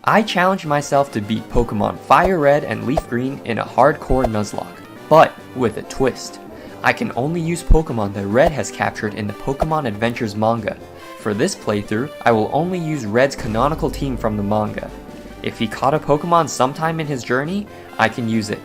I challenged myself to beat Pokémon FireRed and LeafGreen in a Hardcore Nuzlocke, but with a twist. I can only use Pokémon that Red has captured in the Pokémon Adventures manga. For this playthrough, I will only use Red's canonical team from the manga. If he caught a Pokémon sometime in his journey, I can use it.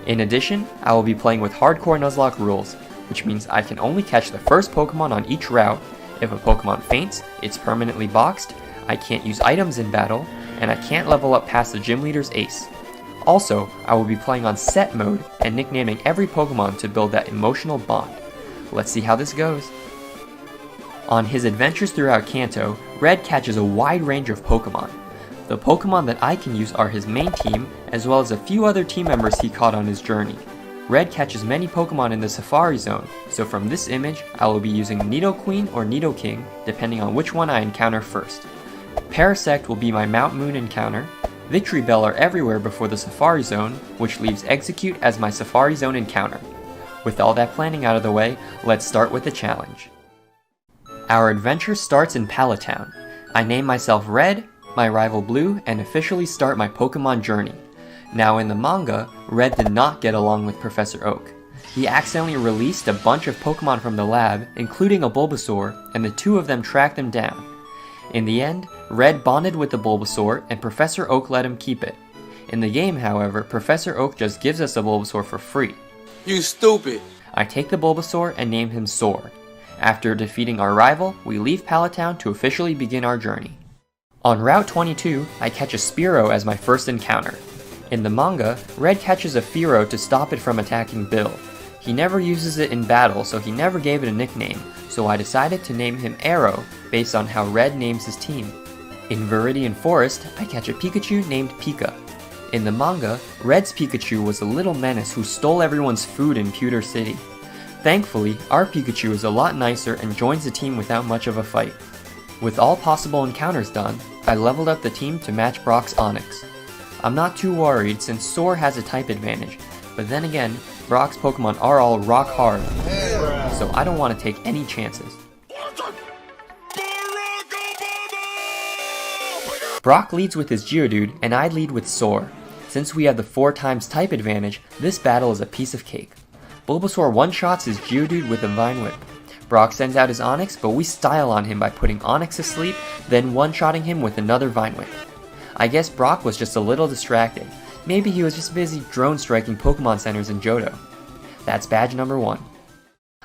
In addition, I will be playing with Hardcore Nuzlocke rules, which means I can only catch the first Pokémon on each route. If a Pokémon faints, it's permanently boxed, I can't use items in battle, and I can't level up past the gym leader's ace. Also, I will be playing on set mode and nicknaming every Pokémon to build that emotional bond. Let's see how this goes. On his adventures throughout Kanto, Red catches a wide range of Pokémon. The Pokémon that I can use are his main team, as well as a few other team members he caught on his journey. Red catches many Pokémon in the Safari Zone, so from this image, I will be using Nidoqueen or Nidoking, depending on which one I encounter first. Parasect will be my Mount Moon encounter. Victory Bell are everywhere before the Safari Zone, which leaves Execute as my Safari Zone encounter. With all that planning out of the way, let's start with the challenge. Our adventure starts in Palatown. I name myself Red, my rival Blue, and officially start my Pokemon journey. Now in the manga, Red did not get along with Professor Oak. He accidentally released a bunch of Pokemon from the lab, including a Bulbasaur, and the two of them tracked him down. In the end, Red bonded with the Bulbasaur, and Professor Oak let him keep it. In the game, however, Professor Oak just gives us a Bulbasaur for free. You stupid! I take the Bulbasaur and name him Soar. After defeating our rival, we leave Palatown to officially begin our journey. On Route 22, I catch a Spearow as my first encounter. In the manga, Red catches a Fearow to stop it from attacking Bill. He never uses it in battle, so he never gave it a nickname, so I decided to name him Arrow, based on how Red names his team. In Viridian Forest, I catch a Pikachu named Pika. In the manga, Red's Pikachu was a little menace who stole everyone's food in Pewter City. Thankfully, our Pikachu is a lot nicer and joins the team without much of a fight. With all possible encounters done, I leveled up the team to match Brock's Onix. I'm not too worried since Soar has a type advantage, but then again, Brock's Pokemon are all rock hard, so I don't want to take any chances. Brock leads with his Geodude, and I lead with Soar. Since we have the 4x type advantage, this battle is a piece of cake. Bulbasaur one-shots his Geodude with a Vine Whip. Brock sends out his Onix, but we style on him by putting Onix to sleep, then one-shotting him with another Vine Whip. I guess Brock was just a little distracted. Maybe he was just busy drone striking Pokemon centers in Johto. That's badge number 1.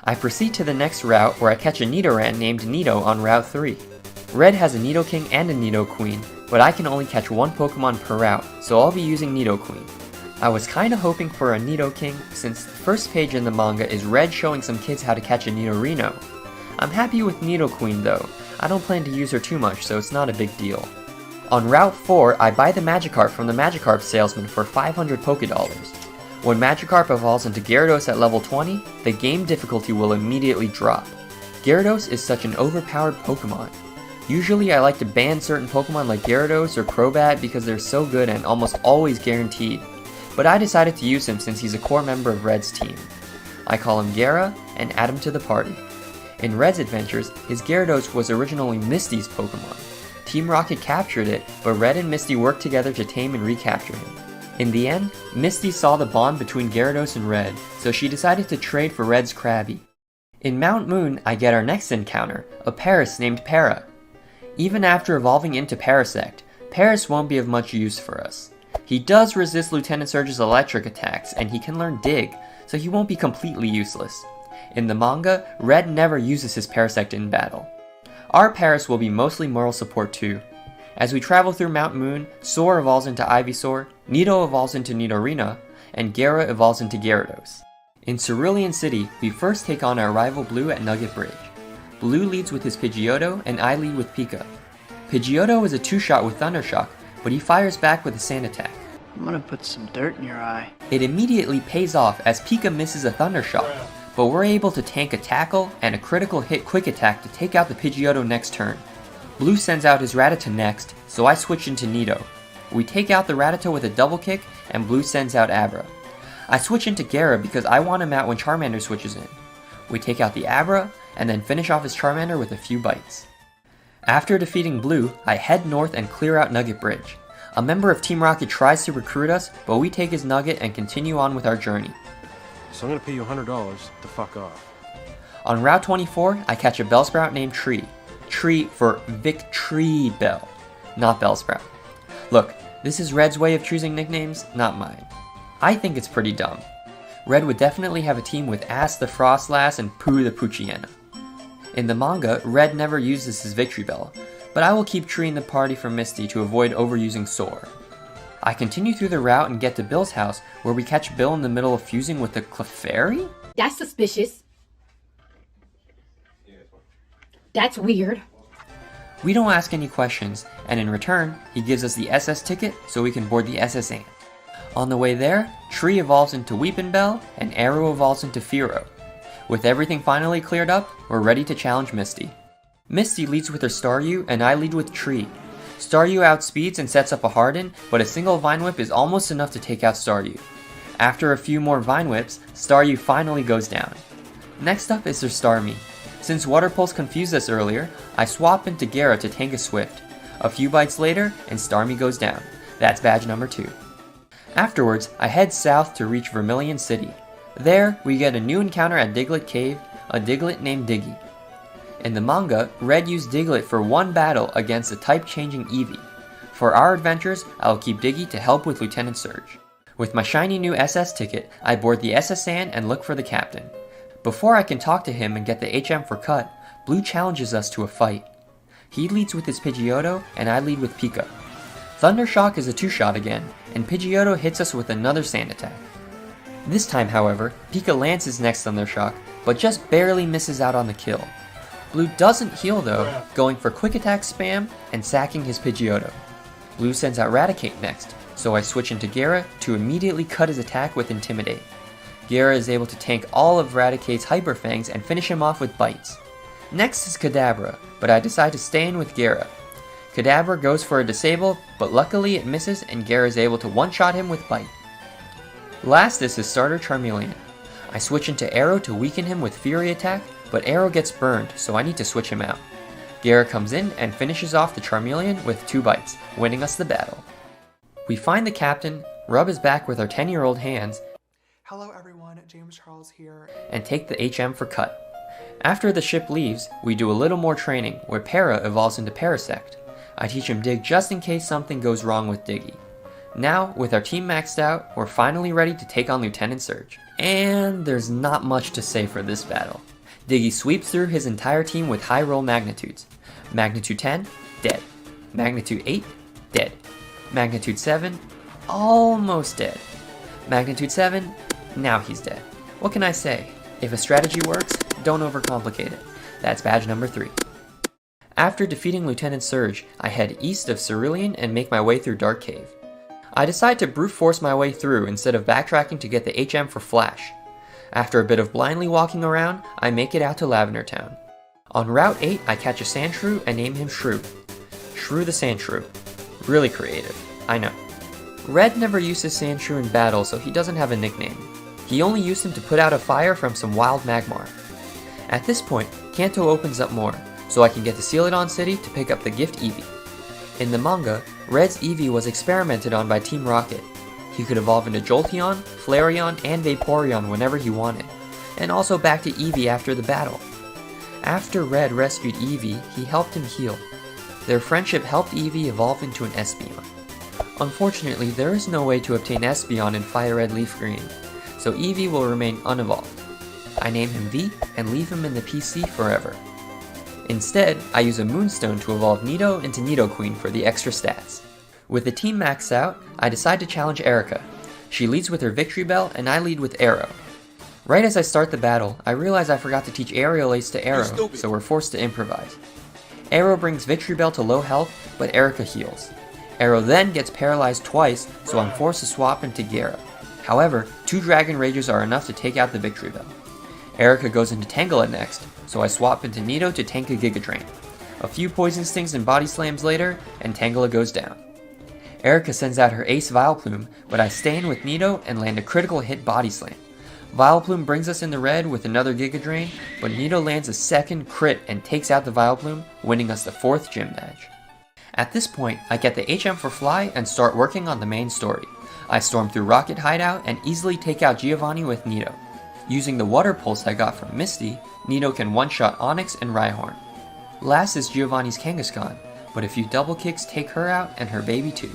I proceed to the next route where I catch a Nidoran named Nido on Route 3. Red has a Nidoking and a Nidoqueen, but I can only catch one Pokemon per route, so I'll be using Nidoqueen. I was kinda hoping for a Nidoking since the first page in the manga is Red showing some kids how to catch a Nidorino. I'm happy with Nidoqueen though. I don't plan to use her too much, so it's not a big deal. On Route 4, I buy the Magikarp from the Magikarp salesman for 500 Pokédollars. When Magikarp evolves into Gyarados at level 20, the game difficulty will immediately drop. Gyarados is such an overpowered Pokemon. Usually I like to ban certain Pokemon like Gyarados or Crobat because they're so good and almost always guaranteed, but I decided to use him since he's a core member of Red's team. I call him Gyara and add him to the party. In Red's adventures, his Gyarados was originally Misty's Pokemon. Team Rocket captured it, but Red and Misty worked together to tame and recapture him. In the end, Misty saw the bond between Gyarados and Red, so she decided to trade for Red's Krabby. In Mount Moon, I get our next encounter, a Paras named Para. Even after evolving into Parasect, Paras won't be of much use for us. He does resist Lieutenant Surge's electric attacks, and he can learn Dig, so he won't be completely useless. In the manga, Red never uses his Parasect in battle. Our Paras will be mostly moral support too. As we travel through Mount Moon, Soar evolves into Ivysaur, Nido evolves into Nidorina, and Gyara evolves into Gyarados. In Cerulean City, we first take on our rival Blue at Nugget Bridge. Blue leads with his Pidgeotto, and I lead with Pika. Pidgeotto is a 2-shot with Thunder Shock, but he fires back with a Sand Attack. I'm gonna put some dirt in your eye. It immediately pays off as Pika misses a Thunder Shock, but we're able to tank a Tackle and a critical hit Quick Attack to take out the Pidgeotto next turn. Blue sends out his Rattata next, so I switch into Nido. We take out the Rattata with a double kick, and Blue sends out Abra. I switch into Gyara because I want him out when Charmander switches in. We take out the Abra, and then finish off his Charmander with a few bites. After defeating Blue, I head north and clear out Nugget Bridge. A member of Team Rocket tries to recruit us, but we take his nugget and continue on with our journey. So I'm gonna pay you $100 to fuck off. On Route 24, I catch a Bellsprout named Tree. Tree for Victory Bell, not Bellsprout. Look, this is Red's way of choosing nicknames, not mine. I think it's pretty dumb. Red would definitely have a team with Ass the Frostlass and Pooh the Poochiena. In the manga, Red never uses his Victory Bell, but I will keep Tree in the party for Misty to avoid overusing Soar. I continue through the route and get to Bill's house, where we catch Bill in the middle of fusing with the Clefairy? That's suspicious. That's weird. We don't ask any questions, and in return, he gives us the SS ticket so we can board the SS Ant. On the way there, Tree evolves into Weepin' Bell, and Arrow evolves into Firo. With everything finally cleared up, we're ready to challenge Misty. Misty leads with her Staryu, and I lead with Tree. Staryu outspeeds and sets up a Harden, but a single Vine Whip is almost enough to take out Staryu. After a few more Vine Whips, Staryu finally goes down. Next up is their Starmie. Since Water Pulse confused us earlier, I swap into Gara to tank a Swift. A few bites later, and Starmie goes down. That's badge number 2. Afterwards, I head south to reach Vermilion City. There, we get a new encounter at Diglett Cave, a Diglett named Diggy. In the manga, Red used Diglett for one battle against a type-changing Eevee. For our adventures, I will keep Diggy to help with Lieutenant Surge. With my shiny new SS ticket, I board the SS Ant and look for the captain. Before I can talk to him and get the HM for cut, Blue challenges us to a fight. He leads with his Pidgeotto, and I lead with Pika. Thundershock is a 2-shot again, and Pidgeotto hits us with another sand attack. This time, however, Pika lands his next Thundershock, but just barely misses out on the kill. Blue doesn't heal though, going for quick attack spam and sacking his Pidgeotto. Blue sends out Raticate next, so I switch into Gara to immediately cut his attack with Intimidate. Gara is able to tank all of Raticate's Hyper Fangs and finish him off with Bites. Next is Kadabra, but I decide to stay in with Gara. Kadabra goes for a Disable, but luckily it misses and Gara is able to one-shot him with Bite. Last is his starter Charmeleon. I switch into Arrow to weaken him with Fury Attack, but Arrow gets burned, so I need to switch him out. Gara comes in and finishes off the Charmeleon with 2 bites, winning us the battle. We find the captain, rub his back with our 10-year-old hands, Hello everyone, James Charles here, and take the HM for cut. After the ship leaves, we do a little more training, where Para evolves into Parasect. I teach him Dig just in case something goes wrong with Diggy. Now, with our team maxed out, we're finally ready to take on Lieutenant Surge. And there's not much to say for this battle. Diggy sweeps through his entire team with high roll magnitudes. Magnitude 10, dead. Magnitude 8, dead. Magnitude 7, almost dead. Magnitude 7, now he's dead. What can I say? If a strategy works, don't overcomplicate it. That's badge number 3. After defeating Lieutenant Surge, I head east of Cerulean and make my way through Dark Cave. I decide to brute force my way through instead of backtracking to get the HM for Flash. After a bit of blindly walking around, I make it out to Lavender Town. On Route 8, I catch a Sandshrew and name him Shrew. Shrew the Sandshrew. Really creative, I know. Red never uses Sandshrew in battle, so he doesn't have a nickname. He only used him to put out a fire from some wild Magmar. At this point, Kanto opens up more, so I can get to Celadon City to pick up the gift Eevee. In the manga, Red's Eevee was experimented on by Team Rocket. He could evolve into Jolteon, Flareon, and Vaporeon whenever he wanted, and also back to Eevee after the battle. After Red rescued Eevee, he helped him heal. Their friendship helped Eevee evolve into an Espeon. Unfortunately, there is no way to obtain Espeon in FireRed LeafGreen, so Eevee will remain unevolved. I name him V and leave him in the PC forever. Instead, I use a Moonstone to evolve Nido into Nidoqueen for the extra stats. With the team maxed out, I decide to challenge Erica. She leads with her Victory Bell and I lead with Arrow. Right as I start the battle, I realize I forgot to teach Aerial Ace to Arrow, so we're forced to improvise. Arrow brings Victory Bell to low health, but Erica heals. Arrow then gets paralyzed twice, so I'm forced to swap into Gara. However, 2 Dragon Rages are enough to take out the Victory Bell. Erica goes into Tangela next, so I swap into Nido to tank a Giga Drain. A few Poison Stings and Body Slams later, and Tangela goes down. Erica sends out her Ace Vileplume, but I stay in with Nido and land a critical hit Body Slam. Vileplume brings us in the red with another Giga Drain, but Nido lands a second crit and takes out the Vileplume, winning us the 4th gym badge. At this point, I get the HM for Fly and start working on the main story. I storm through Rocket Hideout and easily take out Giovanni with Nito. Using the Water Pulse I got from Misty, Nito can one-shot Onyx and Rhyhorn. Last is Giovanni's Kangaskhan, but a few double kicks take her out and her baby too.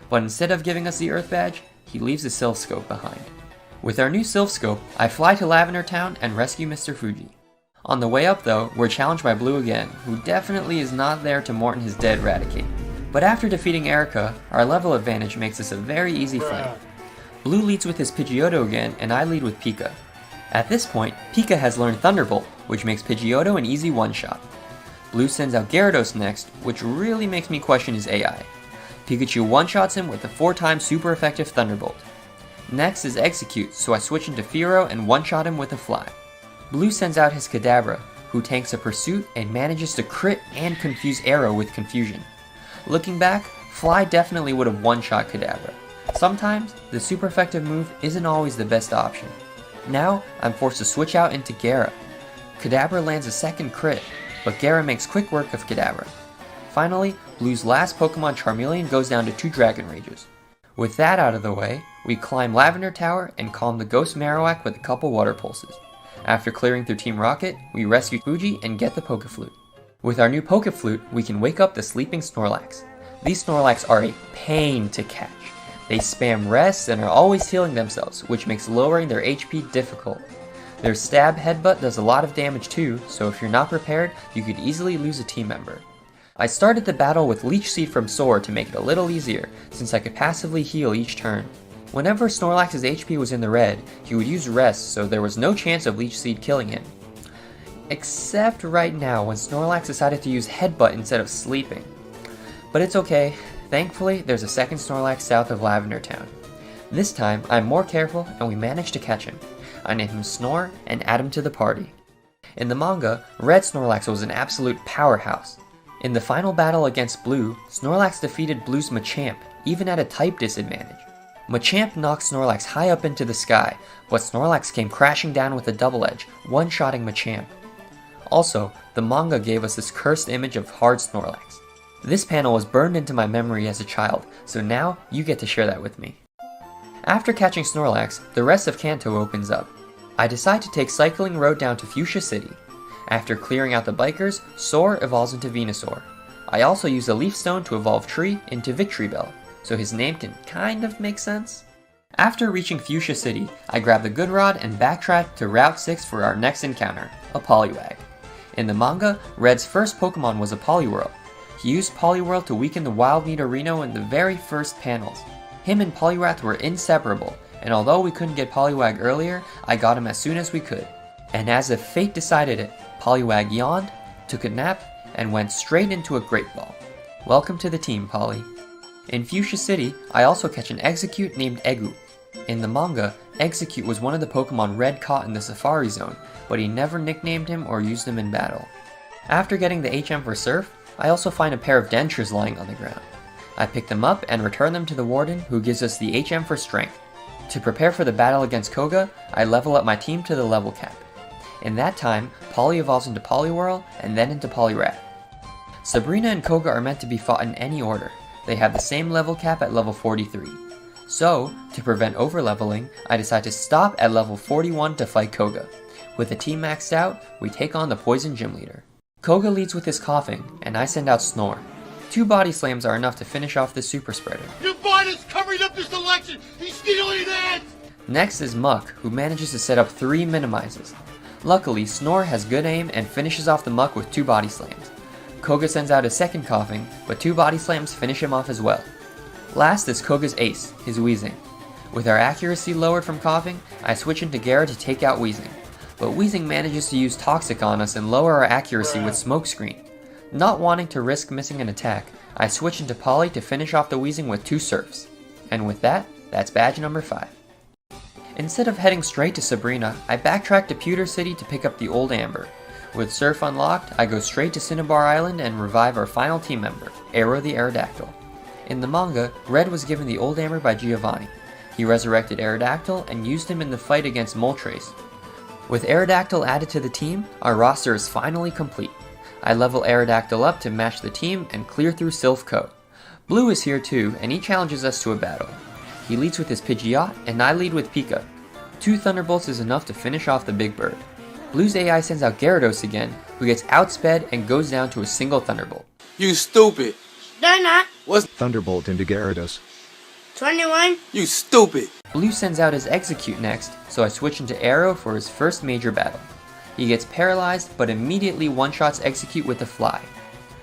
But instead of giving us the Earth Badge, he leaves the Sylph Scope behind. With our new Sylph Scope, I fly to Lavender Town and rescue Mr. Fuji. On the way up though, we're challenged by Blue again, who definitely is not there to mourn his dead Raticate. But after defeating Erica, our level advantage makes this a very easy fight. Blue leads with his Pidgeotto again, and I lead with Pika. At this point, Pika has learned Thunderbolt, which makes Pidgeotto an easy one-shot. Blue sends out Gyarados next, which really makes me question his AI. Pikachu one-shots him with a 4-time super effective Thunderbolt. Next is Execute, so I switch into Fearow and one-shot him with a Fly. Blue sends out his Kadabra, who tanks a Pursuit and manages to crit and confuse Arrow with Confusion. Looking back, Fly definitely would have one-shot Kadabra. Sometimes, the super effective move isn't always the best option. Now, I'm forced to switch out into Gara. Kadabra lands a second crit, but Gara makes quick work of Kadabra. Finally, Blue's last Pokemon Charmeleon goes down to 2 Dragon Rages. With that out of the way, we climb Lavender Tower and calm the Ghost Marowak with a couple Water Pulses. After clearing through Team Rocket, we rescue Fuji and get the Pokeflute. With our new Pokeflute, we can wake up the sleeping Snorlax. These Snorlax are a pain to catch. They spam rests and are always healing themselves, which makes lowering their HP difficult. Their Stab Headbutt does a lot of damage too, so if you're not prepared, you could easily lose a team member. I started the battle with Leech Seed from Soar to make it a little easier, since I could passively heal each turn. Whenever Snorlax's HP was in the red, he would use Rest, so there was no chance of Leech Seed killing him. Except right now, when Snorlax decided to use Headbutt instead of sleeping. But it's okay, thankfully there's a second Snorlax south of Lavender Town. This time, I'm more careful and we manage to catch him. I name him Snore and add him to the party. In the manga, Red Snorlax was an absolute powerhouse. In the final battle against Blue, Snorlax defeated Blue's Machamp, even at a type disadvantage. Machamp knocked Snorlax high up into the sky, but Snorlax came crashing down with a double edge, one-shotting Machamp. Also, the manga gave us this cursed image of Hard Snorlax. This panel was burned into my memory as a child, so now you get to share that with me. After catching Snorlax, the rest of Kanto opens up. I decide to take Cycling Road down to Fuchsia City. After clearing out the bikers, Soar evolves into Venusaur. I also use a Leaf Stone to evolve Tree into Victory Bell, so his name can kind of make sense. After reaching Fuchsia City, I grab the Good Rod and backtrack to Route 6 for our next encounter, a Poliwag. In the manga, Red's first Pokemon was a Poliwhirl. He used Poliwhirl to weaken the Wild Nidorino in the very first panels. Him and Poliwrath were inseparable, and although we couldn't get Poliwag earlier, I got him as soon as we could. And as if fate decided it, Poliwag yawned, took a nap, and went straight into a Great Ball. Welcome to the team, Poly. In Fuchsia City, I also catch an Execute named Egu. In the manga, Execute was one of the Pokemon Red caught in the Safari Zone, but he never nicknamed him or used him in battle. After getting the HM for Surf, I also find a pair of Dentures lying on the ground. I pick them up and return them to the Warden, who gives us the HM for Strength. To prepare for the battle against Koga, I level up my team to the level cap. In that time, Poly evolves into Poliwhirl and then into Poliwrath. Sabrina and Koga are meant to be fought in any order. They have the same level cap at level 43. So, to prevent overleveling, I decide to stop at level 41 to fight Koga. With the team maxed out, we take on the Poison Gym Leader. Koga leads with his Coughing, and I send out Snore. 2 Body Slams are enough to finish off the Super Spreader. Your bot is covering up this election! He's stealing it! Next is Muck, who manages to set up 3 Minimizes. Luckily, Snore has good aim and finishes off the Muck with 2 Body Slams. Koga sends out a second Coughing, but 2 Body Slams finish him off as well. Last is Koga's ace, his Weezing. With our accuracy lowered from Coughing, I switch into Gara to take out Weezing. But Weezing manages to use Toxic on us and lower our accuracy with Smokescreen. Not wanting to risk missing an attack, I switch into Poly to finish off the Weezing with 2 Surfs. And with that, that's badge number 5. Instead of heading straight to Sabrina, I backtrack to Pewter City to pick up the Old Amber. With Surf unlocked, I go straight to Cinnabar Island and revive our final team member, Aero the Aerodactyl. In the manga, Red was given the Old Amber by Giovanni. He resurrected Aerodactyl and used him in the fight against Moltres. With Aerodactyl added to the team, our roster is finally complete. I level Aerodactyl up to match the team and clear through Sylph Co. Blue is here too, and he challenges us to a battle. He leads with his Pidgeot, and I lead with Pika. 2 Thunderbolts is enough to finish off the big bird. Blue's AI sends out Gyarados again, who gets outsped and goes down to a single Thunderbolt. You stupid. They're not. What's Thunderbolt into Gyarados. 21. you stupid? Blue sends out his Execute next, so I switch into Arrow for his first major battle. He gets paralyzed, but immediately one-shots Execute with the Fly.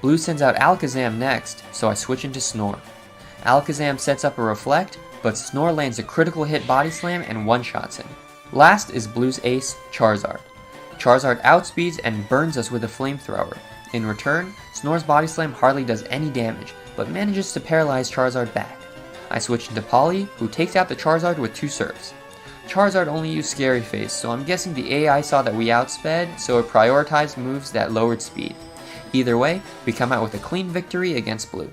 Blue sends out Alakazam next, so I switch into Snore. Alakazam sets up a Reflect, but Snore lands a critical hit Body Slam and one-shots him. Last is Blue's ace, Charizard. Charizard outspeeds and burns us with a Flamethrower. In return, Snore's Body Slam hardly does any damage, but manages to paralyze Charizard back. I switch into Polly, who takes out the Charizard with 2 Surfs. Charizard only used Scary Face, so I'm guessing the AI saw that we outsped, so it prioritized moves that lowered speed. Either way, we come out with a clean victory against Blue.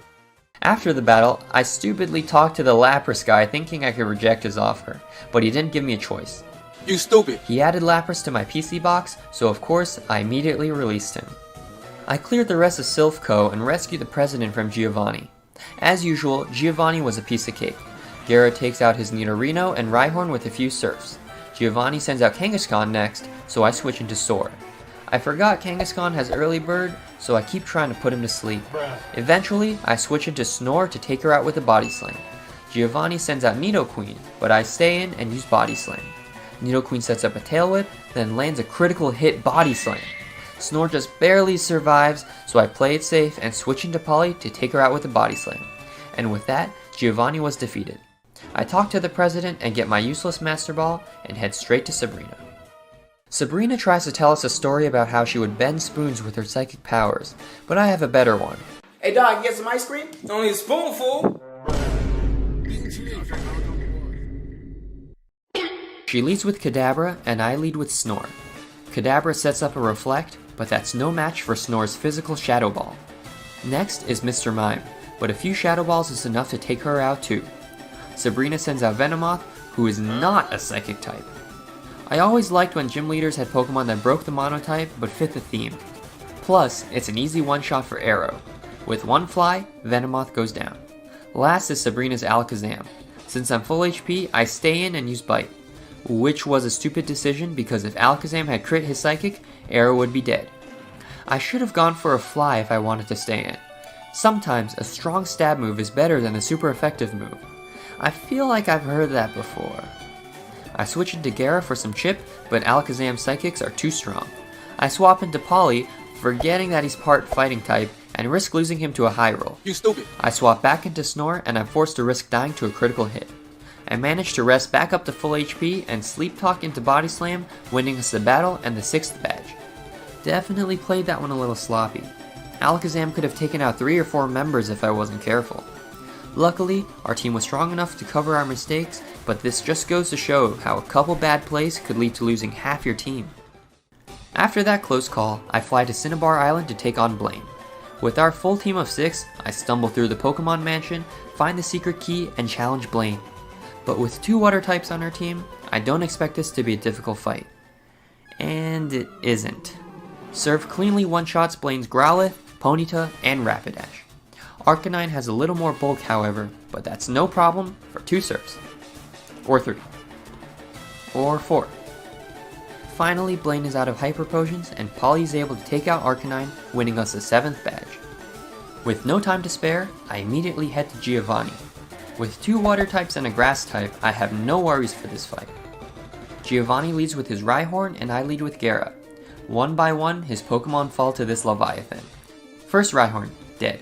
After the battle, I stupidly talked to the Lapras guy thinking I could reject his offer, but he didn't give me a choice. You stupid. He added Lapras to my PC box, so of course, I immediately released him. I cleared the rest of Sylph Co. and rescued the president from Giovanni. As usual, Giovanni was a piece of cake. Gara takes out his Nidorino and Rhyhorn with a few Surfs. Giovanni sends out Kangaskhan next, so I switch into Sora. I forgot Kangaskhan has early bird, so I keep trying to put him to sleep. Eventually, I switch into Snore to take her out with a Body Slam. Giovanni sends out Nidoqueen, but I stay in and use Body Slam. Nidoqueen sets up a Tail Whip, then lands a critical hit Body Slam. Snore just barely survives, so I play it safe and switch into Polly to take her out with a Body Slam. And with that, Giovanni was defeated. I talk to the president and get my useless Master Ball and head straight to Sabrina. Sabrina tries to tell us a story about how she would bend spoons with her psychic powers, but I have a better one. Hey dog, get some ice cream? It's only a spoonful. She leads with Kadabra and I lead with Snore. Kadabra sets up a Reflect, but that's no match for Snore's physical Shadow Ball. Next is Mr. Mime, but a few Shadow Balls is enough to take her out too. Sabrina sends out Venomoth, who is not a psychic type. I always liked when gym leaders had Pokemon that broke the monotype but fit the theme. Plus, it's an easy one-shot for Arrow. With one fly, Venomoth goes down. Last is Sabrina's Alakazam. Since I'm full HP, I stay in and use Bite. Which was a stupid decision because if Alakazam had crit his Psychic, Arrow would be dead. I should have gone for a Fly if I wanted to stay in. Sometimes a strong stab move is better than a super effective move. I feel like I've heard that before. I switch into Gara for some chip, but Alakazam's Psychics are too strong. I swap into Polly, forgetting that he's part fighting type, and risk losing him to a high roll. You stupid. I swap back into Snore, and I'm forced to risk dying to a critical hit. I manage to rest back up to full HP and Sleep Talk into Body Slam, winning us the battle and the 6th badge. Definitely played that one a little sloppy. Alakazam could have taken out 3 or 4 members if I wasn't careful. Luckily, our team was strong enough to cover our mistakes, but this just goes to show how a couple bad plays could lead to losing half your team. After that close call, I fly to Cinnabar Island to take on Blaine. With our full team of 6, I stumble through the Pokemon Mansion, find the secret key, and challenge Blaine. But with 2 water types on our team, I don't expect this to be a difficult fight. And it isn't. Surf cleanly one-shots Blaine's Growlithe, Ponyta, and Rapidash. Arcanine has a little more bulk however, but that's no problem for 2 Surfs. Or 3. Or 4. Finally, Blaine is out of Hyper Potions, and Polly is able to take out Arcanine, winning us the 7th badge. With no time to spare, I immediately head to Giovanni. With 2 water types and a grass type, I have no worries for this fight. Giovanni leads with his Rhyhorn and I lead with Gara. One by one, his Pokemon fall to this Leviathan. First Rhyhorn, dead.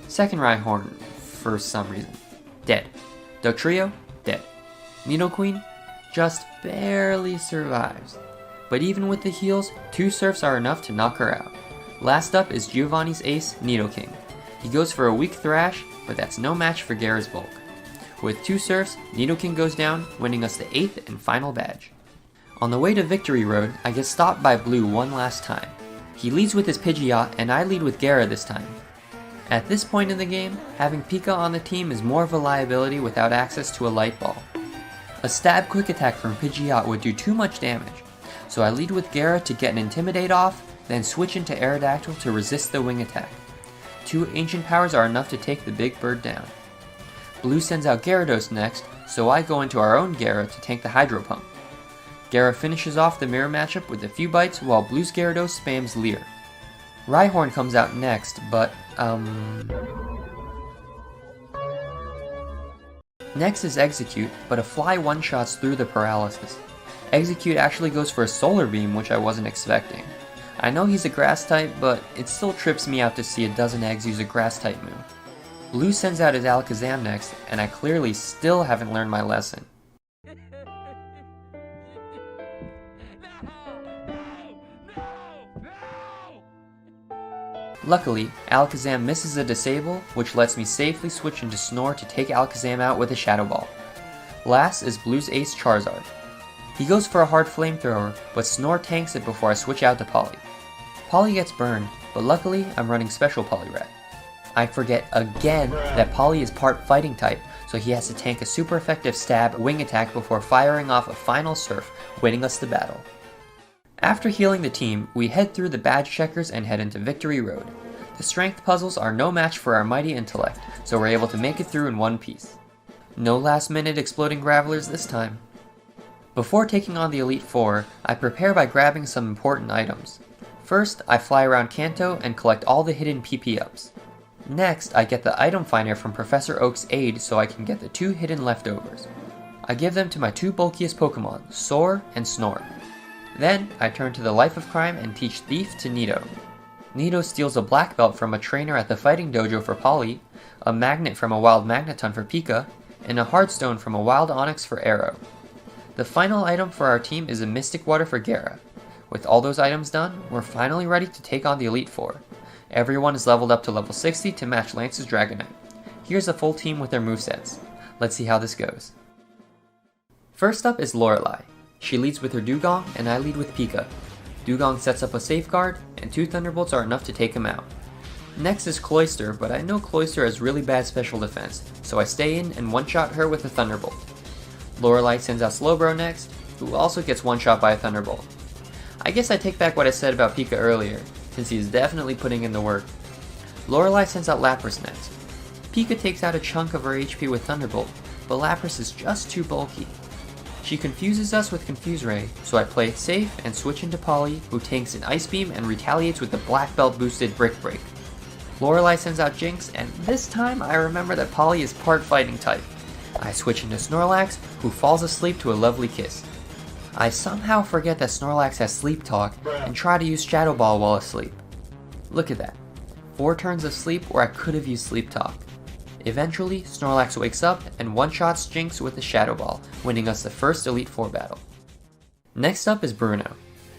Second Rhyhorn, for some reason, dead. Dugtrio, dead. Nidoqueen, just barely survives. But even with the heals, 2 Surfs are enough to knock her out. Last up is Giovanni's ace, Nidoking. He goes for a weak Thrash, but that's no match for Gara's bulk. With 2 Surfs, Nidoking goes down, winning us the 8th and final badge. On the way to Victory Road, I get stopped by Blue one last time. He leads with his Pidgeot, and I lead with Gara this time. At this point in the game, having Pika on the team is more of a liability without access to a Light Ball. A stab quick attack from Pidgeot would do too much damage, so I lead with Gara to get an Intimidate off, then switch into Aerodactyl to resist the wing attack. 2 ancient powers are enough to take the big bird down. Blue sends out Gyarados next, so I go into our own Gyara to tank the Hydro Pump. Gyara finishes off the mirror matchup with a few bites while Blue's Gyarados spams Leer. Rhyhorn comes out next, but Next is Execute, but a fly one-shots through the paralysis. Execute actually goes for a Solar Beam, which I wasn't expecting. I know he's a grass type, but it still trips me out to see a dozen eggs use a grass type move. Blue sends out his Alakazam next, and I clearly still haven't learned my lesson. Luckily, Alakazam misses a Disable, which lets me safely switch into Snore to take Alakazam out with a Shadow Ball. Last is Blue's ace Charizard. He goes for a hard Flamethrower, but Snore tanks it before I switch out to Poly. Poly gets burned, but luckily I'm running Special Poliwrath. I forget again that Poly is part Fighting type, so he has to tank a super effective Stab Wing attack before firing off a final Surf, winning us the battle. After healing the team, we head through the badge checkers and head into Victory Road. The strength puzzles are no match for our mighty intellect, so we're able to make it through in one piece. No last minute exploding Gravelers this time. Before taking on the Elite Four, I prepare by grabbing some important items. First, I fly around Kanto and collect all the hidden PP ups. Next, I get the item finder from Professor Oak's aid so I can get the 2 hidden leftovers. I give them to my 2 bulkiest Pokemon, Soar and Snore. Then, I turn to the Life of Crime and teach Thief to Nito. Nito steals a black belt from a trainer at the fighting dojo for Poly, a magnet from a wild Magneton for Pika, and a Heartstone from a wild Onix for Arrow. The final item for our team is a Mystic Water for Gyara. With all those items done, we're finally ready to take on the Elite Four. Everyone is leveled up to level 60 to match Lance's Dragonite. Here's a full team with their movesets. Let's see how this goes. First up is Lorelei. She leads with her Dugong, and I lead with Pika. Dugong sets up a safeguard, and 2 Thunderbolts are enough to take him out. Next is Cloyster, but I know Cloyster has really bad special defense, so I stay in and one-shot her with a Thunderbolt. Lorelei sends out Slowbro next, who also gets one-shot by a Thunderbolt. I guess I take back what I said about Pika earlier, since he is definitely putting in the work. Lorelei sends out Lapras next. Pika takes out a chunk of her HP with Thunderbolt, but Lapras is just too bulky. She confuses us with Confuse Ray, so I play it safe and switch into Poly, who tanks an Ice Beam and retaliates with the Black Belt boosted Brick Break. Lorelei sends out Jinx, and this time I remember that Poly is part Fighting type. I switch into Snorlax, who falls asleep to a lovely kiss. I somehow forget that Snorlax has Sleep Talk and try to use Shadow Ball while asleep. Look at that. 4 turns of sleep where I could have used Sleep Talk. Eventually, Snorlax wakes up and one-shots Jinx with a Shadow Ball, winning us the first Elite Four battle. Next up is Bruno.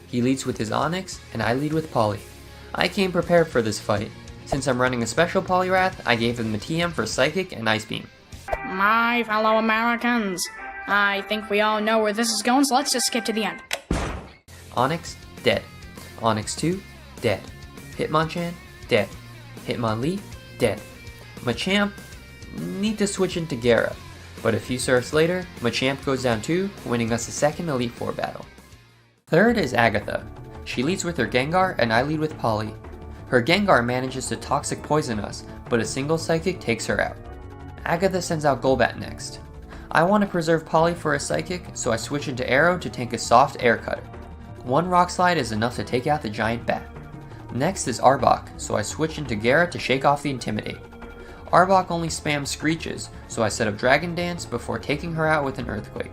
He leads with his Onix, and I lead with Poly. I came prepared for this fight. Since I'm running a special Poliwrath, I gave him the TM for Psychic and Ice Beam. My fellow Americans, I think we all know where this is going, so let's just skip to the end. Onix, dead. Onix 2, dead. Hitmonchan, dead. Hitmonlee, dead. Machamp, need to switch into Gyara, but a few surfs later, Machamp goes down too, winning us the second Elite Four battle. Third is Agatha. She leads with her Gengar, and I lead with Poly. Her Gengar manages to Toxic Poison us, but a single Psychic takes her out. Agatha sends out Golbat next. I want to preserve Poly for a Psychic, so I switch into Arrow to tank a soft Air Cutter. 1 Rock Slide is enough to take out the giant bat. Next is Arbok, so I switch into Gyara to shake off the Intimidate. Arbok only spams Screeches, so I set up Dragon Dance before taking her out with an Earthquake.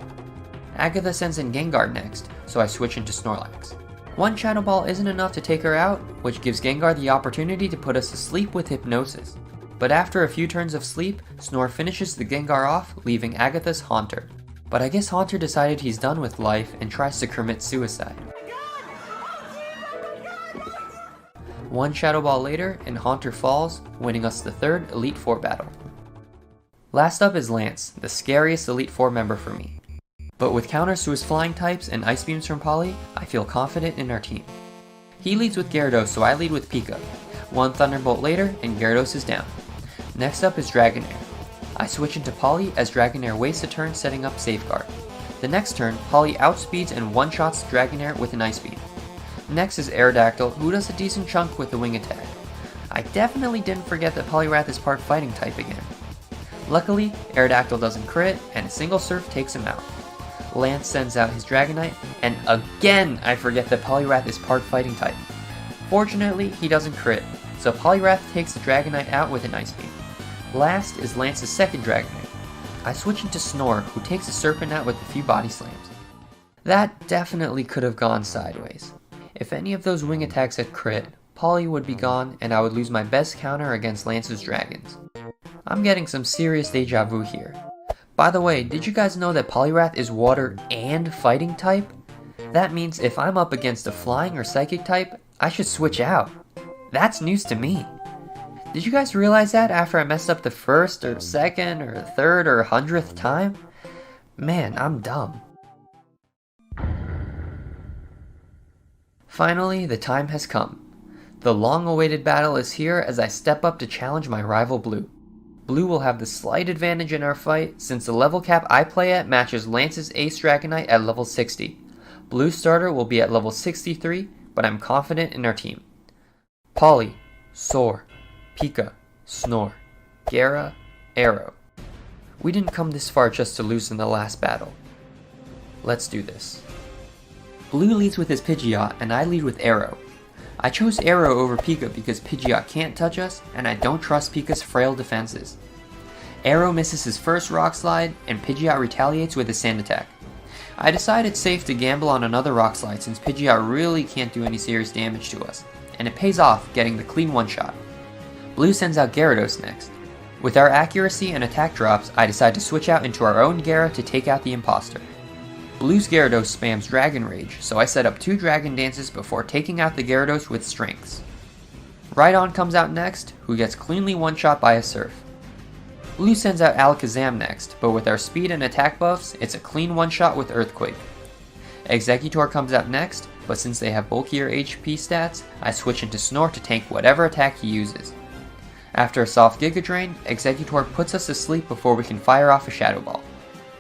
Agatha sends in Gengar next, so I switch into Snorlax. 1 Shadow Ball isn't enough to take her out, which gives Gengar the opportunity to put us to sleep with Hypnosis. But after a few turns of sleep, Snore finishes the Gengar off, leaving Agatha's Haunter. But I guess Haunter decided he's done with life and tries to commit suicide. 1 Shadow Ball later, and Haunter falls, winning us the third Elite Four battle. Last up is Lance, the scariest Elite Four member for me. But with counters to his flying types and Ice Beams from Poly, I feel confident in our team. He leads with Gyarados, so I lead with Pika. 1 Thunderbolt later, and Gyarados is down. Next up is Dragonair. I switch into Poly as Dragonair wastes a turn setting up Safeguard. The next turn, Poly outspeeds and one-shots Dragonair with an Ice Beam. Next is Aerodactyl, who does a decent chunk with the wing attack. I definitely didn't forget that Poliwrath is part fighting type again. Luckily, Aerodactyl doesn't crit, and a single surf takes him out. Lance sends out his Dragonite, and again I forget that Poliwrath is part fighting type. Fortunately, he doesn't crit, so Poliwrath takes the Dragonite out with an Ice Beam. Last is Lance's second Dragonite. I switch into Snore, who takes a Serpent out with a few body slams. That definitely could have gone sideways. If any of those wing attacks had crit, Poly would be gone and I would lose my best counter against Lance's dragons. I'm getting some serious deja vu here. By the way, did you guys know that Poliwrath is water and fighting type? That means if I'm up against a flying or psychic type, I should switch out. That's news to me. Did you guys realize that after I messed up the first or second or third or 100th time? Man, I'm dumb. Finally, the time has come. The long-awaited battle is here as I step up to challenge my rival Blue. Blue will have the slight advantage in our fight since the level cap I play at matches Lance's Ace Dragonite at level 60. Blue's starter will be at level 63, but I'm confident in our team. Poly, Soar, Pika, Snore, Gara, Arrow. We didn't come this far just to lose in the last battle. Let's do this. Blue leads with his Pidgeot and I lead with Arrow. I chose Arrow over Pika because Pidgeot can't touch us and I don't trust Pika's frail defenses. Arrow misses his first Rock Slide and Pidgeot retaliates with a Sand Attack. I decide it's safe to gamble on another Rock Slide since Pidgeot really can't do any serious damage to us, and it pays off getting the clean one-shot. Blue sends out Gyarados next. With our accuracy and attack drops, I decide to switch out into our own Gara to take out the imposter. Blue's Gyarados spams Dragon Rage, so I set up 2 Dragon Dances before taking out the Gyarados with Strengths. Rhydon comes out next, who gets cleanly one-shot by a Surf. Blue sends out Alakazam next, but with our speed and attack buffs, it's a clean one-shot with Earthquake. Exeggutor comes out next, but since they have bulkier HP stats, I switch into Snore to tank whatever attack he uses. After a soft Giga Drain, Exeggutor puts us to sleep before we can fire off a Shadow Ball.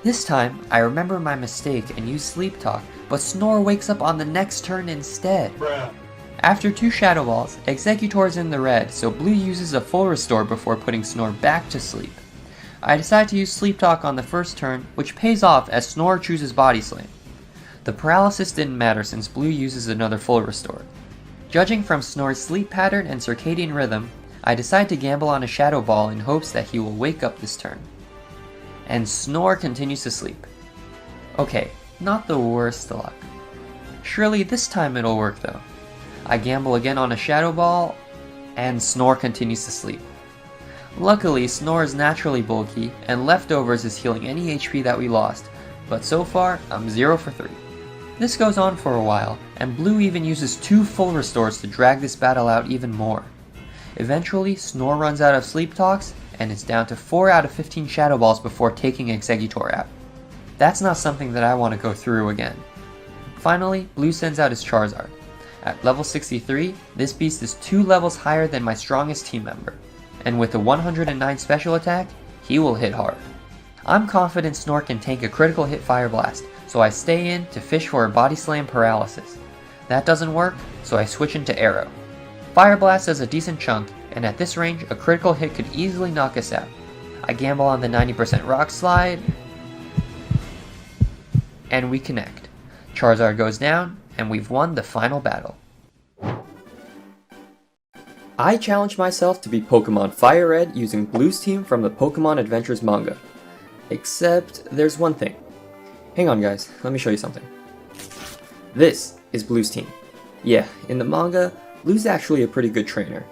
This time, I remember my mistake and use Sleep Talk, but Snore wakes up on the next turn instead. Bruh. After 2 Shadow Balls, Exeggutor's in the red, so Blue uses a full restore before putting Snore back to sleep. I decide to use Sleep Talk on the first turn, which pays off as Snore chooses Body Slam. The paralysis didn't matter since Blue uses another full restore. Judging from Snore's sleep pattern and circadian rhythm, I decide to gamble on a Shadow Ball in hopes that he will wake up this turn. And Snore continues to sleep. Okay, not the worst luck. Surely this time it'll work though. I gamble again on a Shadow Ball, and Snore continues to sleep. Luckily, Snore is naturally bulky, and Leftovers is healing any HP that we lost, but so far, I'm 0 for 3. This goes on for a while, and Blue even uses 2 full restores to drag this battle out even more. Eventually, Snore runs out of Sleep Talks, and it's down to 4 out of 15 Shadow Balls before taking Exeggutor out. That's not something that I want to go through again. Finally, Blue sends out his Charizard. At level 63, this beast is 2 levels higher than my strongest team member, and with a 109 special attack, he will hit hard. I'm confident Snore can tank a critical hit Fire Blast, so I stay in to fish for a Body Slam paralysis. That doesn't work, so I switch into Arrow. Fire Blast does a decent chunk, and at this range, a critical hit could easily knock us out. I gamble on the 90% Rock Slide, and we connect. Charizard goes down, and we've won the final battle. I challenge myself to beat Pokemon FireRed using Blue's team from the Pokemon Adventures manga. Except, there's one thing. Hang on guys, let me show you something. This is Blue's team. Yeah, in the manga, Blue's actually a pretty good trainer.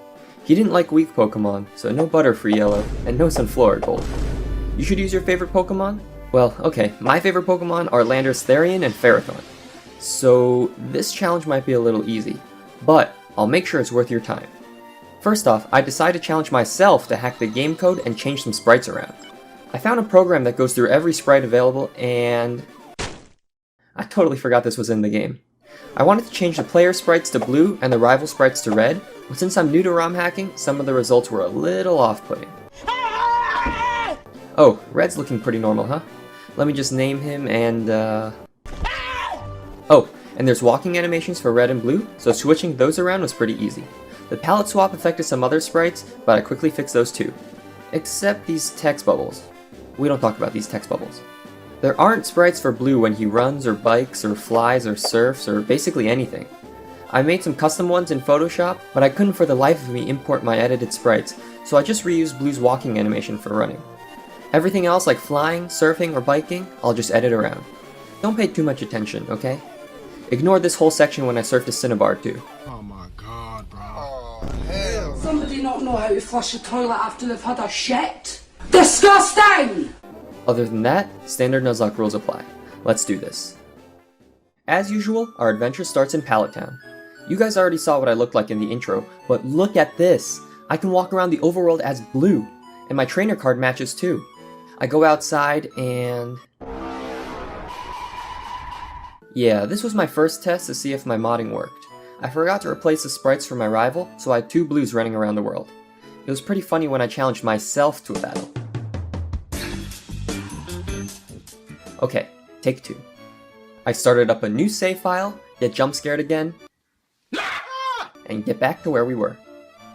He didn't like weak Pokemon, so no Butterfree Yellow, and no Sunflora Gold. You should use your favorite Pokemon? Well, okay, my favorite Pokemon are Landorus Therian and Ferrothorn. So, this challenge might be a little easy, but I'll make sure it's worth your time. First off, I decided to challenge myself to hack the game code and change some sprites around. I found a program that goes through every sprite available, and I totally forgot this was in the game. I wanted to change the player sprites to blue and the rival sprites to red, but since I'm new to ROM hacking, some of the results were a little off-putting. Oh, red's looking pretty normal, huh? Let me just name him and Oh, And there's walking animations for red and blue, so switching those around was pretty easy. The palette swap affected some other sprites, but I quickly fixed those too. Except these text bubbles. We don't talk about these text bubbles. There aren't sprites for blue when he runs or bikes or flies or surfs or basically anything. I made some custom ones in Photoshop, but I couldn't for the life of me import my edited sprites, so I just reused Blue's walking animation for running. Everything else like flying, surfing, or biking, I'll just edit around. Don't pay too much attention, okay? Ignore this whole section when I surfed a Cinnabar too. Oh my god, bro. Oh, hell. Somebody not know how to flush a toilet after they've had a shit? Disgusting! Other than that, standard Nuzlocke rules apply. Let's do this. As usual, our adventure starts in Pallet Town. You guys already saw what I looked like in the intro, but look at this! I can walk around the overworld as Blue, and my trainer card matches too. I go outside and... yeah, this was my first test to see if my modding worked. I forgot to replace the sprites for my rival, so I had 2 Blues running around the world. It was pretty funny when I challenged myself to a battle. Okay, take 2. I started up a new save file, get jump scared again, and get back to where we were.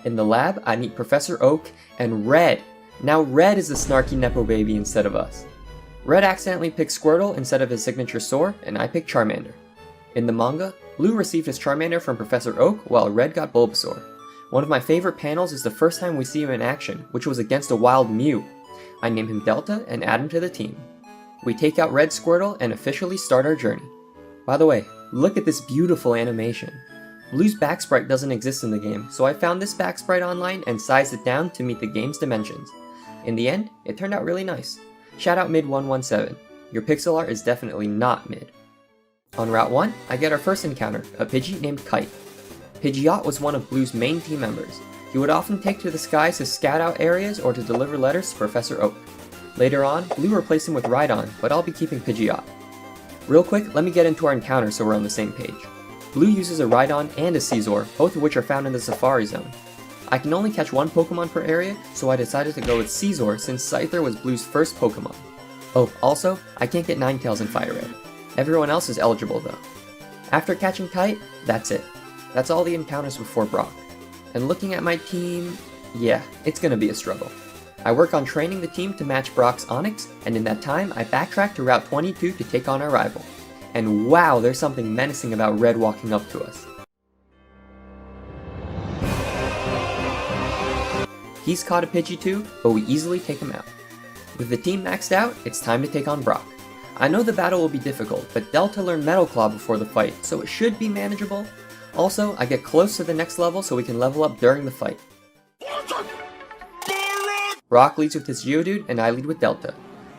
In the lab, I meet Professor Oak and Red. Now Red is the snarky Nepo baby instead of us. Red accidentally picked Squirtle instead of his signature Soar, and I picked Charmander. In the manga, Blue received his Charmander from Professor Oak, while Red got Bulbasaur. One of my favorite panels is the first time we see him in action, which was against a wild Mew. I name him Delta and add him to the team. We take out Red Squirtle and officially start our journey. By the way, look at this beautiful animation. Blue's back sprite doesn't exist in the game, so I found this back sprite online and sized it down to meet the game's dimensions. In the end, it turned out really nice. Shout out Mid117. Your pixel art is definitely not mid. On Route 1, I get our first encounter, a Pidgey named Kite. Pidgeot was one of Blue's main team members. He would often take to the skies to scout out areas or to deliver letters to Professor Oak. Later on, Blue replaced him with Rhydon, but I'll be keeping Pidgeot. Real quick, let me get into our encounter so we're on the same page. Blue uses a Rhydon and a Scizor, both of which are found in the Safari Zone. I can only catch 1 Pokemon per area, so I decided to go with Scizor since Scyther was Blue's first Pokemon. Oh, also, I can't get Ninetales in FireRed. Everyone else is eligible though. After catching Kite, that's it. That's all the encounters before Brock. And looking at my team, yeah, it's gonna be a struggle. I work on training the team to match Brock's Onix, and in that time, I backtrack to Route 22 to take on our rival. And wow, there's something menacing about Red walking up to us. He's caught a Pidgey too, but we easily take him out. With the team maxed out, it's time to take on Brock. I know the battle will be difficult, but Delta learned Metal Claw before the fight, so it should be manageable. Also, I get close to the next level so we can level up during the fight. Brock leads with his Geodude, and I lead with Delta.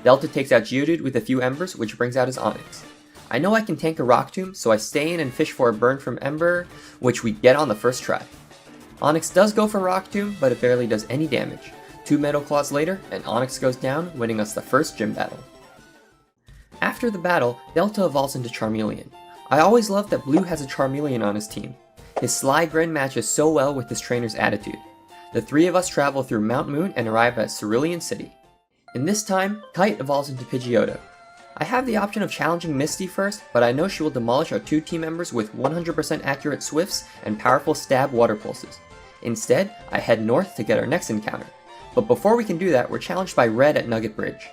Delta takes out Geodude with a few Embers, which brings out his Onix. I know I can tank a Rock Tomb, so I stay in and fish for a burn from Ember, which we get on the first try. Onix does go for Rock Tomb, but it barely does any damage. 2 Metal Claws later, and Onix goes down, winning us the first gym battle. After the battle, Delta evolves into Charmeleon. I always loved that Blue has a Charmeleon on his team. His sly grin matches so well with his trainer's attitude. The 3 of us travel through Mount Moon and arrive at Cerulean City. In this time, Kite evolves into Pidgeotto. I have the option of challenging Misty first, but I know she will demolish our 2 team members with 100% accurate Swifts and powerful stab water pulses. Instead, I head north to get our next encounter. But before we can do that, we're challenged by Red at Nugget Bridge.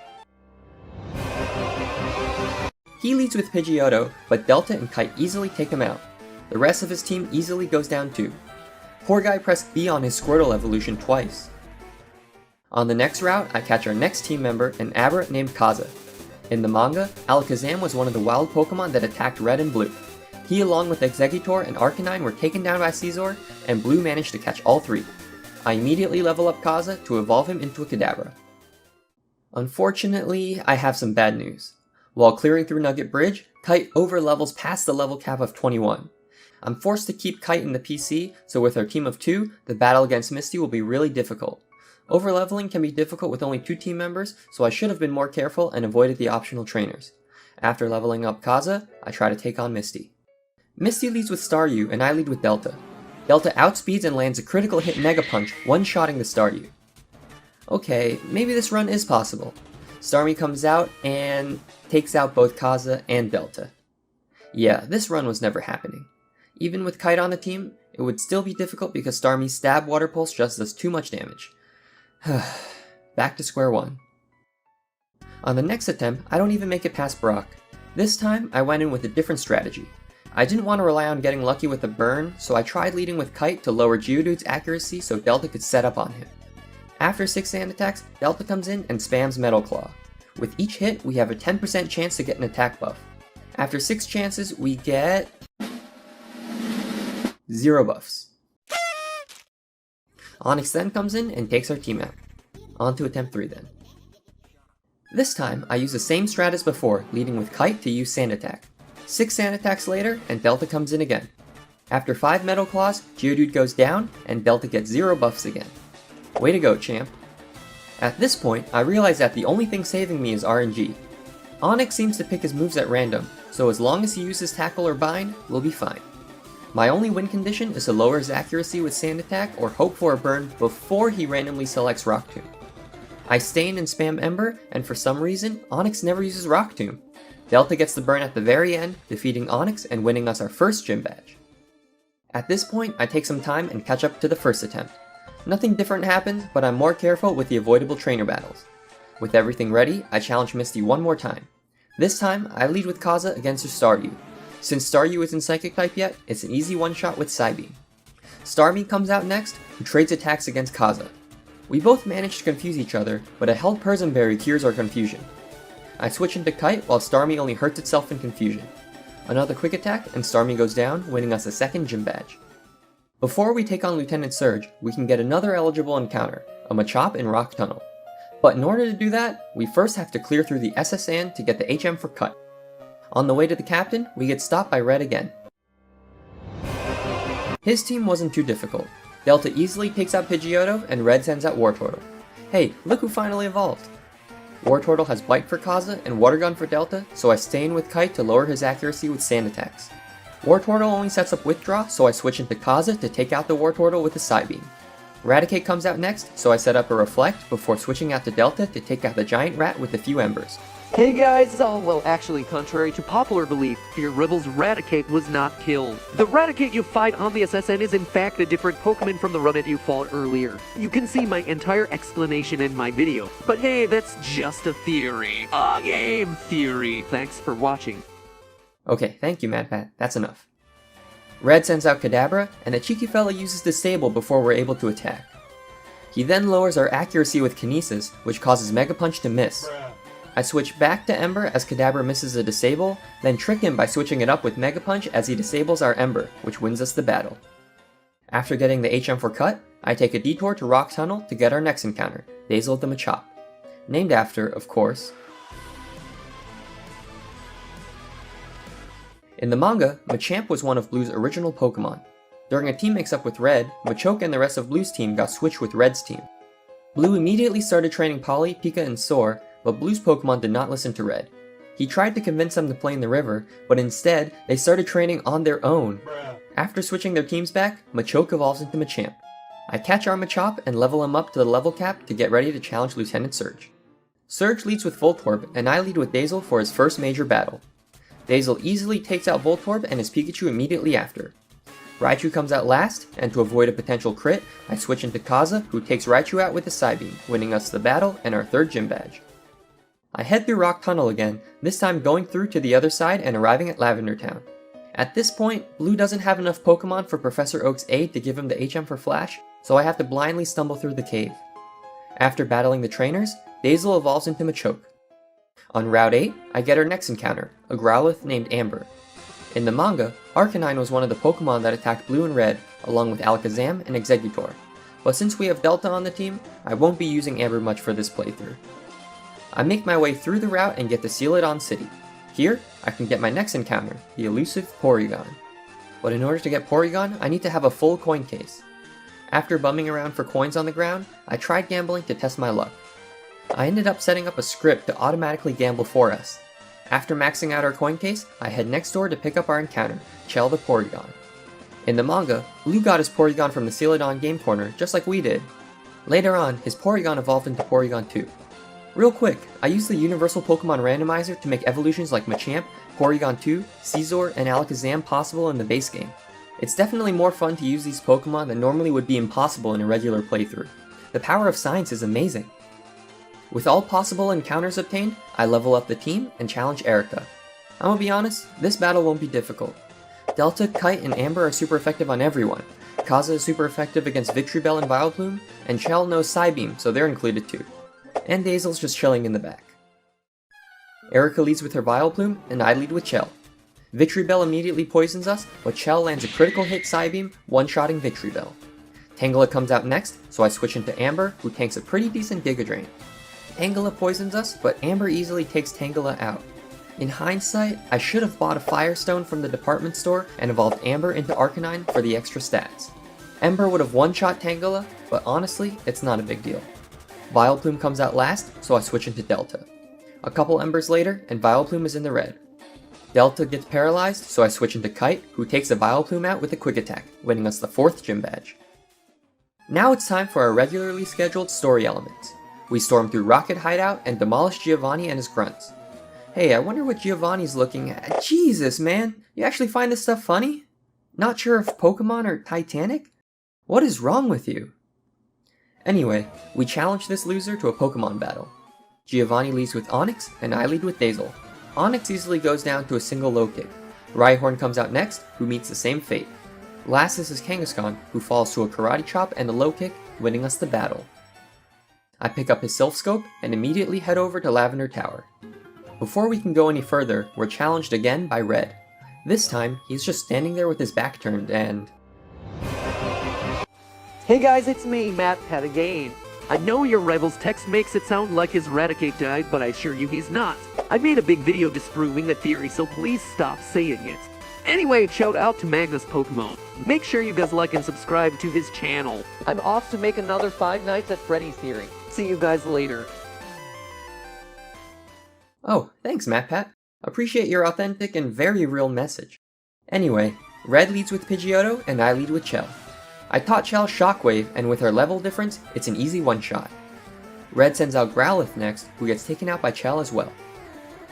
He leads with Pidgeotto, but Delta and Kite easily take him out. The rest of his team easily goes down too. Poor guy pressed B on his Squirtle evolution twice. On the next route, I catch our next team member, an aberrant named Kaza. In the manga, Alakazam was one of the wild Pokemon that attacked Red and Blue. He along with Exeggutor and Arcanine were taken down by Scizor, and Blue managed to catch all 3. I immediately level up Kaza to evolve him into a Kadabra. Unfortunately, I have some bad news. While clearing through Nugget Bridge, Kite overlevels past the level cap of 21. I'm forced to keep Kite in the PC, so with our team of 2, the battle against Misty will be really difficult. Overleveling can be difficult with only 2 team members, so I should have been more careful and avoided the optional trainers. After leveling up Kaza, I try to take on Misty. Misty leads with Staryu, and I lead with Delta. Delta outspeeds and lands a critical hit Mega Punch, one-shotting the Staryu. Okay, maybe this run is possible. Starmie comes out and takes out both Kaza and Delta. Yeah, this run was never happening. Even with Kite on the team, it would still be difficult because Starmie's Stab Water Pulse just does too much damage. Back to square one. On the next attempt, I don't even make it past Brock. This time, I went in with a different strategy. I didn't want to rely on getting lucky with a burn, so I tried leading with Kite to lower Geodude's accuracy so Delta could set up on him. After 6 sand attacks, Delta comes in and spams Metal Claw. With each hit, we have a 10% chance to get an attack buff. After 6 chances, we get 0 buffs. Onix then comes in and takes our team out. On to attempt 3 then. This time, I use the same strat as before, leading with Kite to use Sand Attack. 6 Sand Attacks later, and Delta comes in again. After 5 Metal Claws, Geodude goes down, and Delta gets 0 buffs again. Way to go, champ. At this point, I realize that the only thing saving me is RNG. Onix seems to pick his moves at random, so as long as he uses Tackle or Bind, we'll be fine. My only win condition is to lower his accuracy with Sand Attack or hope for a burn before he randomly selects Rock Tomb. I stain and spam Ember, and for some reason, Onix never uses Rock Tomb. Delta gets the burn at the very end, defeating Onix and winning us our first gym badge. At this point, I take some time and catch up to the first attempt. Nothing different happens, but I'm more careful with the avoidable trainer battles. With everything ready, I challenge Misty one more time. This time, I lead with Kaza against her Staryu. Since Staryu isn't Psychic type yet, it's an easy one-shot with Psybeam. Starmie comes out next, who trades attacks against Kaza. We both manage to confuse each other, but a held Persim Berry cures our confusion. I switch into Kite while Starmie only hurts itself in confusion. Another quick attack and Starmie goes down, winning us a second gym badge. Before we take on Lieutenant Surge, we can get another eligible encounter, a Machop in Rock Tunnel. But in order to do that, we first have to clear through the SS Sand to get the HM for Cut. On the way to the captain, we get stopped by Red again. His team wasn't too difficult. Delta easily takes out Pidgeotto, and Red sends out Wartortle. Hey, look who finally evolved! Wartortle has Bite for Kaza and Water Gun for Delta, so I stay in with Kite to lower his accuracy with Sand Attacks. Wartortle only sets up Withdraw, so I switch into Kaza to take out the Wartortle with a Psybeam. Raticate comes out next, so I set up a Reflect before switching out to Delta to take out the Giant Rat with a few Embers. Hey guys, well actually contrary to popular belief, your Rebel's Raticate was not killed. The Raticate you fight on the SSN is in fact a different Pokemon from the run that you fought earlier. You can see my entire explanation in my video. But hey, that's just a theory. A game theory. Thanks for watching. Okay, thank you MadPat, that's enough. Red sends out Kadabra, and the cheeky fella uses Disable before we're able to attack. He then lowers our accuracy with Kinesis, which causes Mega Punch to miss. I switch back to Ember as Kadabra misses a Disable, then trick him by switching it up with Mega Punch as he disables our Ember, which wins us the battle. After getting the HM for Cut, I take a detour to Rock Tunnel to get our next encounter, Dazzle the Machop. Named after, of course. In the manga, Machamp was one of Blue's original Pokemon. During a team mix-up with Red, Machoke and the rest of Blue's team got switched with Red's team. Blue immediately started training Polly, Pika, and Soar, but Blue's Pokemon did not listen to Red. He tried to convince them to play in the river, but instead, they started training on their own. After switching their teams back, Machoke evolves into Machamp. I catch our Machop and level him up to the level cap to get ready to challenge Lieutenant Surge. Surge leads with Voltorb, and I lead with Dazzle for his first major battle. Dazzle easily takes out Voltorb and his Pikachu immediately after. Raichu comes out last, and to avoid a potential crit, I switch into Kaza, who takes Raichu out with a Psybeam, winning us the battle and our third gym badge. I head through Rock Tunnel again, this time going through to the other side and arriving at Lavender Town. At this point, Blue doesn't have enough Pokemon for Professor Oak's aid to give him the HM for Flash, so I have to blindly stumble through the cave. After battling the trainers, Dazzle evolves into Machoke. On Route 8, I get our next encounter, a Growlithe named Amber. In the manga, Arcanine was one of the Pokemon that attacked Blue and Red, along with Alakazam and Exeggutor. But since we have Delta on the team, I won't be using Amber much for this playthrough. I make my way through the route and get to Celadon City. Here, I can get my next encounter, the elusive Porygon. But in order to get Porygon, I need to have a full coin case. After bumming around for coins on the ground, I tried gambling to test my luck. I ended up setting up a script to automatically gamble for us. After maxing out our coin case, I head next door to pick up our encounter, Chell the Porygon. In the manga, Blue got his Porygon from the Celadon Game Corner, just like we did. Later on, his Porygon evolved into Porygon 2. Real quick, I used the Universal Pokemon Randomizer to make evolutions like Machamp, Porygon 2, Caesar, and Alakazam possible in the base game. It's definitely more fun to use these Pokemon that normally would be impossible in a regular playthrough. The power of science is amazing. With all possible encounters obtained, I level up the team and challenge Erica. I'm gonna be honest, this battle won't be difficult. Delta, Kite, and Amber are super effective on everyone. Kaza is super effective against Victreebel and Vileplume, and Chell knows Psybeam, so they're included too. And Dazel's just chilling in the back. Erica leads with her Vileplume, and I lead with Chell. Victreebel immediately poisons us, but Chell lands a critical hit Psybeam, one-shotting Victreebel. Tangela comes out next, so I switch into Amber, who tanks a pretty decent Giga Drain. Tangela poisons us, but Amber easily takes Tangela out. In hindsight, I should have bought a Firestone from the department store and evolved Amber into Arcanine for the extra stats. Ember would have one-shot Tangela, but honestly, it's not a big deal. Vileplume comes out last, so I switch into Delta. A couple Embers later, and Vileplume is in the red. Delta gets paralyzed, so I switch into Kite, who takes a Vileplume out with a Quick Attack, winning us the 4th gym badge. Now it's time for our regularly scheduled story elements. We storm through Rocket Hideout and demolish Giovanni and his grunts. Hey, I wonder what Giovanni's looking at. Jesus, man! You actually find this stuff funny? Not sure if Pokemon or Titanic? What is wrong with you? Anyway, we challenge this loser to a Pokemon battle. Giovanni leads with Onix, and I lead with Dazel. Onix easily goes down to a single low kick. Rhyhorn comes out next, who meets the same fate. Last is Kangaskhan, who falls to a Karate Chop and a low kick, winning us the battle. I pick up his Silph Scope and immediately head over to Lavender Tower. Before we can go any further, we're challenged again by Red. This time, he's just standing there with his back turned and... Hey guys, it's me, MagnusPKMN again. I know your rival's text makes it sound like his Raticate died, but I assure you he's not. I made a big video disproving the theory, so please stop saying it. Anyway, shout out to MagnusPKMN. Make sure you guys like and subscribe to his channel. I'm off to make another Five Nights at Freddy's theory. See you guys later. Oh, thanks MattPat. Appreciate your authentic and very real message. Anyway, Red leads with Pidgeotto and I lead with Chell. I taught Chell Shockwave, and with our level difference, it's an easy one-shot. Red sends out Growlithe next, who gets taken out by Chell as well.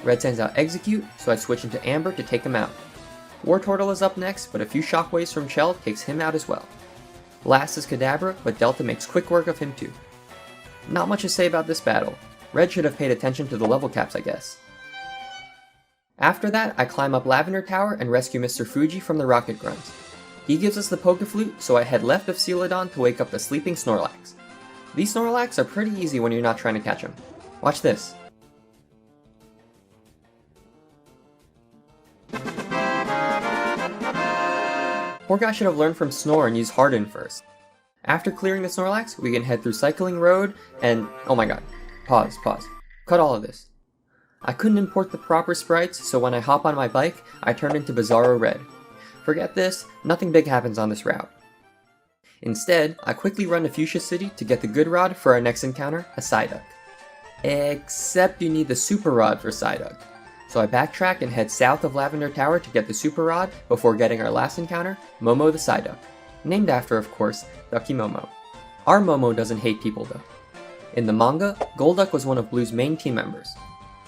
Red sends out Execute, so I switch into Amber to take him out. Wartortle is up next, but a few Shockwaves from Chell takes him out as well. Last is Kadabra, but Delta makes quick work of him too. Not much to say about this battle. Red should have paid attention to the level caps, I guess. After that, I climb up Lavender Tower and rescue Mr. Fuji from the Rocket Grunts. He gives us the Pokeflute, so I head left of Celadon to wake up the sleeping Snorlax. These Snorlax are pretty easy when you're not trying to catch them. Watch this. Poor guy should have learned from Snore and used Harden first. After clearing the Snorlax, we can head through Cycling Road and... oh my god. Pause. Cut all of this. I couldn't import the proper sprites, so when I hop on my bike, I turn into Bizarro Red. Forget this, nothing big happens on this route. Instead, I quickly run to Fuchsia City to get the good rod for our next encounter, a Psyduck. Except you need the Super Rod for Psyduck. So I backtrack and head south of Lavender Tower to get the Super Rod before getting our last encounter, Momo the Psyduck. Named after, of course, Ducky Momo. Our Momo doesn't hate people though. In the manga, Golduck was one of Blue's main team members.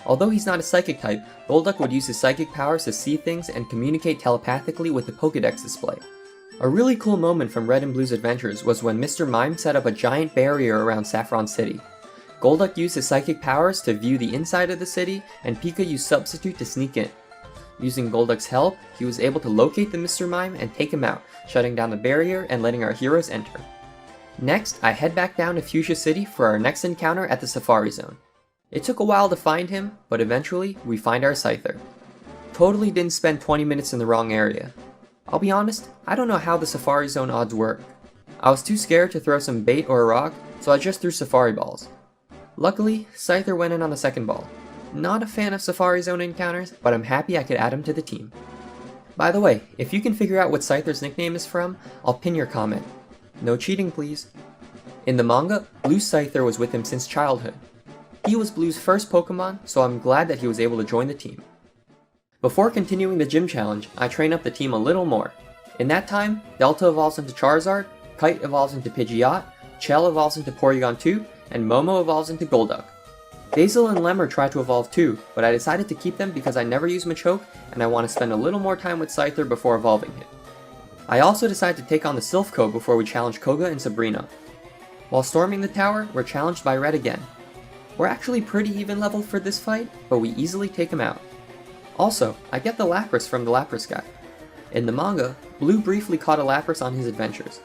Although he's not a psychic type, Golduck would use his psychic powers to see things and communicate telepathically with the Pokédex display. A really cool moment from Red and Blue's adventures was when Mr. Mime set up a giant barrier around Saffron City. Golduck used his psychic powers to view the inside of the city, and Pika used Substitute to sneak in. Using Golduck's help, he was able to locate the Mr. Mime and take him out, shutting down the barrier and letting our heroes enter. Next, I head back down to Fuchsia City for our next encounter at the Safari Zone. It took a while to find him, but eventually, we find our Scyther. Totally didn't spend 20 minutes in the wrong area. I'll be honest, I don't know how the Safari Zone odds work. I was too scared to throw some bait or a rock, so I just threw Safari Balls. Luckily, Scyther went in on the second ball. Not a fan of Safari Zone encounters, but I'm happy I could add him to the team. By the way, if you can figure out what Scyther's nickname is from, I'll pin your comment. No cheating, please. In the manga, Blue's Scyther was with him since childhood. He was Blue's first Pokemon, so I'm glad that he was able to join the team. Before continuing the gym challenge, I train up the team a little more. In that time, Delta evolves into Charizard, Kite evolves into Pidgeot, Chell evolves into Porygon 2, and Momo evolves into Golduck. Daisel and Lemmer try to evolve too, but I decided to keep them because I never use Machoke and I want to spend a little more time with Scyther before evolving him. I also decided to take on the Silphco before we challenge Koga and Sabrina. While storming the tower, we're challenged by Red again. We're actually pretty even level for this fight, but we easily take him out. Also, I get the Lapras from the Lapras guy. In the manga, Blue briefly caught a Lapras on his adventures.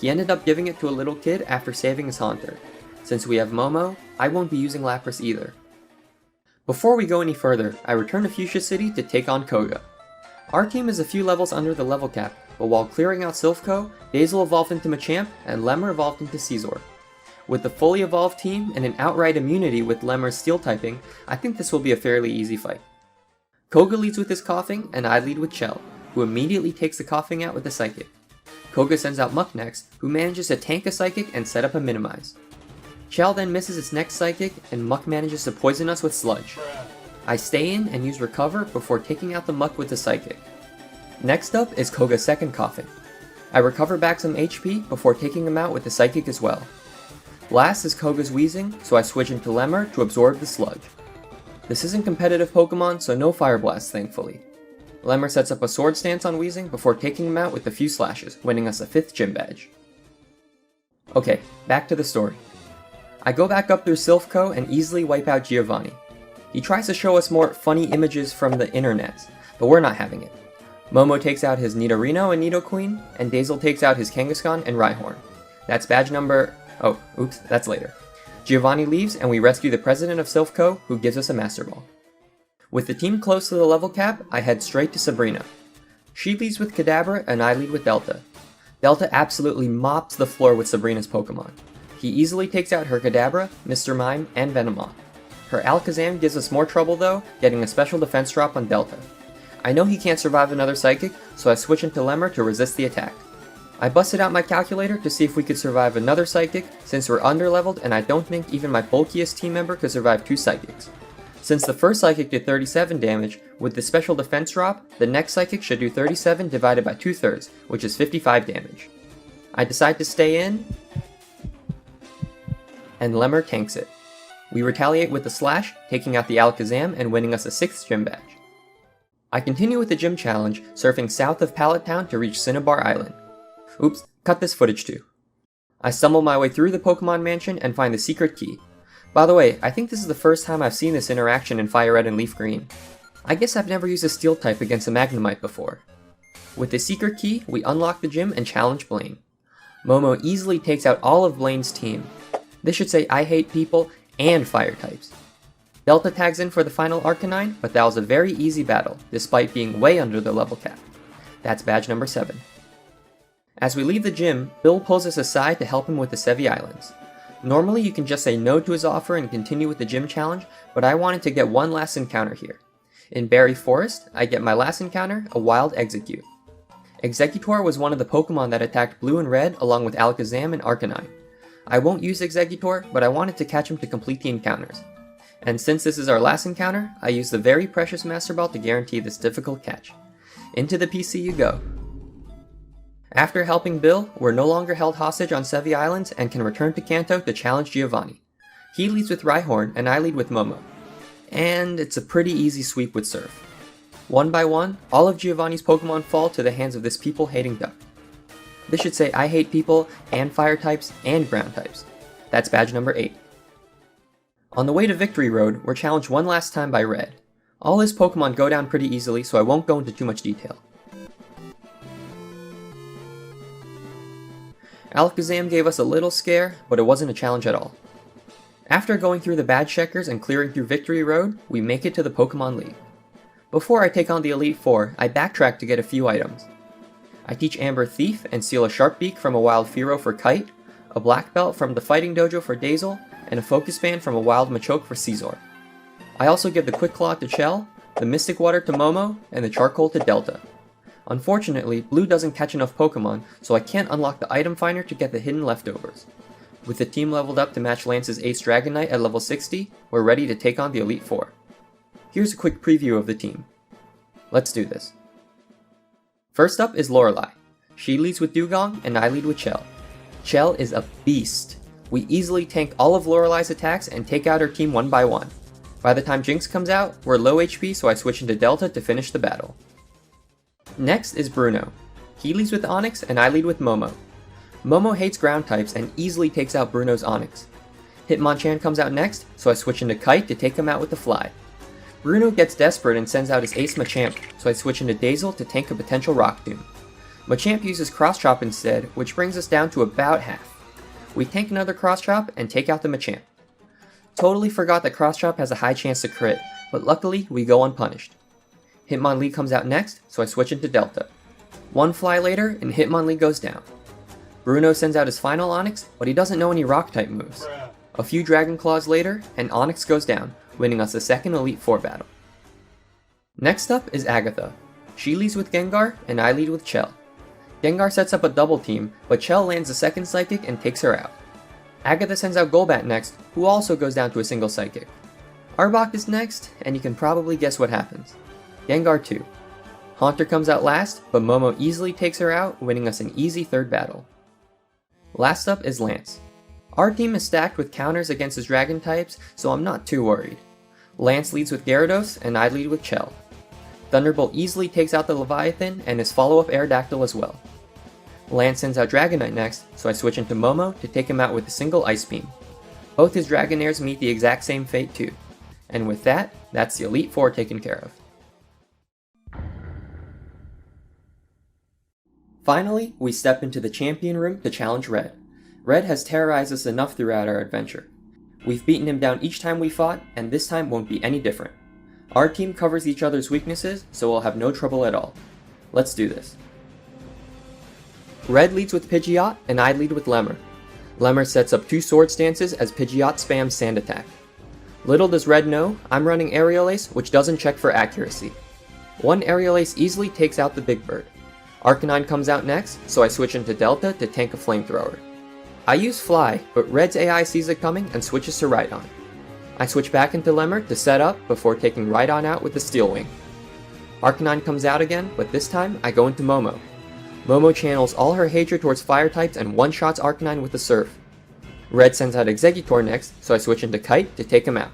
He ended up giving it to a little kid after saving his Haunter. Since we have Momo, I won't be using Lapras either. Before we go any further, I return to Fuchsia City to take on Koga. Our team is a few levels under the level cap, but while clearing out Silphco, Daisel evolved into Machamp and Lemmer evolved into Caesar. With the fully evolved team and an outright immunity with Lemmer's steel typing, I think this will be a fairly easy fight. Koga leads with his coughing, and I lead with Chell, who immediately takes the coughing out with a Psychic. Koga sends out Muck next, who manages to tank a Psychic and set up a Minimize. Chell then misses its next Psychic, and Muck manages to poison us with Sludge. I stay in and use Recover before taking out the Muck with the Psychic. Next up is Koga's second coughing. I recover back some HP before taking him out with the Psychic as well. Last is Koga's Wheezing, so I switch into Lemmer to absorb the Sludge. This isn't competitive Pokemon, so no Fire Blast thankfully. Lemmer sets up a Sword Stance on Wheezing before taking him out with a few slashes, winning us a 5th gym badge. Okay, back to the story. I go back up through Silphco and easily wipe out Giovanni. He tries to show us more funny images from the internets, but we're not having it. Momo takes out his Nidorino and Nidoqueen, and Daisel takes out his Kangaskhan and Rhyhorn. That's badge number... oh, oops, that's later. Giovanni leaves and we rescue the president of Silphco, who gives us a Master Ball. With the team close to the level cap, I head straight to Sabrina. She leads with Kadabra and I lead with Delta. Delta absolutely mops the floor with Sabrina's Pokemon. He easily takes out her Kadabra, Mr. Mime, and Venomoth. Her Alakazam gives us more trouble though, getting a special defense drop on Delta. I know he can't survive another Psychic, so I switch into Lemmer to resist the attack. I busted out my calculator to see if we could survive another Psychic, since we're underleveled and I don't think even my bulkiest team member could survive 2 Psychics. Since the first Psychic did 37 damage, with the special defense drop, the next Psychic should do 37 divided by 2/3, which is 55 damage. I decide to stay in, and Lemmer tanks it. We retaliate with a Slash, taking out the Alakazam and winning us a 6th gym badge. I continue with the gym challenge, surfing south of Pallet Town to reach Cinnabar Island. Oops, cut this footage too. I stumble my way through the Pokemon Mansion and find the secret key. By the way, I think this is the first time I've seen this interaction in FireRed and LeafGreen. I guess I've never used a Steel type against a Magnemite before. With the secret key, we unlock the gym and challenge Blaine. Momo easily takes out all of Blaine's team. This should say I hate people and fire types. Delta tags in for the final Arcanine, but that was a very easy battle, despite being way under the level cap. That's badge number 7. As we leave the gym, Bill pulls us aside to help him with the Sevi Islands. Normally you can just say no to his offer and continue with the gym challenge, but I wanted to get one last encounter here. In Berry Forest, I get my last encounter, a Wild Execute. Executor was one of the Pokemon that attacked Blue and Red along with Alakazam and Arcanine. I won't use Executor, but I wanted to catch him to complete the encounters. And since this is our last encounter, I use the very precious Master Ball to guarantee this difficult catch. Into the PC you go. After helping Bill, we're no longer held hostage on Sevi Islands and can return to Kanto to challenge Giovanni. He leads with Rhyhorn and I lead with Momo. And it's a pretty easy sweep with Surf. One by one, all of Giovanni's Pokemon fall to the hands of this people-hating duck. This should say I hate people and fire types and ground types. That's badge number 8. On the way to Victory Road, we're challenged one last time by Red. All his Pokemon go down pretty easily, so I won't go into too much detail. Alakazam gave us a little scare, but it wasn't a challenge at all. After going through the badge checkers and clearing through Victory Road, we make it to the Pokemon League. Before I take on the Elite Four, I backtrack to get a few items. I teach Amber Thief and steal a Sharpbeak from a Wild Fearow for Kite, a Black Belt from the Fighting Dojo for Daisel, and a Focus Band from a Wild Machoke for Caesar. I also give the Quick Claw to Chell, the Mystic Water to Momo, and the Charcoal to Delta. Unfortunately, Blue doesn't catch enough Pokemon, so I can't unlock the item finder to get the hidden leftovers. With the team leveled up to match Lance's Ace Dragonite at level 60, we're ready to take on the Elite Four. Here's a quick preview of the team. Let's do this. First up is Lorelei. She leads with Dugong and I lead with Chell. Chell is a beast. We easily tank all of Lorelei's attacks and take out her team one by one. By the time Jinx comes out, we're low HP, so I switch into Delta to finish the battle. Next is Bruno. He leads with Onyx and I lead with Momo. Momo hates ground types and easily takes out Bruno's Onyx. Hitmonchan comes out next, so I switch into Kite to take him out with the Fly. Bruno gets desperate and sends out his ace Machamp, so I switch into Dazzle to tank a potential Rock Tomb. Machamp uses Cross Chop instead, which brings us down to about half. We tank another Cross Chop and take out the Machamp. Totally forgot that Cross Chop has a high chance to crit, but luckily we go unpunished. Hitmonlee comes out next, so I switch into Delta. One Fly later, and Hitmonlee goes down. Bruno sends out his final Onyx, but he doesn't know any Rock type moves. A few Dragon Claws later, and Onyx goes down, winning us the second Elite Four battle. Next up is Agatha. She leads with Gengar, and I lead with Chell. Gengar sets up a double team, but Chell lands a second Psychic and takes her out. Agatha sends out Golbat next, who also goes down to a single Psychic. Arbok is next, and you can probably guess what happens. Gengar 2. Haunter comes out last, but Momo easily takes her out, winning us an easy third battle. Last up is Lance. Our team is stacked with counters against his dragon types, so I'm not too worried. Lance leads with Gyarados, and I lead with Chell. Thunderbolt easily takes out the Leviathan, and his follow-up Aerodactyl as well. Lance sends out Dragonite next, so I switch into Momo to take him out with a single Ice Beam. Both his Dragonairs meet the exact same fate too. And with that, that's the Elite Four taken care of. Finally, we step into the champion room to challenge Red. Red has terrorized us enough throughout our adventure. We've beaten him down each time we fought, and this time won't be any different. Our team covers each other's weaknesses, so we'll have no trouble at all. Let's do this. Red leads with Pidgeot, and I lead with Lemmer. Lemmer sets up two sword stances as Pidgeot spams Sand Attack. Little does Red know, I'm running Aerial Ace, which doesn't check for accuracy. One Aerial Ace easily takes out the Big Bird. Arcanine comes out next, so I switch into Delta to tank a Flamethrower. I use Fly, but Red's AI sees it coming and switches to Rhydon. I switch back into Lemmer to set up before taking Rhydon out with the Steel Wing. Arcanine comes out again, but this time I go into Momo. Momo channels all her hatred towards fire types and one-shots Arcanine with the Surf. Red sends out Exeggutor next, so I switch into Kite to take him out.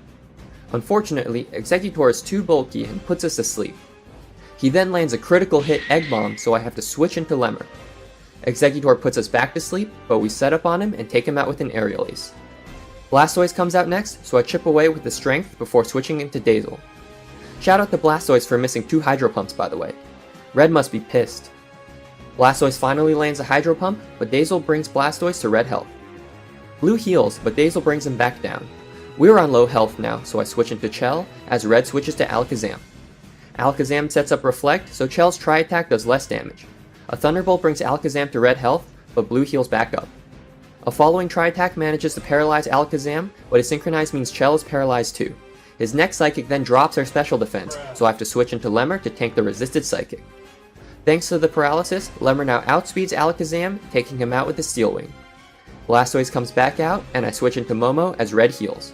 Unfortunately, Exeggutor is too bulky and puts us to sleep. He then lands a critical hit Egg Bomb, so I have to switch into Lemmer. Exeggutor puts us back to sleep, but we set up on him and take him out with an Aerial Ace. Blastoise comes out next, so I chip away with the Strength before switching into Dazzle. Shout out to Blastoise for missing 2 Hydro Pumps, by the way. Red must be pissed. Blastoise finally lands a Hydro Pump, but Dazzle brings Blastoise to red health. Blue heals, but Dazzle brings him back down. We're on low health now, so I switch into Chell, as Red switches to Alakazam. Alakazam sets up Reflect, so Chell's Tri-Attack does less damage. A Thunderbolt brings Alakazam to red health, but Blue heals back up. A following Tri-Attack manages to paralyze Alakazam, but a Synchronized means Chell is paralyzed too. His next Psychic then drops our special defense, so I have to switch into Lemmer to tank the resisted Psychic. Thanks to the paralysis, Lemmer now outspeeds Alakazam, taking him out with the Steel Wing. Blastoise comes back out, and I switch into Momo as Red heals.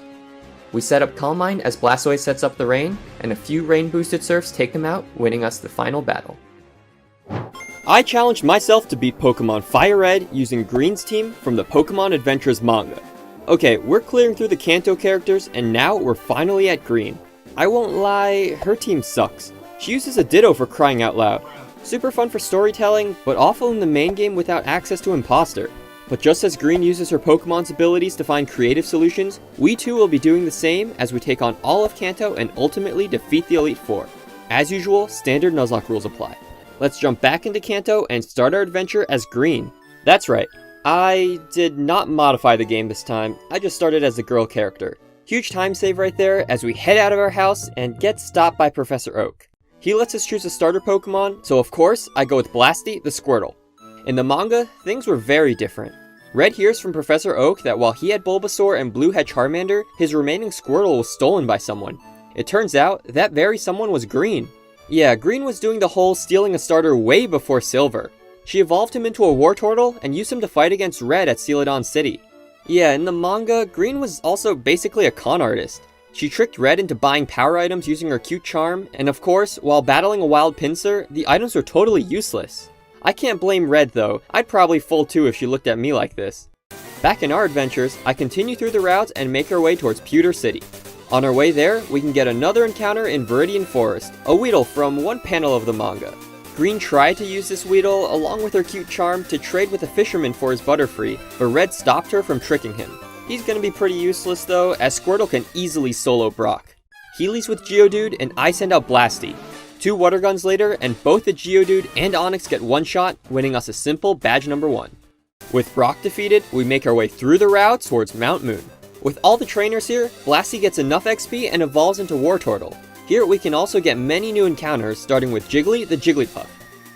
We set up Calm Mind as Blastoise sets up the Rain, and a few Rain-boosted Surfs take him out, winning us the final battle. I challenged myself to beat Pokemon FireRed using Green's team from the Pokemon Adventures manga. Okay, we're clearing through the Kanto characters, and now we're finally at Green. I won't lie, her team sucks. She uses a Ditto for crying out loud. Super fun for storytelling, but awful in the main game without access to Imposter. But just as Green uses her Pokemon's abilities to find creative solutions, we too will be doing the same as we take on all of Kanto and ultimately defeat the Elite Four. As usual, standard Nuzlocke rules apply. Let's jump back into Kanto and start our adventure as Green. That's right, I did not modify the game this time, I just started as the girl character. Huge time save right there as we head out of our house and get stopped by Professor Oak. He lets us choose a starter Pokemon, so of course I go with Blasty the Squirtle. In the manga, things were very different. Red hears from Professor Oak that while he had Bulbasaur and Blue had Charmander, his remaining Squirtle was stolen by someone. It turns out, that very someone was Green. Yeah, Green was doing the whole stealing a starter way before Silver. She evolved him into a Wartortle and used him to fight against Red at Celadon City. Yeah, in the manga, Green was also basically a con artist. She tricked Red into buying power items using her cute charm, and of course, while battling a wild Pinsir, the items were totally useless. I can't blame Red though, I'd probably fold too if she looked at me like this. Back in our adventures, I continue through the routes and make our way towards Pewter City. On our way there, we can get another encounter in Viridian Forest, a Weedle from one panel of the manga. Green tried to use this Weedle, along with her cute charm, to trade with a fisherman for his Butterfree, but Red stopped her from tricking him. He's gonna be pretty useless though, as Squirtle can easily solo Brock. He leads with Geodude, and I send out Blasty. 2 water guns later, and both the Geodude and Onix get one shot, winning us a simple badge number 1. With Brock defeated, we make our way through the route towards Mount Moon. With all the trainers here, Blasty gets enough XP and evolves into Wartortle. Here we can also get many new encounters, starting with Jiggly the Jigglypuff.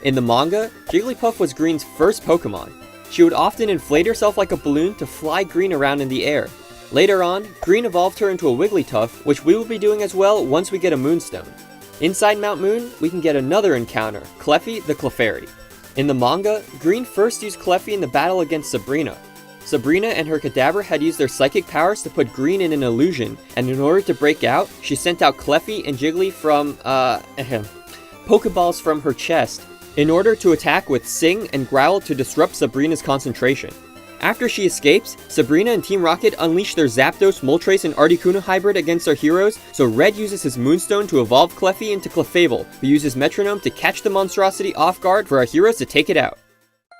In the manga, Jigglypuff was Green's first Pokemon. She would often inflate herself like a balloon to fly Green around in the air. Later on, Green evolved her into a Wigglytuff, which we will be doing as well once we get a Moonstone. Inside Mount Moon, we can get another encounter, Cleffy the Clefairy. In the manga, Green first used Cleffy in the battle against Sabrina. Sabrina and her Kadabra had used their psychic powers to put Green in an illusion, and in order to break out, she sent out Cleffy and Jiggly from, Pokeballs from her chest, in order to attack with Sing and Growl to disrupt Sabrina's concentration. After she escapes, Sabrina and Team Rocket unleash their Zapdos, Moltres, and Articuno hybrid against our heroes, so Red uses his Moonstone to evolve Cleffy into Clefable, who uses Metronome to catch the monstrosity off guard for our heroes to take it out.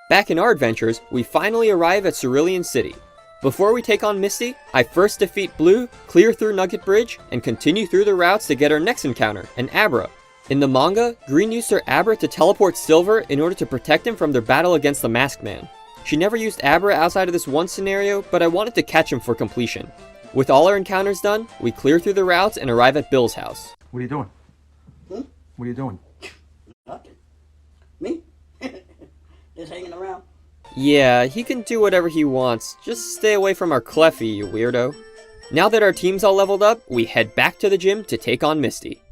Back in our adventures, we finally arrive at Cerulean City. Before we take on Misty, I first defeat Blue, clear through Nugget Bridge, and continue through the routes to get our next encounter, an Abra. In the manga, Green used her Abra to teleport Silver in order to protect him from their battle against the Masked Man. She never used Abra outside of this one scenario, but I wanted to catch him for completion. With all our encounters done, we clear through the routes and arrive at Bill's house. What are you doing? What are you doing? Nothing. Me? Just hanging around. Yeah, he can do whatever he wants, just stay away from our Cleffy, you weirdo. Now that our team's all leveled up, we head back to the gym to take on Misty.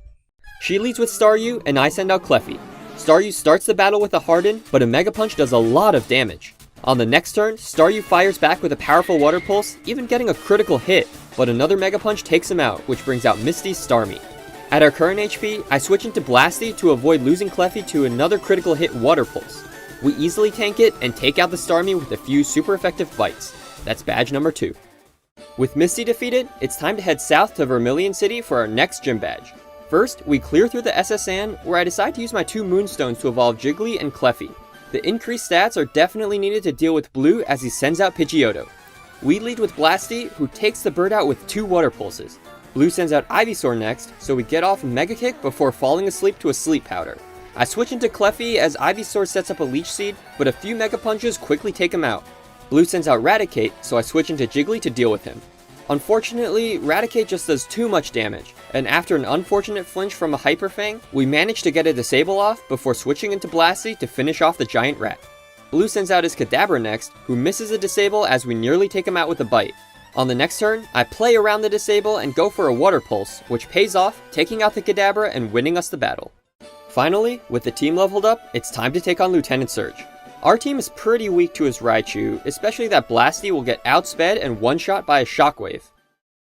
She leads with Staryu, and I send out Cleffy. Staryu starts the battle with a Harden, but a Mega Punch does a lot of damage. On the next turn, Staryu fires back with a powerful Water Pulse, even getting a critical hit, but another Mega Punch takes him out, which brings out Misty's Starmie. At our current HP, I switch into Blasty to avoid losing Cleffy to another critical hit Water Pulse. We easily tank it and take out the Starmie with a few super effective bites. That's badge number 2. With Misty defeated, it's time to head south to Vermilion City for our next gym badge. First, we clear through the SSN, where I decide to use my 2 Moonstones to evolve Jiggly and Cleffy. The increased stats are definitely needed to deal with Blue as he sends out Pidgeotto. We lead with Blasty, who takes the bird out with 2 Water Pulses. Blue sends out Ivysaur next, so we get off Mega Kick before falling asleep to a Sleep Powder. I switch into Cleffy as Ivysaur sets up a Leech Seed, but a few Mega Punches quickly take him out. Blue sends out Raticate, so I switch into Jiggly to deal with him. Unfortunately, Raticate just does too much damage, and after an unfortunate flinch from a Hyper Fang, we manage to get a Disable off before switching into Blasty to finish off the giant rat. Blue sends out his Kadabra next, who misses a Disable as we nearly take him out with a bite. On the next turn, I play around the Disable and go for a Water Pulse, which pays off, taking out the Kadabra and winning us the battle. Finally, with the team leveled up, it's time to take on Lieutenant Surge. Our team is pretty weak to his Raichu, especially that Blasty will get outsped and one-shot by a Shockwave.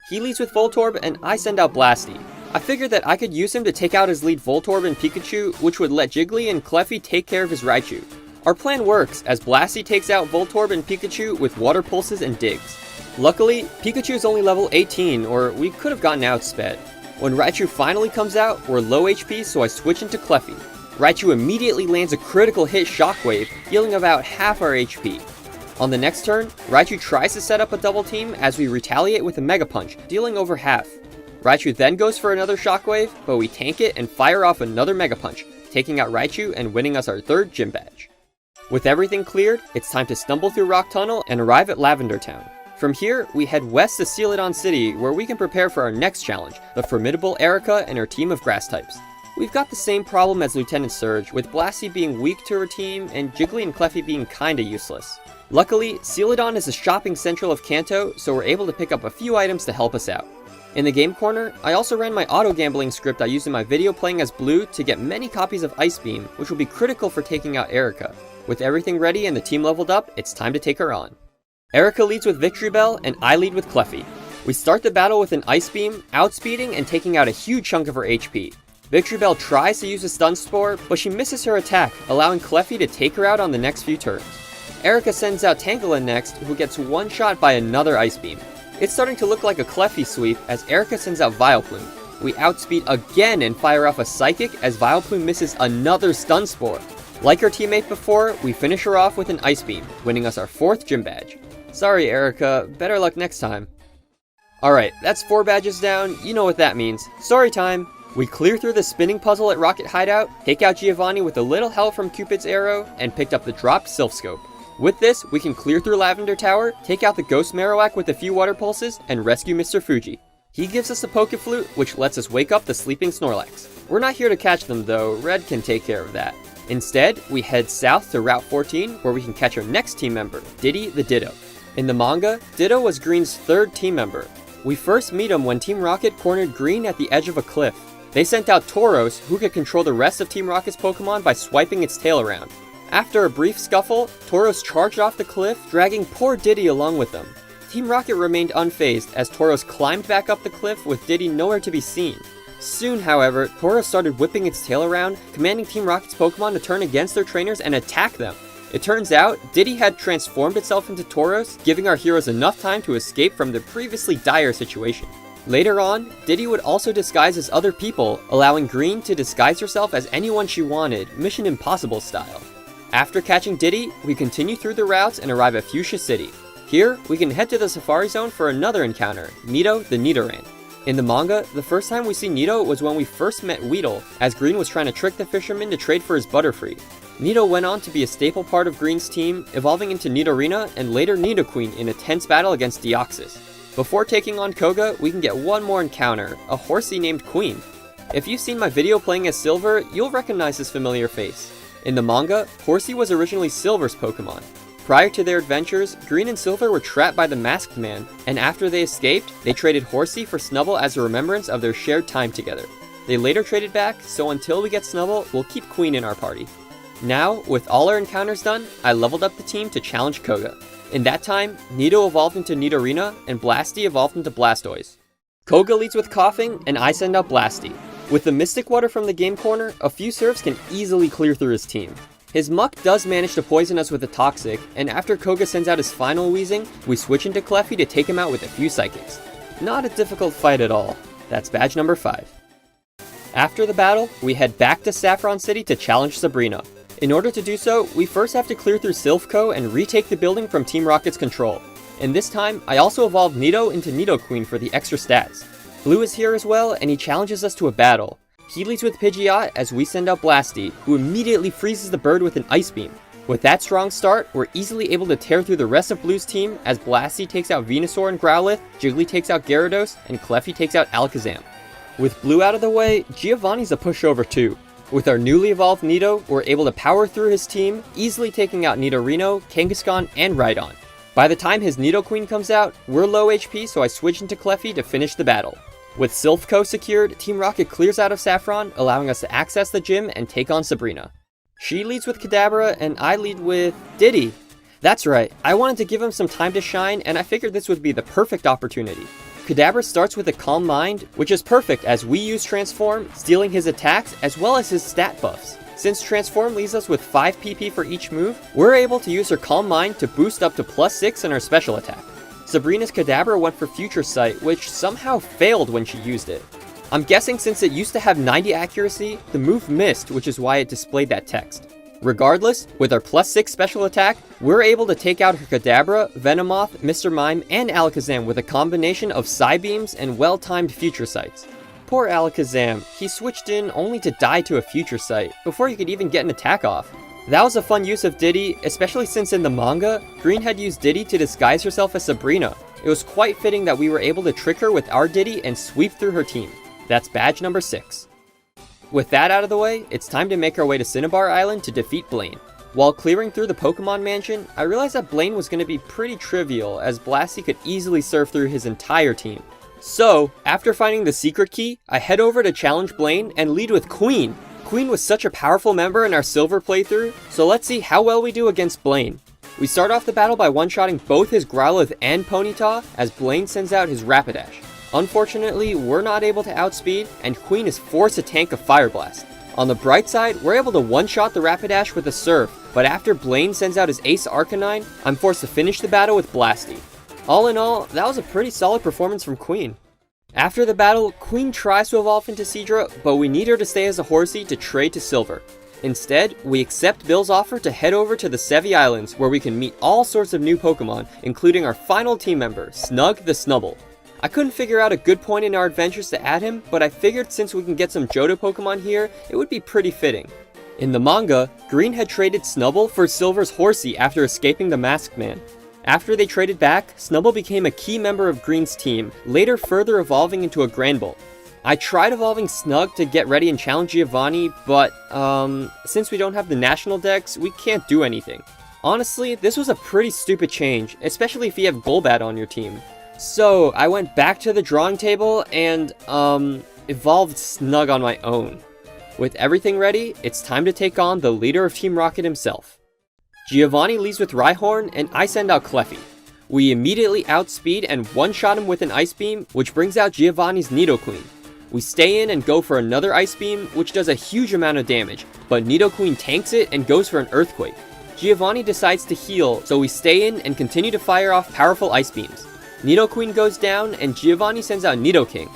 He leads with Voltorb, and I send out Blasty. I figured that I could use him to take out his lead Voltorb and Pikachu, which would let Jiggly and Cleffy take care of his Raichu. Our plan works, as Blasty takes out Voltorb and Pikachu with Water Pulses and Digs. Luckily, Pikachu is only level 18, or we could have gotten outsped. When Raichu finally comes out, we're low HP, so I switch into Cleffy. Raichu immediately lands a critical hit Shockwave, healing about half our HP. On the next turn, Raichu tries to set up a double team as we retaliate with a Mega Punch, dealing over half. Raichu then goes for another Shockwave, but we tank it and fire off another Mega Punch, taking out Raichu and winning us our 3rd gym badge. With everything cleared, it's time to stumble through Rock Tunnel and arrive at Lavender Town. From here, we head west to Celadon City, where we can prepare for our next challenge, the formidable Erica and her team of grass types. We've got the same problem as Lieutenant Surge, with Blasty being weak to her team and Jiggly and Cleffy being kinda useless. Luckily, Celadon is the shopping central of Kanto, so we're able to pick up a few items to help us out. In the game corner, I also ran my auto-gambling script I used in my video playing as Blue to get many copies of Ice Beam, which will be critical for taking out Erica. With everything ready and the team leveled up, it's time to take her on. Erica leads with Victory Bell, and I lead with Cleffy. We start the battle with an Ice Beam, outspeeding and taking out a huge chunk of her HP. Victory Bell tries to use a Stun Spore, but she misses her attack, allowing Cleffy to take her out on the next few turns. Erica sends out Tangela next, who gets one-shot by another Ice Beam. It's starting to look like a Cleffy sweep as Erica sends out Vileplume. We outspeed again and fire off a Psychic as Vileplume misses another Stun Spore. Like her teammate before, we finish her off with an Ice Beam, winning us our 4th gym badge. Sorry Erica, better luck next time. Alright, that's 4 badges down, you know what that means. Story time! We clear through the spinning puzzle at Rocket Hideout, take out Giovanni with a little help from Cupid's arrow, and picked up the dropped Sylph Scope. With this, we can clear through Lavender Tower, take out the Ghost Marowak with a few water pulses, and rescue Mr. Fuji. He gives us a Poke Flute, which lets us wake up the sleeping Snorlax. We're not here to catch them though, Red can take care of that. Instead, we head south to Route 14, where we can catch our next team member, Diddy the Ditto. In the manga, Ditto was Green's 3rd team member. We first meet him when Team Rocket cornered Green at the edge of a cliff. They sent out Tauros, who could control the rest of Team Rocket's Pokemon by swiping its tail around. After a brief scuffle, Tauros charged off the cliff, dragging poor Diddy along with them. Team Rocket remained unfazed as Tauros climbed back up the cliff with Diddy nowhere to be seen. Soon, however, Tauros started whipping its tail around, commanding Team Rocket's Pokemon to turn against their trainers and attack them. It turns out, Diddy had transformed itself into Tauros, giving our heroes enough time to escape from the previously dire situation. Later on, Diddy would also disguise as other people, allowing Green to disguise herself as anyone she wanted, Mission Impossible style. After catching Diddy, we continue through the routes and arrive at Fuchsia City. Here, we can head to the Safari Zone for another encounter, Nido the Nidoran. In the manga, the first time we see Nido was when we first met Weedle, as Green was trying to trick the fisherman to trade for his Butterfree. Nido went on to be a staple part of Green's team, evolving into Nidorina and later Nidoqueen in a tense battle against Deoxys. Before taking on Koga, we can get one more encounter, a Horsey named Queen. If you've seen my video playing as Silver, you'll recognize this familiar face. In the manga, Horsey was originally Silver's Pokemon. Prior to their adventures, Green and Silver were trapped by the Masked Man, and after they escaped, they traded Horsey for Snubble as a remembrance of their shared time together. They later traded back, so until we get Snubble, we'll keep Queen in our party. Now, with all our encounters done, I leveled up the team to challenge Koga. In that time, Nido evolved into Nidorina, and Blasty evolved into Blastoise. Koga leads with Coughing, and I send out Blasty. With the Mystic Water from the game corner, a few serves can easily clear through his team. His Muck does manage to poison us with a Toxic, and after Koga sends out his final Weezing, we switch into Cleffy to take him out with a few Psychics. Not a difficult fight at all. That's badge number 5. After the battle, we head back to Saffron City to challenge Sabrina. In order to do so, we first have to clear through Silphco and retake the building from Team Rocket's control. And this time, I also evolved Nido into Nidoqueen for the extra stats. Blue is here as well, and he challenges us to a battle. He leads with Pidgeot as we send out Blasty, who immediately freezes the bird with an Ice Beam. With that strong start, we're easily able to tear through the rest of Blue's team as Blasty takes out Venusaur and Growlithe, Jiggly takes out Gyarados, and Cleffy takes out Alakazam. With Blue out of the way, Giovanni's a pushover too. With our newly evolved Nido, we're able to power through his team, easily taking out Nidorino, Kangaskhan, and Rhydon. By the time his Nidoqueen comes out, we're low HP, so I switch into Cleffy to finish the battle. With Silphco secured, Team Rocket clears out of Saffron, allowing us to access the gym and take on Sabrina. She leads with Kadabra, and I lead with Diddy. That's right, I wanted to give him some time to shine, and I figured this would be the perfect opportunity. Kadabra starts with a Calm Mind, which is perfect as we use Transform, stealing his attacks as well as his stat buffs. Since Transform leaves us with 5 PP for each move, we're able to use her Calm Mind to boost up to +6 in our special attack. Sabrina's Kadabra went for Future Sight, which somehow failed when she used it. I'm guessing since it used to have 90 accuracy, the move missed, which is why it displayed that text. Regardless, with our +6 special attack, we're able to take out her Kadabra, Venomoth, Mr. Mime, and Alakazam with a combination of Psybeams and well-timed Future Sights. Poor Alakazam, he switched in only to die to a Future Sight, before he could even get an attack off. That was a fun use of Diddy, especially since in the manga, Green had used Diddy to disguise herself as Sabrina. It was quite fitting that we were able to trick her with our Diddy and sweep through her team. That's badge number 6. With that out of the way, it's time to make our way to Cinnabar Island to defeat Blaine. While clearing through the Pokemon Mansion, I realized that Blaine was going to be pretty trivial, as Blasty could easily serve through his entire team. So, after finding the secret key, I head over to challenge Blaine and lead with Queen. Queen was such a powerful member in our Silver playthrough, so let's see how well we do against Blaine. We start off the battle by one-shotting both his Growlithe and Ponyta, as Blaine sends out his Rapidash. Unfortunately, we're not able to outspeed, and Queen is forced to tank a Fire Blast. On the bright side, we're able to one-shot the Rapidash with a Surf, but after Blaine sends out his Ace Arcanine, I'm forced to finish the battle with Blasty. All in all, that was a pretty solid performance from Queen. After the battle, Queen tries to evolve into Seadra, but we need her to stay as a Horsey to trade to Silver. Instead, we accept Bill's offer to head over to the Sevi Islands where we can meet all sorts of new Pokemon, including our final team member, Snug the Snubbull. I couldn't figure out a good point in our adventures to add him, but I figured since we can get some Johto Pokemon here, it would be pretty fitting. In the manga, Green had traded Snubbull for Silver's Horsey after escaping the Masked Man. After they traded back, Snubbull became a key member of Green's team, later further evolving into a Granbull. I tried evolving Snug to get ready and challenge Giovanni, but, since we don't have the national dex, we can't do anything. Honestly, this was a pretty stupid change, especially if you have Golbat on your team. So, I went back to the drawing table and, evolved Snug on my own. With everything ready, it's time to take on the leader of Team Rocket himself. Giovanni leads with Rhyhorn, and I send out Cleffy. We immediately outspeed and one-shot him with an Ice Beam, which brings out Giovanni's Nidoqueen. We stay in and go for another Ice Beam, which does a huge amount of damage, but Nidoqueen tanks it and goes for an Earthquake. Giovanni decides to heal, so we stay in and continue to fire off powerful Ice Beams. Nidoqueen goes down, and Giovanni sends out Nidoking.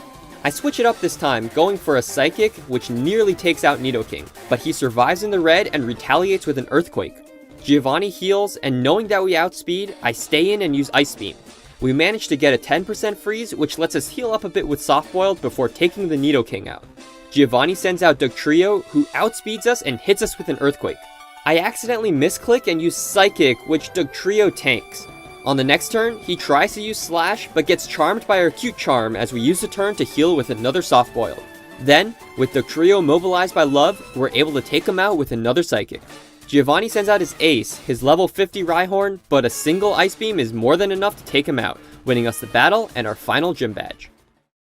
I switch it up this time, going for a Psychic, which nearly takes out Nidoking, but he survives in the red and retaliates with an Earthquake. Giovanni heals, and knowing that we outspeed, I stay in and use Ice Beam. We manage to get a 10% freeze, which lets us heal up a bit with Soft Boiled before taking the Nidoking out. Giovanni sends out Dugtrio, who outspeeds us and hits us with an Earthquake. I accidentally misclick and use Psychic, which Dugtrio tanks. On the next turn, he tries to use Slash, but gets charmed by our Cute Charm as we use the turn to heal with another Soft Boiled. Then, with Dugtrio mobilized by Love, we're able to take him out with another Psychic. Giovanni sends out his ace, his level 50 Rhyhorn, but a single Ice Beam is more than enough to take him out, winning us the battle and our final gym badge.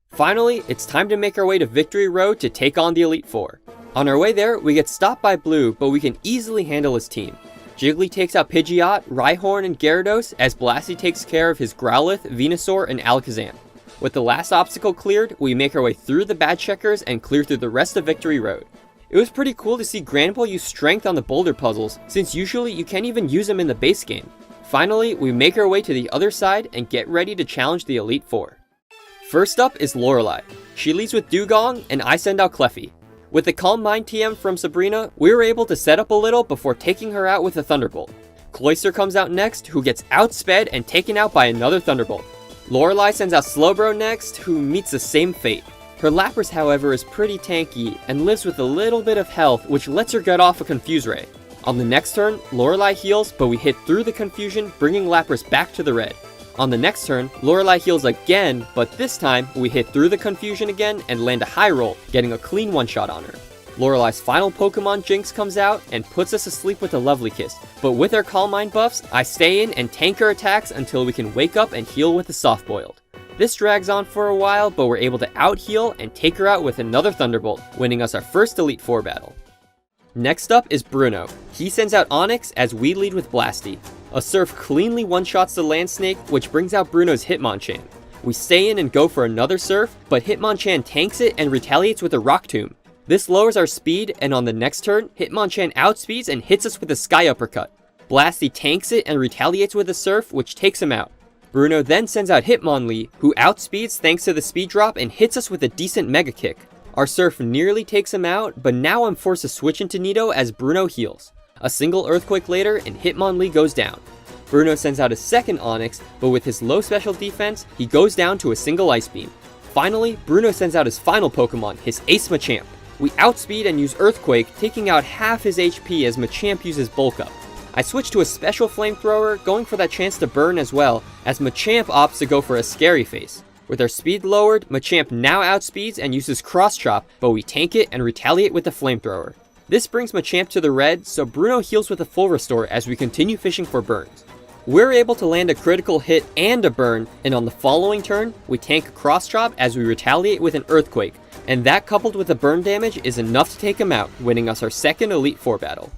Finally, it's time to make our way to Victory Road to take on the Elite Four. On our way there, we get stopped by Blue, but we can easily handle his team. Jiggly takes out Pidgeot, Rhyhorn, and Gyarados, as Blasty takes care of his Growlithe, Venusaur, and Alakazam. With the last obstacle cleared, we make our way through the badge checkers and clear through the rest of Victory Road. It was pretty cool to see Granbull use strength on the boulder puzzles, since usually you can't even use them in the base game. Finally, we make our way to the other side and get ready to challenge the Elite Four. First up is Lorelei. She leads with Dugong, and I send out Cleffy. With the Calm Mind TM from Sabrina, we were able to set up a little before taking her out with a Thunderbolt. Cloyster comes out next, who gets outsped and taken out by another Thunderbolt. Lorelei sends out Slowbro next, who meets the same fate. Her Lapras, however, is pretty tanky and lives with a little bit of health, which lets her get off a Confuse Ray. On the next turn, Lorelei heals, but we hit through the confusion, bringing Lapras back to the red. On the next turn, Lorelei heals again, but this time, we hit through the confusion again and land a high roll, getting a clean one-shot on her. Lorelei's final Pokemon Jinx comes out and puts us asleep with a Lovely Kiss, but with her Calm Mind buffs, I stay in and tank her attacks until we can wake up and heal with a Soft Boiled. This drags on for a while, but we're able to out-heal and take her out with another Thunderbolt, winning us our first Elite Four battle. Next up is Bruno. He sends out Onix as we lead with Blasty. A Surf cleanly one-shots the Land Snake, which brings out Bruno's Hitmonchan. We stay in and go for another Surf, but Hitmonchan tanks it and retaliates with a Rock Tomb. This lowers our speed, and on the next turn, Hitmonchan outspeeds and hits us with a Sky Uppercut. Blasty tanks it and retaliates with a Surf, which takes him out. Bruno then sends out Hitmonlee, who outspeeds thanks to the speed drop and hits us with a decent Mega Kick. Our Surf nearly takes him out, but now I'm forced to switch into Nido as Bruno heals. A single Earthquake later and Hitmonlee goes down. Bruno sends out a second Onix, but with his low special defense, he goes down to a single Ice Beam. Finally, Bruno sends out his final Pokemon, his Ace Machamp. We outspeed and use Earthquake, taking out half his HP as Machamp uses Bulk Up. I switch to a special Flamethrower, going for that chance to burn as well, as Machamp opts to go for a Scary Face. With our speed lowered, Machamp now outspeeds and uses Cross Chop, but we tank it and retaliate with the Flamethrower. This brings Machamp to the red, so Bruno heals with a full restore as we continue fishing for burns. We're able to land a critical hit and a burn, and on the following turn, we tank a Cross Chop as we retaliate with an Earthquake, and that coupled with the burn damage is enough to take him out, winning us our second Elite Four battle.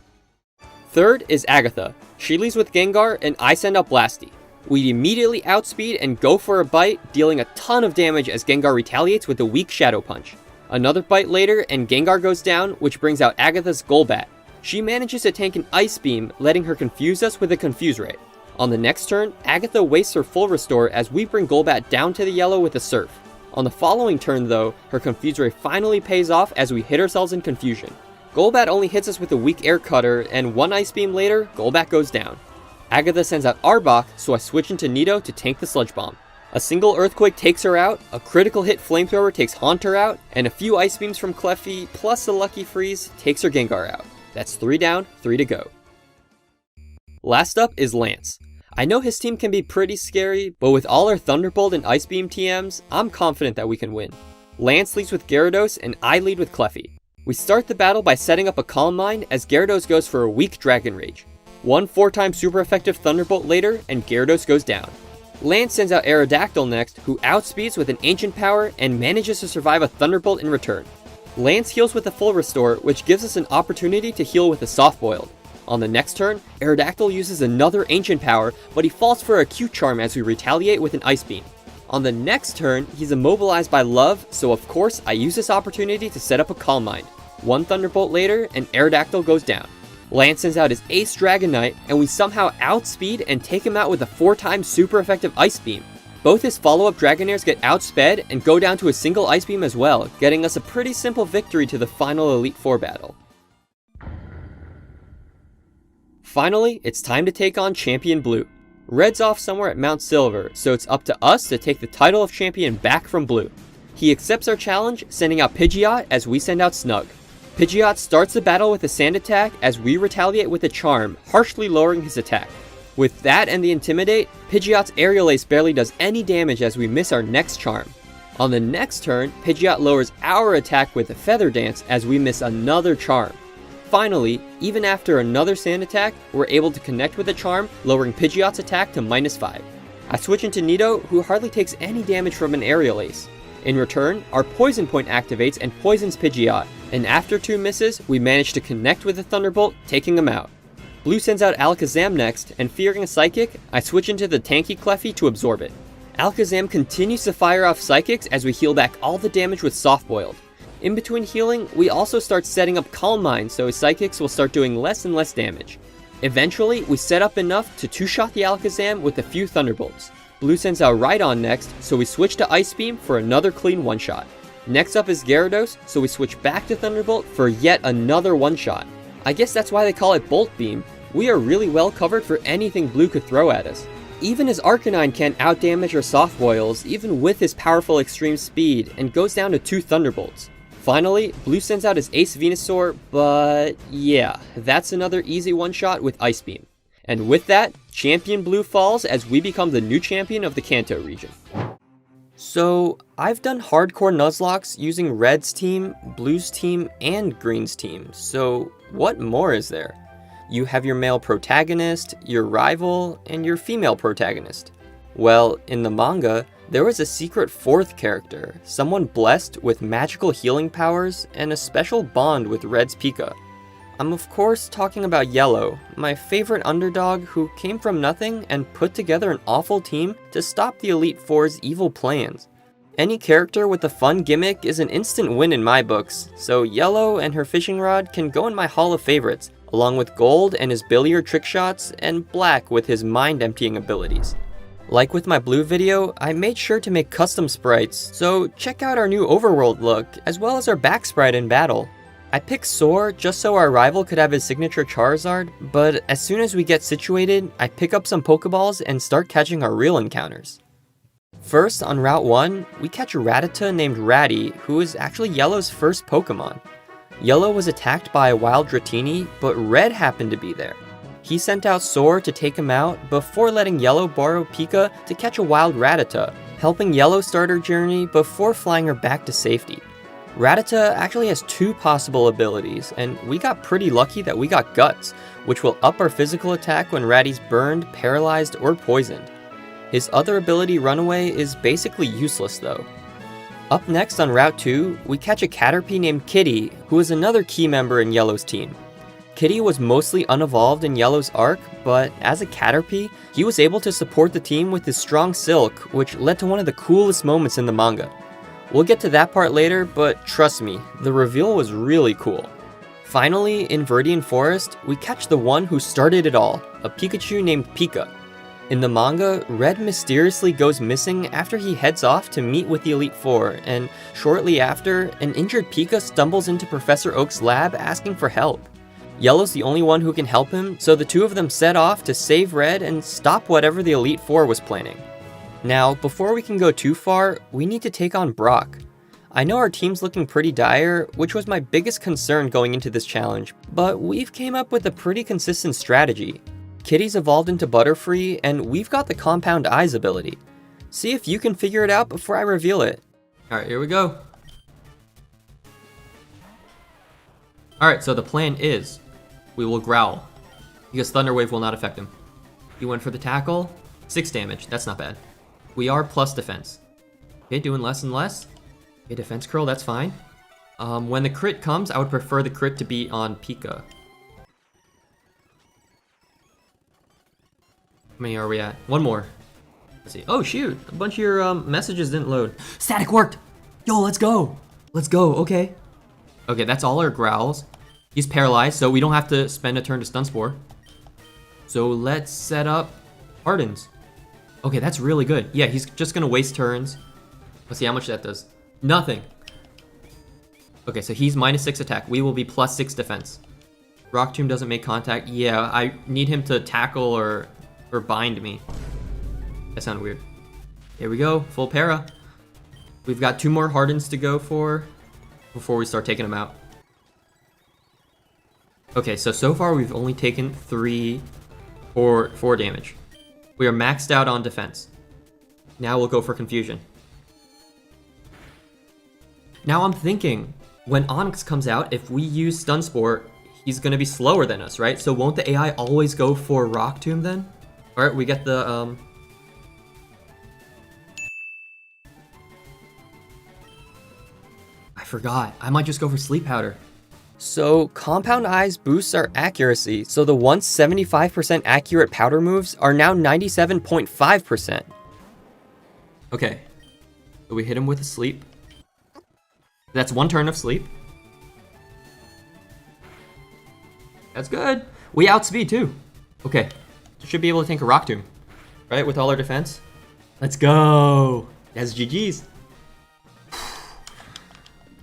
Third is Agatha. She leads with Gengar, and I send out Blasty. We immediately outspeed and go for a bite, dealing a ton of damage as Gengar retaliates with a weak Shadow Punch. Another bite later, and Gengar goes down, which brings out Agatha's Golbat. She manages to tank an Ice Beam, letting her confuse us with a Confuse Ray. On the next turn, Agatha wastes her full restore as we bring Golbat down to the yellow with a Surf. On the following turn though, her Confuse Ray finally pays off as we hit ourselves in confusion. Golbat only hits us with a weak Air Cutter, and one Ice Beam later, Golbat goes down. Agatha sends out Arbok, so I switch into Nido to tank the Sludge Bomb. A single Earthquake takes her out, a critical hit Flamethrower takes Haunter out, and a few Ice Beams from Cleffy plus a Lucky Freeze takes her Gengar out. That's 3 down, 3 to go. Last up is Lance. I know his team can be pretty scary, but with all our Thunderbolt and Ice Beam TMs, I'm confident that we can win. Lance leads with Gyarados and I lead with Cleffy. We start the battle by setting up a Calm Mind as Gyarados goes for a weak Dragon Rage. One 4-time super effective Thunderbolt later and Gyarados goes down. Lance sends out Aerodactyl next, who outspeeds with an Ancient Power and manages to survive a Thunderbolt in return. Lance heals with a full restore, which gives us an opportunity to heal with a Soft Boiled. On the next turn, Aerodactyl uses another Ancient Power, but he falls for a Q Charm as we retaliate with an Ice Beam. On the next turn, he's immobilized by Love, so of course I use this opportunity to set up a Calm Mind. One Thunderbolt later, and Aerodactyl goes down. Lance sends out his Ace Dragonite, and we somehow outspeed and take him out with a 4-time super effective Ice Beam. Both his follow-up Dragonairs get outsped and go down to a single Ice Beam as well, getting us a pretty simple victory to the final Elite Four battle. Finally, it's time to take on Champion Blue. Red's off somewhere at Mount Silver, so it's up to us to take the title of champion back from Blue. He accepts our challenge, sending out Pidgeot as we send out Snug. Pidgeot starts the battle with a Sand Attack as we retaliate with a Charm, harshly lowering his attack. With that and the Intimidate, Pidgeot's Aerial Ace barely does any damage as we miss our next Charm. On the next turn, Pidgeot lowers our attack with a Feather Dance as we miss another Charm. Finally, even after another Sand Attack, we're able to connect with a Charm, lowering Pidgeot's attack to -5. I switch into Nido, who hardly takes any damage from an Aerial Ace. In return, our Poison Point activates and poisons Pidgeot, and after 2 misses, we manage to connect with a Thunderbolt, taking him out. Blue sends out Alakazam next, and fearing a Psychic, I switch into the tanky Cleffy to absorb it. Alakazam continues to fire off Psychics as we heal back all the damage with Soft Boiled. In between healing, we also start setting up Calm Mind so his Psychics will start doing less and less damage. Eventually, we set up enough to 2-shot the Alakazam with a few Thunderbolts. Blue sends out Rhydon next, so we switch to Ice Beam for another clean 1-shot. Next up is Gyarados, so we switch back to Thunderbolt for yet another 1-shot. I guess that's why they call it Bolt Beam. We are really well covered for anything Blue could throw at us. Even his Arcanine can't outdamage our Soft Boils, even with his powerful extreme speed, and goes down to 2 Thunderbolts. Finally, Blue sends out his Ace Venusaur, but yeah, that's another easy 1-shot with Ice Beam. And with that, Champion Blue falls as we become the new champion of the Kanto region. So, I've done Hardcore Nuzlockes using Red's team, Blue's team, and Green's team, so what more is there? You have your male protagonist, your rival, and your female protagonist. Well, in the manga, there was a secret 4th character, someone blessed with magical healing powers and a special bond with Red's Pika. I'm of course talking about Yellow, my favorite underdog who came from nothing and put together an awful team to stop the Elite Four's evil plans. Any character with a fun gimmick is an instant win in my books, so Yellow and her fishing rod can go in my hall of favorites, along with Gold and his billiard trick shots, and Black with his mind-emptying abilities. Like with my Blue video, I made sure to make custom sprites, so check out our new overworld look, as well as our back sprite in battle. I picked Soar just so our rival could have his signature Charizard, but as soon as we get situated, I pick up some Pokeballs and start catching our real encounters. First, on Route 1, we catch a Rattata named Ratty, who is actually Yellow's first Pokemon. Yellow was attacked by a wild Dratini, but Red happened to be there. He sent out Soar to take him out before letting Yellow borrow Pika to catch a wild Rattata, helping Yellow start her journey before flying her back to safety. Rattata actually has 2 possible abilities, and we got pretty lucky that we got Guts, which will up our physical attack when Ratty's burned, paralyzed, or poisoned. His other ability, Runaway, is basically useless though. Up next on Route 2, we catch a Caterpie named Kitty, who is another key member in Yellow's team. Kitty was mostly unevolved in Yellow's arc, but as a Caterpie, he was able to support the team with his strong Silk, which led to one of the coolest moments in the manga. We'll get to that part later, but trust me, the reveal was really cool. Finally, in Viridian Forest, we catch the one who started it all, a Pikachu named Pika. In the manga, Red mysteriously goes missing after he heads off to meet with the Elite Four, and shortly after, an injured Pika stumbles into Professor Oak's lab asking for help. Yellow's the only one who can help him, so the two of them set off to save Red and stop whatever the Elite Four was planning. Now, before we can go too far, we need to take on Brock. I know our team's looking pretty dire, which was my biggest concern going into this challenge, but we've came up with a pretty consistent strategy. Kitty's evolved into Butterfree, and we've got the Compound Eyes ability. See if you can figure it out before I reveal it. Alright, here we go. Alright, so the plan is, we will growl, because Thunder Wave will not affect him. He went for the tackle, 6 damage, that's not bad. We are plus defense. Okay, doing less and less. Okay, defense curl, that's fine. When the crit comes, I would prefer the crit to be on Pika. How many are we at? One more. Let's see. Oh shoot, a bunch of your messages didn't load. Static worked! Yo, let's go! Let's go, okay. Okay, that's all our growls. He's paralyzed, so we don't have to spend a turn to Stun Spore. So let's set up Hardens. Okay, that's really good. Yeah, he's just gonna waste turns. Let's see how much that does. Nothing. Okay, so he's -6 attack. We will be +6 defense. Rock Tomb doesn't make contact. Yeah, I need him to tackle or bind me. That sounded weird. Here we go, full para. We've got 2 more Hardens to go for before we start taking them out. Okay, so far we've only taken 3 or 4 damage. We are maxed out on defense. Now we'll go for confusion. Now I'm thinking, when Onyx comes out, if we use Stun Spore, he's gonna be slower than us, right? So won't the AI always go for Rock Tomb then? Alright, we get the, I forgot. I might just go for Sleep Powder. So, Compound Eyes boosts our accuracy, so the once 75% accurate powder moves are now 97.5%. Okay. So we hit him with a sleep. That's 1 turn of sleep. That's good. We outspeed too. Okay. Should be able to tank a Rock Tomb, right? With all our defense. Let's go. That's GG's.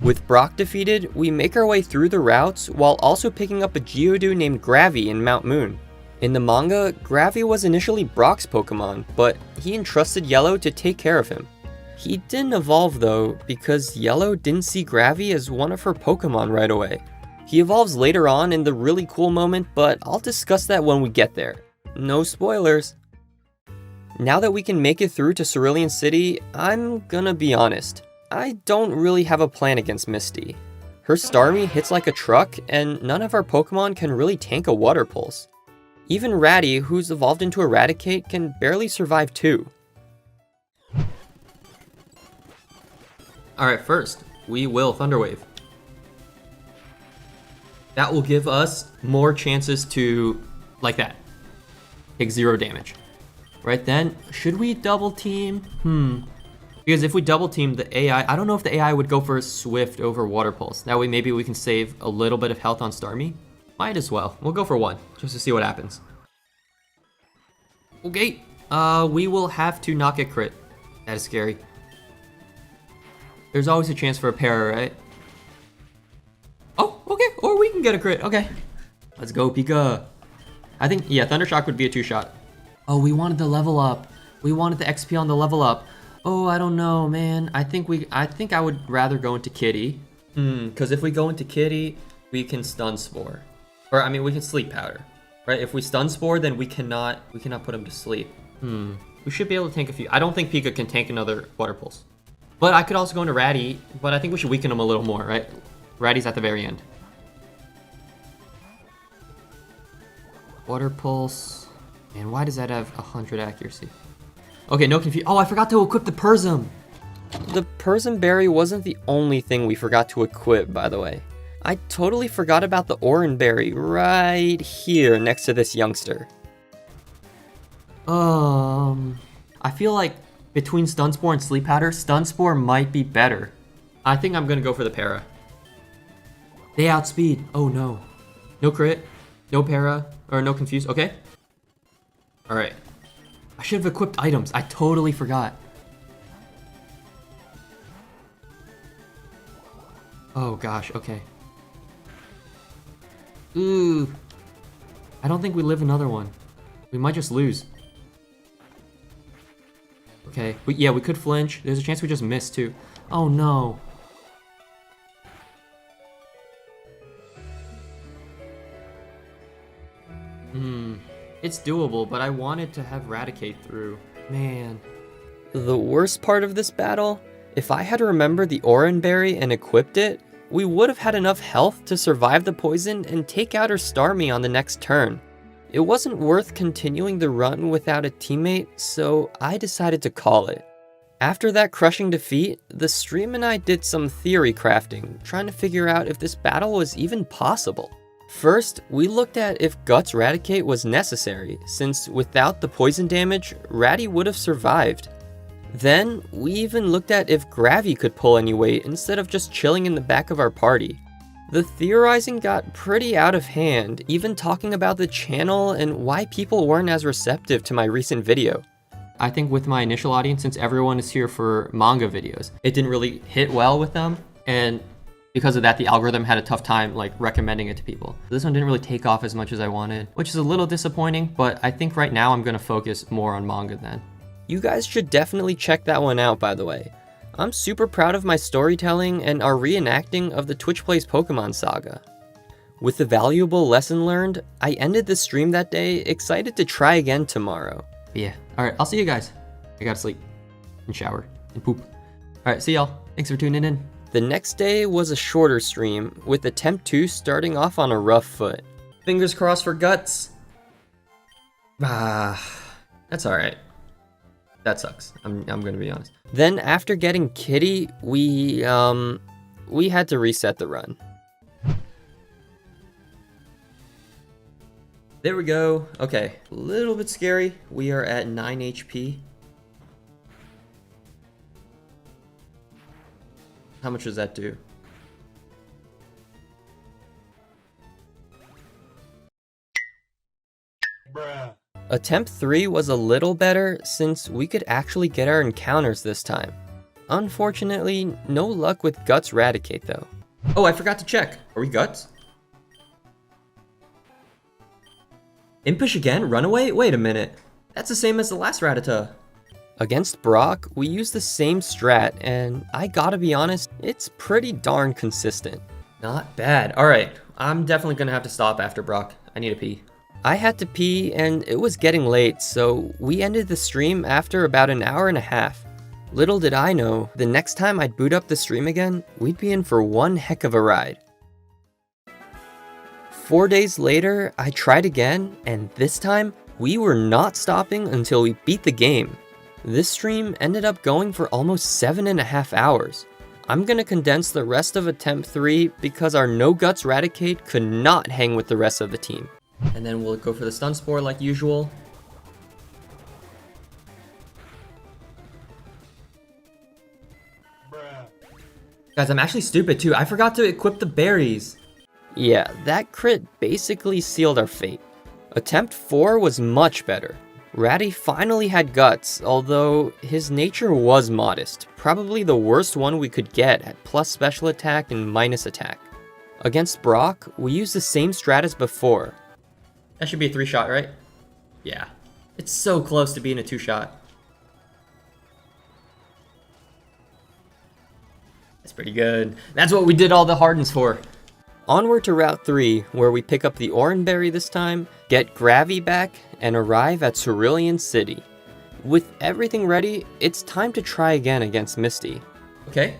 With Brock defeated, we make our way through the routes while also picking up a Geodude named Gravy in Mount Moon. In the manga, Gravy was initially Brock's Pokemon, but he entrusted Yellow to take care of him. He didn't evolve though, because Yellow didn't see Gravy as one of her Pokemon right away. He evolves later on in the really cool moment, but I'll discuss that when we get there. No spoilers. Now that we can make it through to Cerulean City, I'm gonna be honest. I don't really have a plan against Misty. Her Starmie hits like a truck, and none of our Pokemon can really tank a Water Pulse. Even Ratty, who's evolved into Eradicate, can barely survive too. Alright, first, we will Thunder Wave. That will give us more chances to, like that, take 0 damage. Right then, should we double team? Because if we double team the AI, I don't know if the AI would go for a Swift over Water Pulse. That way maybe we can save a little bit of health on Starmie. Might as well. We'll go for 1, just to see what happens. Okay, we will have to not get crit. That is scary. There's always a chance for a para, right? Oh, okay, or we can get a crit, okay. Let's go, Pika. I think, yeah, Thunder Shock would be a 2-shot. Oh, we wanted the level up. We wanted the XP on the level up. Oh, I don't know, man. I think I would rather go into Kitty. Because if we go into Kitty, we can Stun Spore. Or, I mean, we can Sleep Powder. Right? If we Stun Spore, then we cannot put him to sleep. We should be able to tank a few. I don't think Pika can tank another Water Pulse. But I could also go into Ratty, but I think we should weaken him a little more, right? Ratty's at the very end. Water Pulse. Man, why does that have 100 accuracy? Okay, no confusion. Oh, I forgot to equip the Persim. The Persim Berry wasn't the only thing we forgot to equip, by the way. I totally forgot about the Oran Berry right here next to this youngster. I feel like between Stun Spore and Sleep Powder, Stun Spore might be better. I think I'm gonna go for the para. They outspeed. Oh no. No crit, no para, or no confuse. Okay. Alright. I should have equipped items. I totally forgot. Oh gosh, okay. Ooh. I don't think we live another one. We might just lose. Okay, yeah, we could flinch. There's a chance we just miss too. Oh no. It's doable, but I wanted to have Raticate through. Man. The worst part of this battle? If I had remembered the Oran Berry and equipped it, we would have had enough health to survive the poison and take out her Starmie on the next turn. It wasn't worth continuing the run without a teammate, so I decided to call it. After that crushing defeat, the stream and I did some theory crafting, trying to figure out if this battle was even possible. First, we looked at if Guts Raticate was necessary, since without the poison damage, Ratty would have survived. Then, we even looked at if Gravy could pull any weight instead of just chilling in the back of our party. The theorizing got pretty out of hand, even talking about the channel and why people weren't as receptive to my recent video. I think with my initial audience, since everyone is here for manga videos, it didn't really hit well with them, and because of that, the algorithm had a tough time like recommending it to people. This one didn't really take off as much as I wanted, which is a little disappointing, but I think right now I'm gonna focus more on manga then. You guys should definitely check that one out, by the way. I'm super proud of my storytelling and our reenacting of the Twitch Plays Pokemon saga. With the valuable lesson learned, I ended the stream that day excited to try again tomorrow. But yeah, alright, I'll see you guys. I gotta sleep, and shower, and poop. Alright, see y'all. Thanks for tuning in. The next day was a shorter stream, with Attempt 2 starting off on a rough foot. Fingers crossed for Guts. That's alright. That sucks. I'm gonna be honest. Then after getting Kitty, we had to reset the run. There we go. Okay, a little bit scary. We are at 9 HP. How much does that do? Bruh. Attempt 3 was a little better since we could actually get our encounters this time. Unfortunately, no luck with Guts Raticate though. Oh, I forgot to check. Are we Guts? Impish again? Runaway? Wait a minute. That's the same as the last Rattata. Against Brock, we used the same strat, and I gotta be honest, it's pretty darn consistent. Not bad. Alright, I'm definitely gonna have to stop after Brock. I need to pee. I had to pee, and it was getting late, so we ended the stream after about an hour and a half. Little did I know, the next time I'd boot up the stream again, we'd be in for one heck of a ride. 4 days later, I tried again, and this time, we were not stopping until we beat the game. This stream ended up going for almost 7.5 hours. I'm gonna condense the rest of Attempt 3 because our No Guts Raticate could not hang with the rest of the team. And then we'll go for the Stun Spore like usual. Bruh. Guys, I'm actually stupid too. I forgot to equip the berries. Yeah, that crit basically sealed our fate. Attempt 4 was much better. Ratty finally had guts, although his nature was modest, probably the worst one we could get at plus special attack and minus attack. Against Brock, we used the same strat as before. That should be a 3-shot, right? Yeah. It's so close to being a 2-shot. That's pretty good. That's what we did all the hardens for. Onward to Route 3, where we pick up the Oran Berry this time, get Gravy back, and arrive at Cerulean City. With everything ready, it's time to try again against Misty. Okay.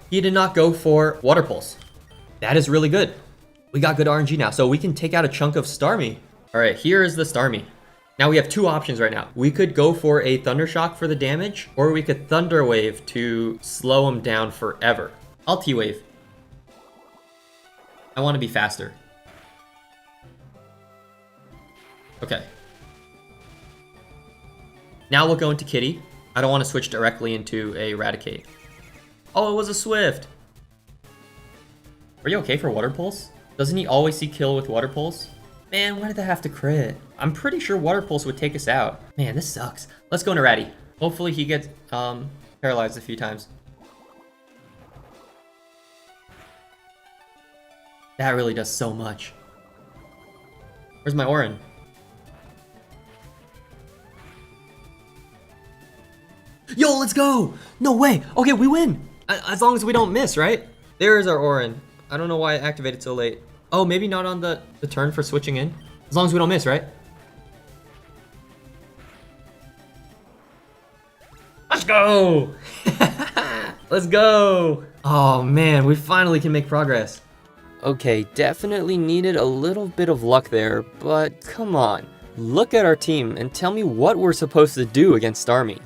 He did not go for Water Pulse. That is really good. We got good RNG now, so we can take out a chunk of Starmie. Alright, here is the Starmie. Now we have two options right now. We could go for a Thunder Shock for the damage, or we could Thunder Wave to slow him down forever. I'll T-Wave. I want to be faster. Okay. Now we'll go into Kitty. I don't want to switch directly into a Raticate. Oh, it was a Swift. Are you okay for Water Pulse? Doesn't he always see kill with Water Pulse? Man, why did that have to crit? I'm pretty sure Water Pulse would take us out. Man, this sucks. Let's go into Ratty. Hopefully he gets paralyzed a few times. That really does so much. Where's my Orin? Yo, let's go! No way! Okay, we win! As long as we don't miss, right? There's our Orin. I don't know why it activated so late. Oh, maybe not on the turn for switching in? As long as we don't miss, right? Let's go! Let's go! Oh man, we finally can make progress. Okay, definitely needed a little bit of luck there, but come on. Look at our team and tell me what we're supposed to do against Army.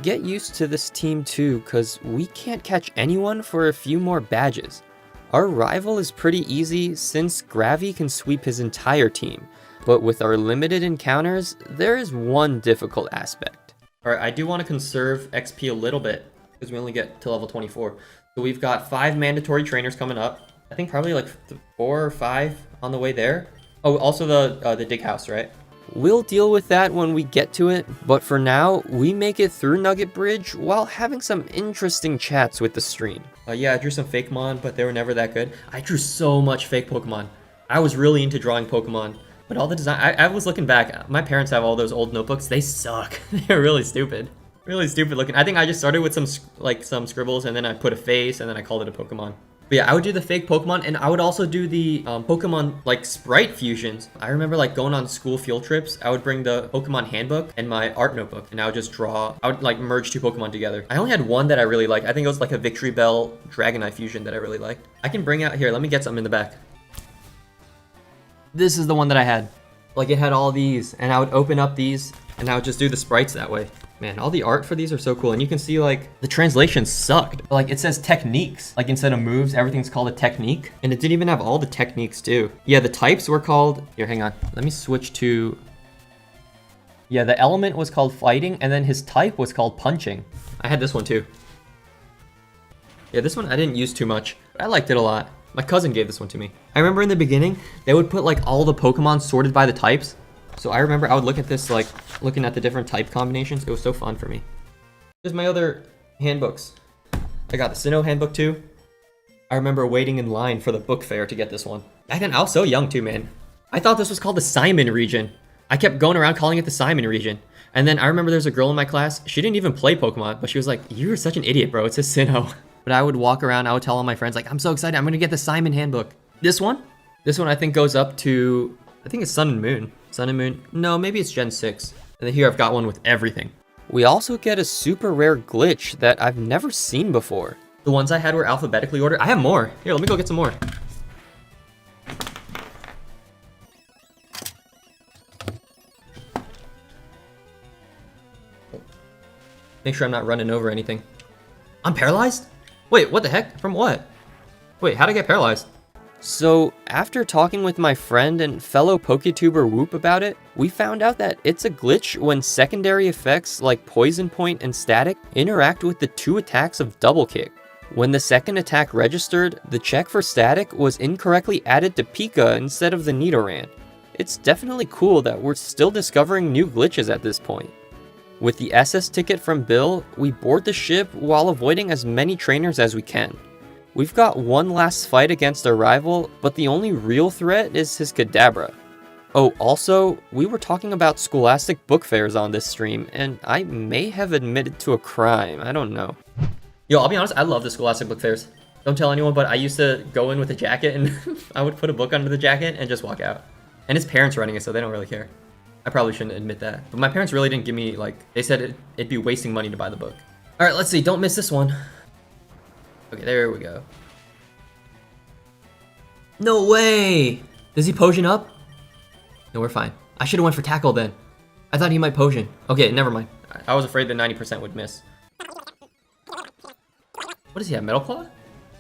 Get used to this team too, cause we can't catch anyone for a few more badges. Our rival is pretty easy since Gravy can sweep his entire team, but with our limited encounters, there is one difficult aspect. Alright, I do want to conserve XP a little bit, because we only get to level 24. So we've got 5 mandatory trainers coming up. I think probably like 4 or 5 on the way there. Oh, also the dig house, right? We'll deal with that when we get to it, but for now, we make it through Nugget Bridge while having some interesting chats with the stream. Yeah, I drew some fake Mon, but they were never that good. I drew so much fake Pokemon. I was really into drawing Pokemon, but all the design, I was looking back, my parents have all those old notebooks, they suck. They're really stupid. Really stupid looking. I think I just started with some scribbles and then I put a face and then I called it a Pokemon. But yeah, I would do the fake Pokemon, and I would also do the Pokemon like sprite fusions. I remember like going on school field trips, I would bring the Pokemon handbook and my art notebook, and I would just draw, I would like merge 2 Pokemon together. I only had one that I really liked. I think it was like a Victory Bell Dragonite fusion that I really liked. I can bring out here, let me get something in the back. This is the one that I had. Like it had all these, and I would open up these, and I would just do the sprites that way. Man, all the art for these are so cool, and you can see like the translation sucked. Like it says techniques, like instead of moves, everything's called a technique, and it didn't even have all the techniques too. Yeah, the types were called, here, hang on, let me switch to, yeah, the element was called fighting, and then his type was called punching. I had this one too. Yeah, this one I didn't use too much, but I liked it a lot. My cousin gave this one to me. I remember in the beginning, they would put like all the Pokemon sorted by the types. So I remember I would look at this, like, looking at the different type combinations. It was so fun for me. Here's my other handbooks. I got the Sinnoh handbook too. I remember waiting in line for the book fair to get this one. Back then, I was so young too, man. I thought this was called the Simon region. I kept going around calling it the Simon region. And then I remember there's a girl in my class, she didn't even play Pokemon, but she was like, you're such an idiot, bro, it says Sinnoh. But I would walk around, I would tell all my friends, like, I'm so excited, I'm gonna get the Simon handbook. This one I think goes up to, I think it's Sun and Moon. Sun and Moon, no, maybe it's Gen 6. And then here I've got one with everything. We also get a super rare glitch that I've never seen before. The ones I had were alphabetically ordered. I have more. Here, let me go get some more. Make sure I'm not running over anything. I'm paralyzed? Wait, what the heck? From what? Wait, how'd I get paralyzed? So, after talking with my friend and fellow PokeTuber Whoop about it, we found out that it's a glitch when secondary effects like Poison Point and Static interact with the 2 attacks of Double Kick. When the second attack registered, the check for Static was incorrectly added to Pika instead of the Nidoran. It's definitely cool that we're still discovering new glitches at this point. With the SS ticket from Bill, we board the ship while avoiding as many trainers as we can. We've got one last fight against our rival, but the only real threat is his Kadabra. Oh, also, we were talking about scholastic book fairs on this stream, and I may have admitted to a crime, I don't know. Yo, I'll be honest, I love the scholastic book fairs. Don't tell anyone, but I used to go in with a jacket and I would put a book under the jacket and just walk out. And his parents running it, so they don't really care. I probably shouldn't admit that. But my parents really didn't give me, like, they said it'd be wasting money to buy the book. Alright, let's see, don't miss this one. Okay, there we go. No way! Does he potion up? No, we're fine. I should've went for tackle then. I thought he might potion. Okay, never mind. I was afraid the 90% would miss. What does he have, Metal Claw?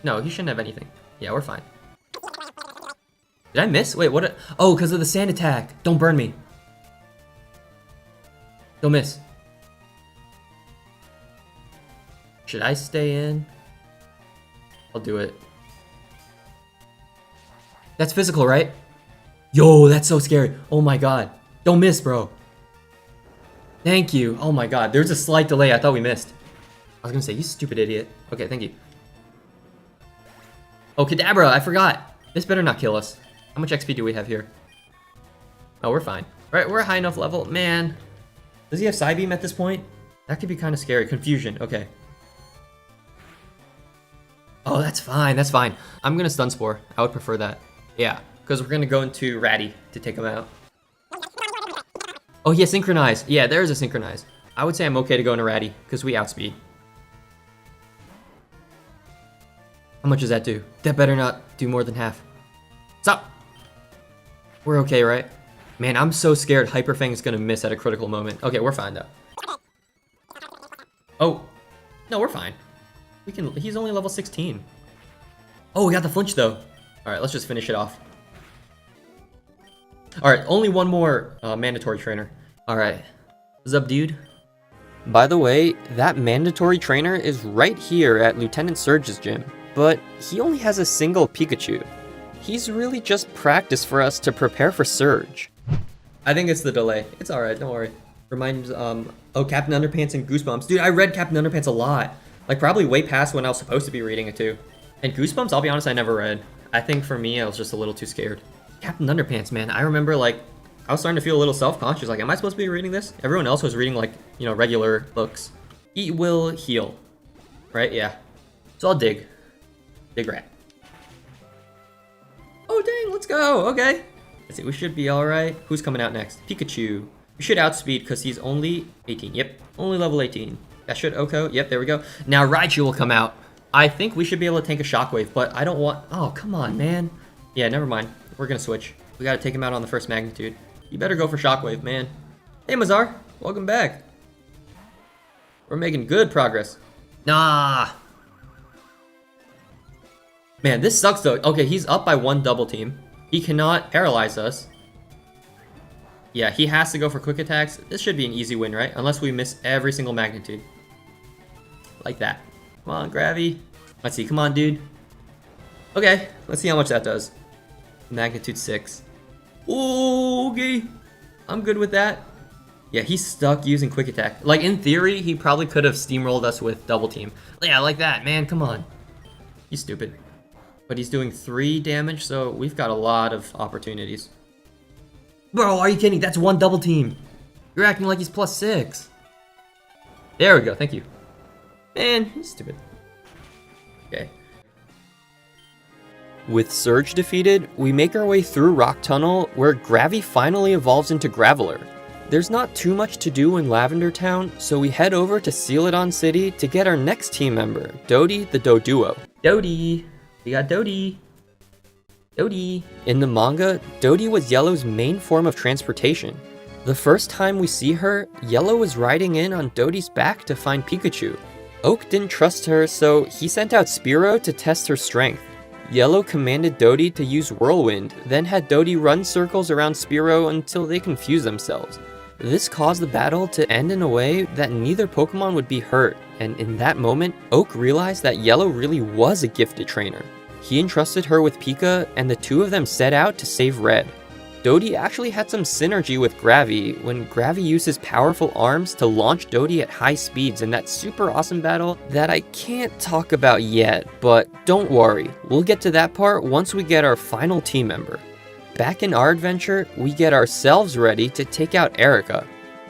No, he shouldn't have anything. Yeah, we're fine. Did I miss? Wait, what? Oh, because of the sand attack. Don't burn me. Don't miss. Should I stay in? I'll do it. That's physical, right? Yo, that's so scary. Oh my god. Don't miss, bro. Thank you. Oh my god. There's a slight delay. I thought we missed. I was gonna say, you stupid idiot. Okay, thank you. Oh, Kadabra, I forgot. This better not kill us. How much XP do we have here? Oh, we're fine. Right, we're a high enough level. Man. Does he have Psybeam at this point? That could be kind of scary. Confusion. Okay. Oh, that's fine. That's fine. I'm gonna Stun Spore. I would prefer that. Yeah, because we're gonna go into Ratty to take him out. Oh, yeah, Synchronize. Yeah, there is a Synchronize. I would say I'm okay to go into Ratty, because we outspeed. How much does that do? That better not do more than half. Stop! We're okay, right? Man, I'm so scared Hyper Fang is gonna miss at a critical moment. Okay, we're fine, though. Oh. No, we're fine. We can. He's only level 16. Oh, we got the flinch, though. Alright, let's just finish it off. Alright, only one more mandatory trainer. Alright. What's up, dude? By the way, that mandatory trainer is right here at Lieutenant Surge's gym. But he only has a single Pikachu. He's really just practice for us to prepare for Surge. I think it's the delay. It's alright, don't worry. Reminds, oh, Captain Underpants and Goosebumps. Dude, I read Captain Underpants a lot. Like, probably way past when I was supposed to be reading it, too. And Goosebumps, I'll be honest, I never read. I think for me, I was just a little too scared. Captain Underpants, man. I remember, like, I was starting to feel a little self-conscious. Like, am I supposed to be reading this? Everyone else was reading, like, you know, regular books. Eat will heal. Right? Yeah. So I'll dig. Dig rat. Oh, dang, let's go. Okay. Let's see, we should be alright. Who's coming out next? Pikachu. We should outspeed because he's only 18. Yep, only level 18. That should Oko. Yep, there we go. Now Raichu will come out. I think we should be able to tank a Shockwave, but I don't want... Oh, come on, man. Yeah, never mind. We're gonna switch. We gotta take him out on the first magnitude. You better go for Shockwave, man. Hey, Mazar. Welcome back. We're making good progress. Nah. Man, this sucks, though. Okay, he's up by 1 double team. He cannot paralyze us. Yeah, he has to go for quick attacks. This should be an easy win, right? Unless we miss every single magnitude. Like that. Come on, Gravy. Let's see. Come on, dude. Okay, let's see how much that does. Magnitude 6. Ooh, okay. I'm good with that. Yeah, he's stuck using quick attack. Like, in theory, he probably could have steamrolled us with double team. Yeah, like that, man. Come on. He's stupid. But he's doing 3 damage, so we've got a lot of opportunities. Bro, are you kidding? That's 1 double team. You're acting like he's plus 6. There we go. Thank you. Man, he's stupid. Okay. With Surge defeated, we make our way through Rock Tunnel, where Gravy finally evolves into Graveler. There's not too much to do in Lavender Town, so we head over to Celadon City to get our next team member, Dodie the Doduo. Dodie! We got Dodie! Dodie! In the manga, Dodie was Yellow's main form of transportation. The first time we see her, Yellow was riding in on Dodie's back to find Pikachu. Oak didn't trust her, so he sent out Spearow to test her strength. Yellow commanded Dodie to use Whirlwind, then had Dodie run circles around Spearow until they confused themselves. This caused the battle to end in a way that neither Pokemon would be hurt, and in that moment, Oak realized that Yellow really was a gifted trainer. He entrusted her with Pika, and the two of them set out to save Red. Dodie actually had some synergy with Gravy when Gravy used his powerful arms to launch Dodie at high speeds in that super awesome battle that I can't talk about yet, but don't worry, we'll get to that part once we get our final team member. Back in our adventure, we get ourselves ready to take out Erica.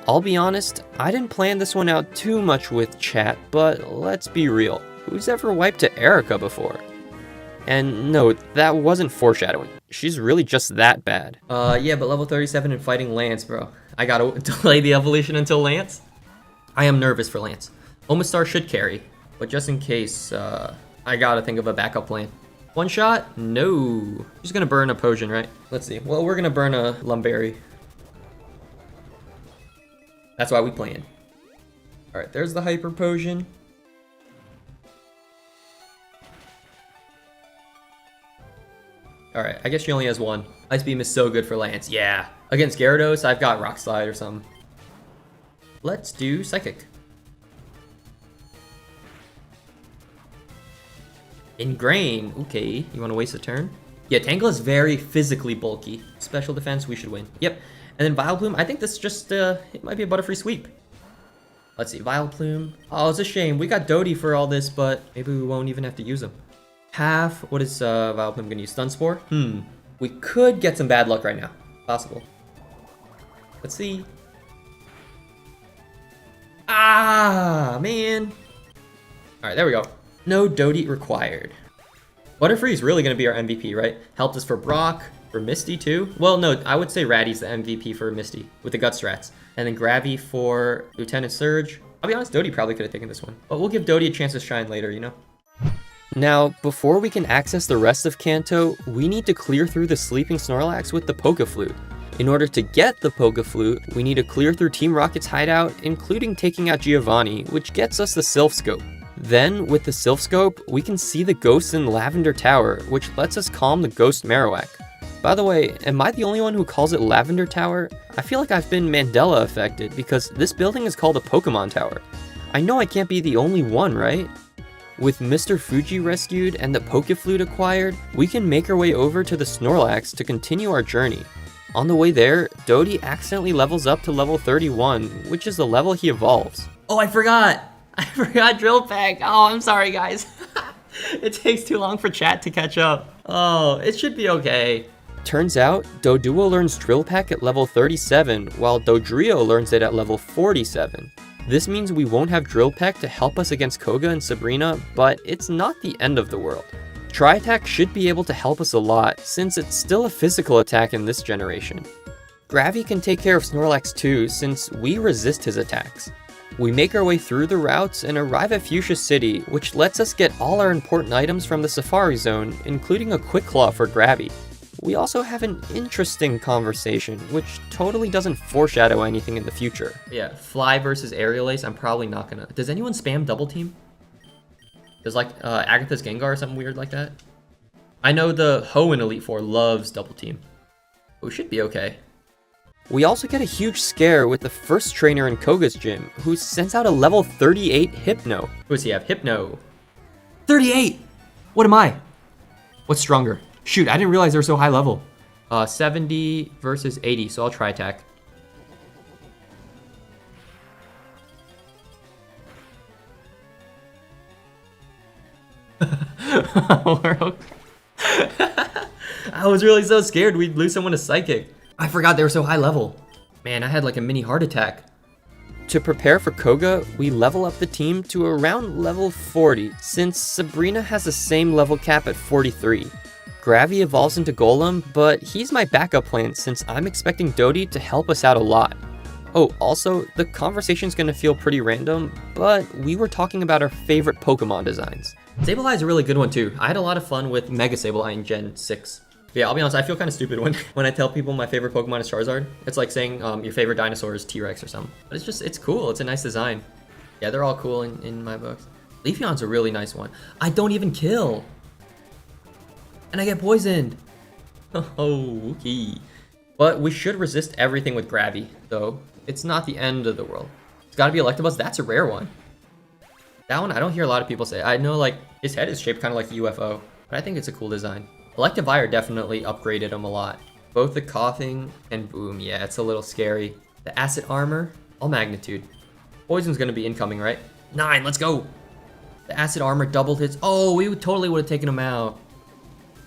I'll be honest, I didn't plan this one out too much with chat, but let's be real, who's ever wiped to Erica before? And no, that wasn't foreshadowing. She's really just that bad. Yeah, but level 37 and fighting Lance, bro. I gotta delay the evolution until Lance. I am nervous for Lance. Omastar should carry, but just in case, I gotta think of a backup plan. One shot? No. She's gonna burn a potion, right? Let's see. Well, we're gonna burn a Lumberry. That's why we plan. Alright, there's the Hyper Potion. Alright, I guess she only has 1. Ice Beam is so good for Lance. Yeah. Against Gyarados, I've got Rock Slide or something. Let's do Psychic. Ingrain. Okay, you want to waste a turn? Yeah, Tangela is very physically bulky. Special defense, we should win. Yep. And then Vileplume, I think this just, it might be a Butterfree sweep. Let's see, Vileplume. Oh, it's a shame. We got Doty for all this, but maybe we won't even have to use him. What is Vileplume gonna use? Stun Spore? We could get some bad luck right now. Possible. Let's see. Ah, man. All right, there we go. No Doty required. Butterfree is really going to be our MVP, right? Helped us for Brock, for Misty too. Well, no, I would say Ratty's the MVP for Misty with the Gut Strats. And then Gravy for Lieutenant Surge. I'll be honest, Doty probably could have taken this one. But we'll give Doty a chance to shine later, you know? Now, before we can access the rest of Kanto, we need to clear through the Sleeping Snorlax with the Pokeflute. In order to get the Pokeflute, we need to clear through Team Rocket's hideout, including taking out Giovanni, which gets us the Sylph Scope. Then, with the Sylph Scope, we can see the ghosts in Lavender Tower, which lets us calm the Ghost Marowak. By the way, am I the only one who calls it Lavender Tower? I feel like I've been Mandela affected, because this building is called a Pokemon Tower. I know I can't be the only one, right? With Mr. Fuji rescued and the Pokeflute acquired, we can make our way over to the Snorlax to continue our journey. On the way there, Doty accidentally levels up to level 31, which is the level he evolves. Oh, I forgot! I forgot Drill Peck! Oh, I'm sorry, guys. It takes too long for chat to catch up. Oh, it should be okay. Turns out, Doduo learns Drill Peck at level 37, while Dodrio learns it at level 47. This means we won't have Drill Peck to help us against Koga and Sabrina, but it's not the end of the world. Tri-Attack should be able to help us a lot, since it's still a physical attack in this generation. Gravy can take care of Snorlax too, since we resist his attacks. We make our way through the routes and arrive at Fuchsia City, which lets us get all our important items from the Safari Zone, including a Quick Claw for Gravy. We also have an interesting conversation, which totally doesn't foreshadow anything in the future. Yeah, Fly versus Aerial Ace, I'm probably not gonna... Does anyone spam Double Team? There's like Agatha's Gengar or something weird like that. I know the Ho in Elite Four loves Double Team. We should be okay. We also get a huge scare with the first trainer in Koga's gym, who sends out a level 38 Hypno. Who does he have? Hypno. 38! What am I? What's stronger? Shoot, I didn't realize they were so high level. 70 versus 80, so I'll try attack. I was really so scared we'd lose someone to Psychic. I forgot they were so high level. Man, I had like a mini heart attack. To prepare for Koga, we level up the team to around level 40, since Sabrina has the same level cap at 43. Gravy evolves into Golem, but he's my backup plan since I'm expecting Doty to help us out a lot. Oh, also, the conversation's gonna feel pretty random, but we were talking about our favorite Pokemon designs. Sableye is a really good one too. I had a lot of fun with Mega Sableye in Gen 6. But yeah, I'll be honest, I feel kind of stupid when I tell people my favorite Pokemon is Charizard. It's like saying your favorite dinosaur is T-Rex or something. But it's cool, it's a nice design. Yeah, they're all cool in my books. Leafeon's a really nice one. I don't even kill! And I get poisoned! Oh, okay. But we should resist everything with Gravy, though. It's not the end of the world. It's gotta be Electabuzz, that's a rare one. That one, I don't hear a lot of people say. I know, like, his head is shaped kind of like a UFO, but I think it's a cool design. Electivire definitely upgraded him a lot. Both the coughing and boom, yeah, it's a little scary. The acid armor, all magnitude. Poison's gonna be incoming, right? 9, let's go! The acid armor doubled hits. Oh, we totally would have taken him out.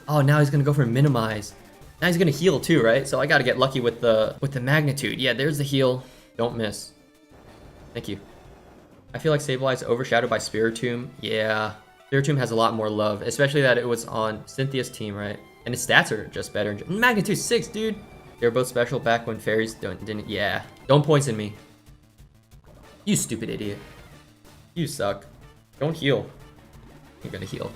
Oh, now he's gonna go for minimize. Now he's gonna heal too, right? So I gotta get lucky with the magnitude. Yeah, there's the heal. Don't miss. Thank you. I feel like Sableye is overshadowed by Spiritomb. Yeah. Spiritomb has a lot more love, especially that it was on Cynthia's team, right? And his stats are just better. Magnitude 6, dude! They were both special back when fairies didn't. Yeah. Don't poison me. You stupid idiot. You suck. Don't heal. You're gonna heal.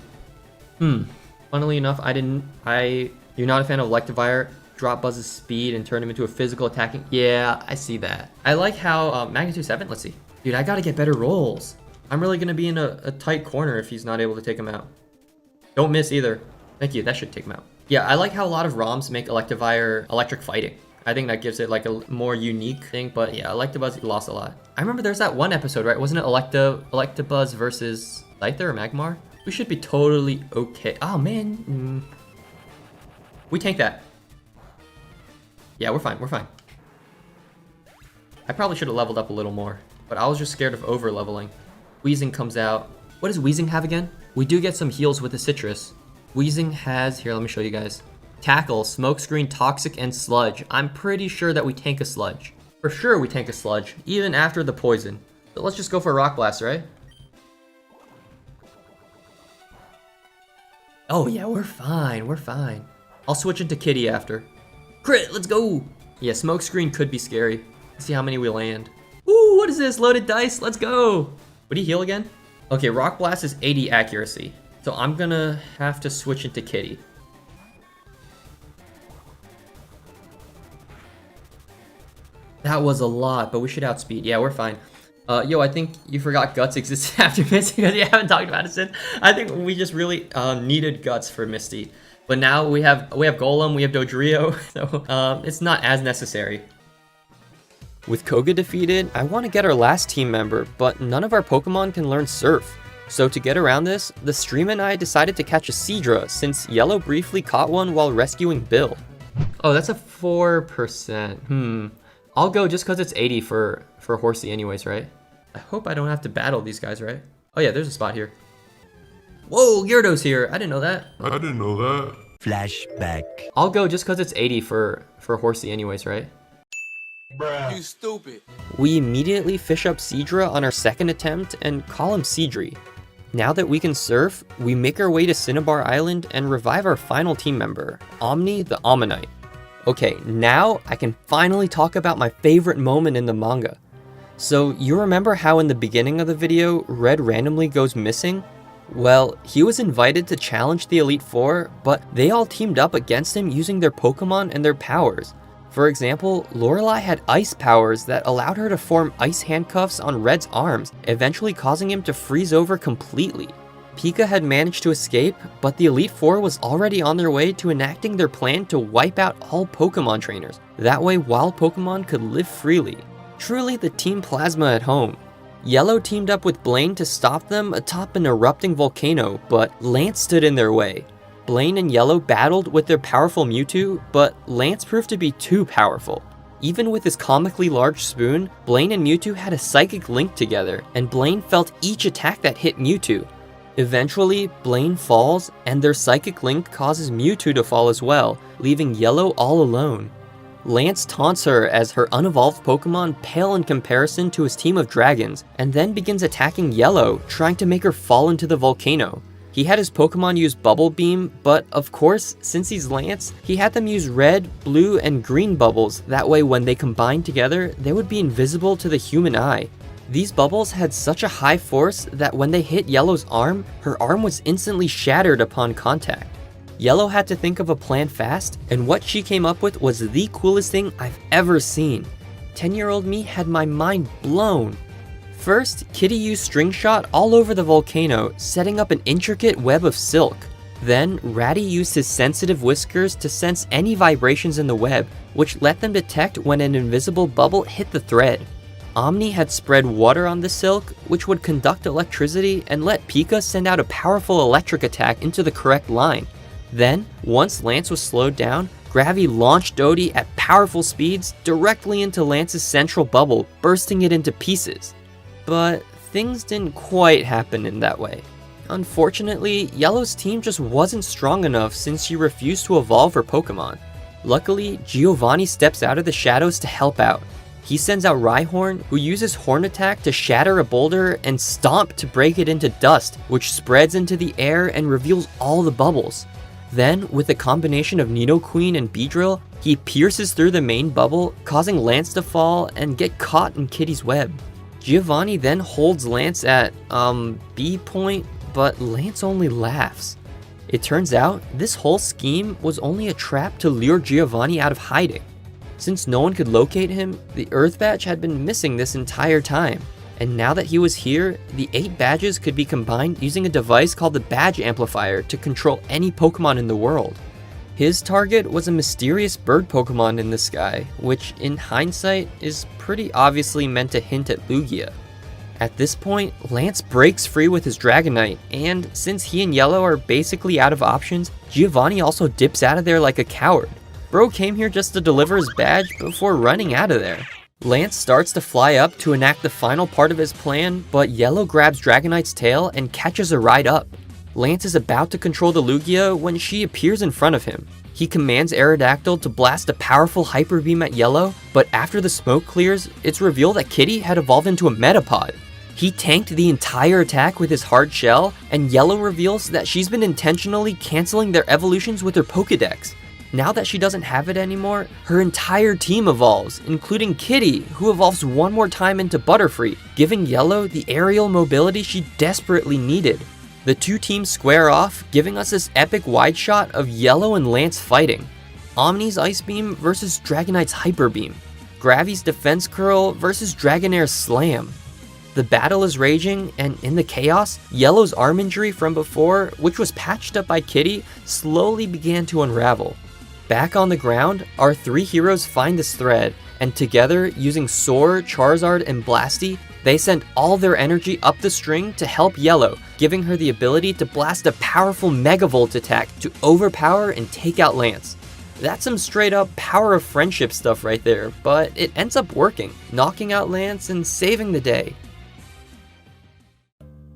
Funnily enough, you're not a fan of Electivire. Drop Buzz's speed and turn him into a physical attacking. Yeah, I see that. I like how Magnitude 7, let's see. Dude, I gotta get better rolls. I'm really gonna be in a tight corner if he's not able to take him out. Don't miss either. Thank you, that should take him out. Yeah, I like how a lot of ROMs make Electivire electric fighting. I think that gives it like a more unique thing, but yeah, Electabuzz lost a lot. I remember there's that one episode, right? Wasn't it Electabuzz versus Scyther or Magmar? We should be totally okay. Oh man. We tank that. Yeah, we're fine, we're fine. I probably should have leveled up a little more, but I was just scared of over-leveling. Weezing comes out. What does Weezing have again? We do get some heals with the citrus. Weezing has, here, let me show you guys. Tackle, Smokescreen, Toxic, and Sludge. I'm pretty sure that we tank a Sludge. For sure we tank a Sludge, even after the poison. So let's just go for Rock Blast, right? Oh yeah, we're fine, we're fine. I'll switch into Kitty after. Crit, let's go! Yeah, Smokescreen could be scary. Let's see how many we land. Ooh, what is this? Loaded dice, let's go! Would he heal again? Okay, Rock Blast is 80 accuracy. So I'm gonna have to switch into Kitty. That was a lot, but we should outspeed. Yeah, we're fine. Yo, I think you forgot Guts existed after Misty because you haven't talked about it since. I think we just really needed Guts for Misty. But now we have Golem, we have Dodrio, so it's not as necessary. With Koga defeated, I want to get our last team member, but none of our Pokemon can learn Surf. So to get around this, the stream and I decided to catch a Seadra since Yellow briefly caught one while rescuing Bill. Oh, that's a 4%. I'll go just because it's 80 for Horsey anyways, right? I hope I don't have to battle these guys, right? Oh yeah, there's a spot here. Whoa, Gyarados here. I didn't know that. Flashback. I'll go just because it's 80 for Horsey anyways, right? Bruh. You stupid. We immediately fish up Seadra on our second attempt and call him Seadri. Now that we can surf, we make our way to Cinnabar Island and revive our final team member, Omni the Omanyte. Okay, now I can finally talk about my favorite moment in the manga. So you remember how in the beginning of the video, Red randomly goes missing? Well, he was invited to challenge the Elite Four, but they all teamed up against him using their Pokemon and their powers. For example, Lorelei had ice powers that allowed her to form ice handcuffs on Red's arms, eventually causing him to freeze over completely. Pika had managed to escape, but the Elite Four was already on their way to enacting their plan to wipe out all Pokemon trainers. That way, wild Pokemon could live freely. Truly the Team Plasma at home. Yellow teamed up with Blaine to stop them atop an erupting volcano, but Lance stood in their way. Blaine and Yellow battled with their powerful Mewtwo, but Lance proved to be too powerful. Even with his comically large spoon, Blaine and Mewtwo had a psychic link together, and Blaine felt each attack that hit Mewtwo. Eventually, Blaine falls, and their psychic link causes Mewtwo to fall as well, leaving Yellow all alone. Lance taunts her as her unevolved Pokemon pale in comparison to his team of dragons, and then begins attacking Yellow, trying to make her fall into the volcano. He had his Pokemon use Bubble Beam, but of course, since he's Lance, he had them use red, blue, and green bubbles, that way when they combined together, they would be invisible to the human eye. These bubbles had such a high force that when they hit Yellow's arm, her arm was instantly shattered upon contact. Yellow had to think of a plan fast, and what she came up with was the coolest thing I've ever seen. 10-year-old me had my mind blown. First, Kitty used String Shot all over the volcano, setting up an intricate web of silk. Then, Ratty used his sensitive whiskers to sense any vibrations in the web, which let them detect when an invisible bubble hit the thread. Omni had spread water on the silk, which would conduct electricity and let Pika send out a powerful electric attack into the correct line. Then, once Lance was slowed down, Gravy launched Dodie at powerful speeds directly into Lance's central bubble, bursting it into pieces. But things didn't quite happen in that way. Unfortunately, Yellow's team just wasn't strong enough since she refused to evolve her Pokemon. Luckily, Giovanni steps out of the shadows to help out. He sends out Rhyhorn, who uses Horn Attack to shatter a boulder and Stomp to break it into dust, which spreads into the air and reveals all the bubbles. Then, with a combination of Nidoqueen and Beedrill, he pierces through the main bubble, causing Lance to fall and get caught in Kitty's web. Giovanni then holds Lance at, B point, but Lance only laughs. It turns out, this whole scheme was only a trap to lure Giovanni out of hiding. Since no one could locate him, the Earth Badge had been missing this entire time. And now that he was here, the 8 badges could be combined using a device called the Badge Amplifier to control any Pokemon in the world. His target was a mysterious bird Pokemon in the sky, which in hindsight is pretty obviously meant to hint at Lugia. At this point, Lance breaks free with his Dragonite, and since he and Yellow are basically out of options, Giovanni also dips out of there like a coward. Bro came here just to deliver his badge before running out of there. Lance starts to fly up to enact the final part of his plan, but Yellow grabs Dragonite's tail and catches her right up. Lance is about to control the Lugia when she appears in front of him. He commands Aerodactyl to blast a powerful Hyper Beam at Yellow, but after the smoke clears, it's revealed that Kitty had evolved into a Metapod. He tanked the entire attack with his hard shell, and Yellow reveals that she's been intentionally canceling their evolutions with her Pokédex. Now that she doesn't have it anymore, her entire team evolves, including Kitty, who evolves one more time into Butterfree, giving Yellow the aerial mobility she desperately needed. The two teams square off, giving us this epic wide shot of Yellow and Lance fighting. Omni's Ice Beam versus Dragonite's Hyper Beam. Gravi's Defense Curl versus Dragonair's Slam. The battle is raging, and in the chaos, Yellow's arm injury from before, which was patched up by Kitty, slowly began to unravel. Back on the ground, our three heroes find this thread, and together, using Soar, Charizard, and Blasty, they send all their energy up the string to help Yellow, giving her the ability to blast a powerful Megavolt attack to overpower and take out Lance. That's some straight up power of friendship stuff right there, but it ends up working, knocking out Lance and saving the day.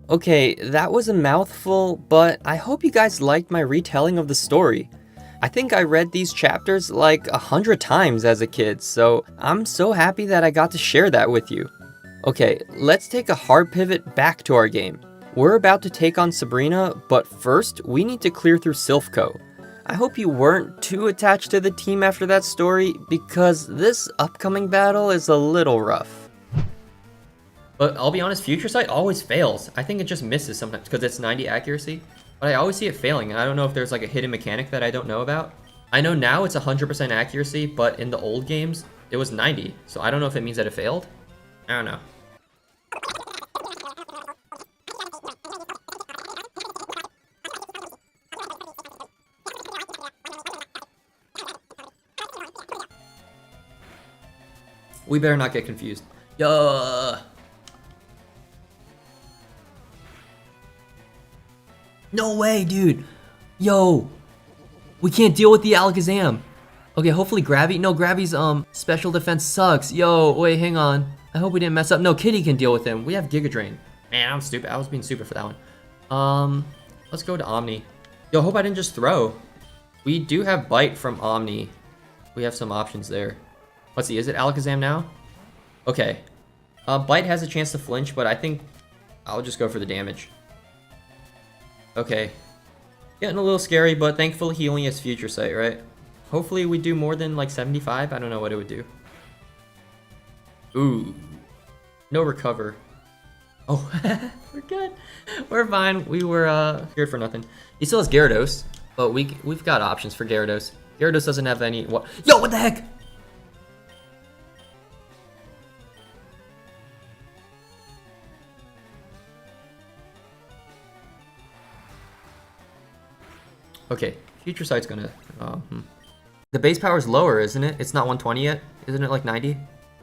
Okay, that was a mouthful, but I hope you guys liked my retelling of the story. I think I read these chapters like 100 times as a kid, so I'm so happy that I got to share that with you. Okay, let's take a hard pivot back to our game. We're about to take on Sabrina, but first we need to clear through Silphco. I hope you weren't too attached to the team after that story, because this upcoming battle is a little rough. But I'll be honest, Future Sight always fails. I think it just misses sometimes because it's 90 accuracy. But I always see it failing, and I don't know if there's like a hidden mechanic that I don't know about. I know now it's 100% accuracy, but in the old games, it was 90. So I don't know if it means that it failed. I don't know. We better not get confused. Yo. No way, dude. Yo. We can't deal with the Alakazam. Okay, hopefully Gravy. No, Gravy's special defense sucks. Yo, wait, hang on. I hope we didn't mess up. No, Kitty can deal with him. We have Giga Drain. Man, I'm stupid. I was being stupid for that one. Let's go to Omni. Yo, hope I didn't just throw. We do have Bite from Omni. We have some options there. Let's see, is it Alakazam now? Okay. Bite has a chance to flinch, but I think I'll just go for the damage. Okay. Getting a little scary, but thankfully he only has Future Sight, right? Hopefully we do more than like 75. I don't know what it would do. Ooh. No recover. Oh, we're good. We're fine. We were here for nothing. He still has Gyarados, but we've got options for Gyarados. Gyarados doesn't have any... What? Yo, what the heck? Okay, Future Sight's gonna... The base power is lower, isn't it? It's not 120 yet? Isn't it like 90?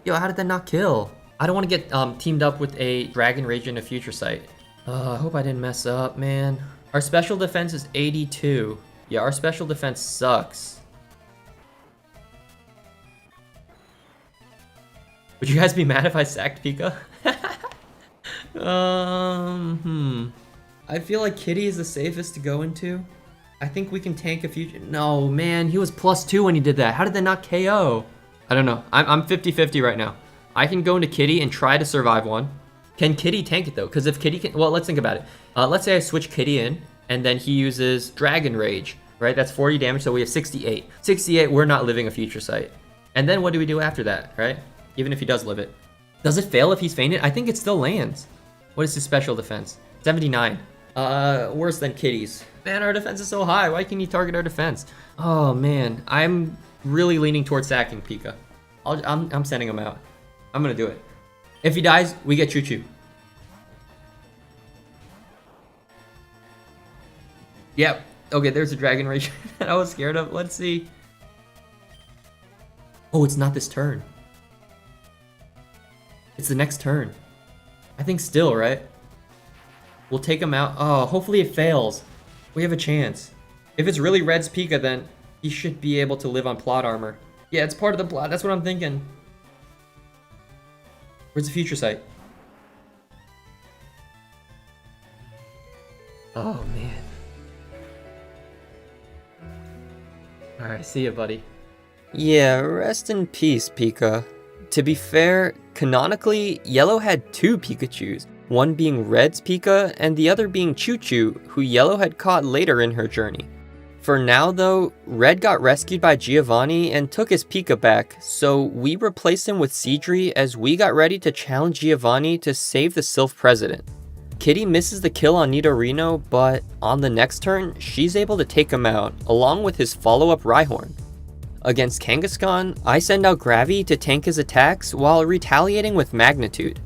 Yo, how did that not kill? I don't want to get teamed up with a Dragon Rage and a Future Sight. I hope I didn't mess up, man. Our special defense is 82. Yeah, our special defense sucks. Would you guys be mad if I sacked Pika? I feel like Kitty is the safest to go into. I think we can tank a future. No, man, he was +2 when he did that. How did that not KO? I don't know. I'm 50-50 right now. I can go into Kitty and try to survive one. Can Kitty tank it though? Because if Kitty can, well, let's think about it. Let's say I switch Kitty in, and then he uses Dragon Rage, right? That's 40 damage, so we have 68. 68, we're not living a Future Sight. And then what do we do after that, right? Even if he does live it. Does it fail if he's fainted? I think it still lands. What is his special defense? 79. Worse than Kitty's. Man, our defense is so high. Why can't he target our defense? Oh man, I'm really leaning towards sacking Pika. I'm sending him out. I'm gonna do it. If he dies, we get Choo Choo. Yep. Okay, there's a Dragon Rage that I was scared of. Let's see. Oh, it's not this turn. It's the next turn. I think still, right? We'll take him out. Oh, hopefully it fails. We have a chance. If it's really Red's Pika, then he should be able to live on plot armor. Yeah, it's part of the plot. That's what I'm thinking. Where's the future sight? Oh, man. Alright, see ya, buddy. Yeah, rest in peace, Pika. To be fair, canonically, Yellow had two Pikachus, one being Red's Pika and the other being Choo-Choo, who Yellow had caught later in her journey. For now though, Red got rescued by Giovanni and took his Pika back, so we replaced him with Seedry as we got ready to challenge Giovanni to save the Sylph President. Kitty misses the kill on Nidorino, but on the next turn, she's able to take him out, along with his follow-up Rhyhorn. Against Kangaskhan, I send out Gravy to tank his attacks while retaliating with Magnitude.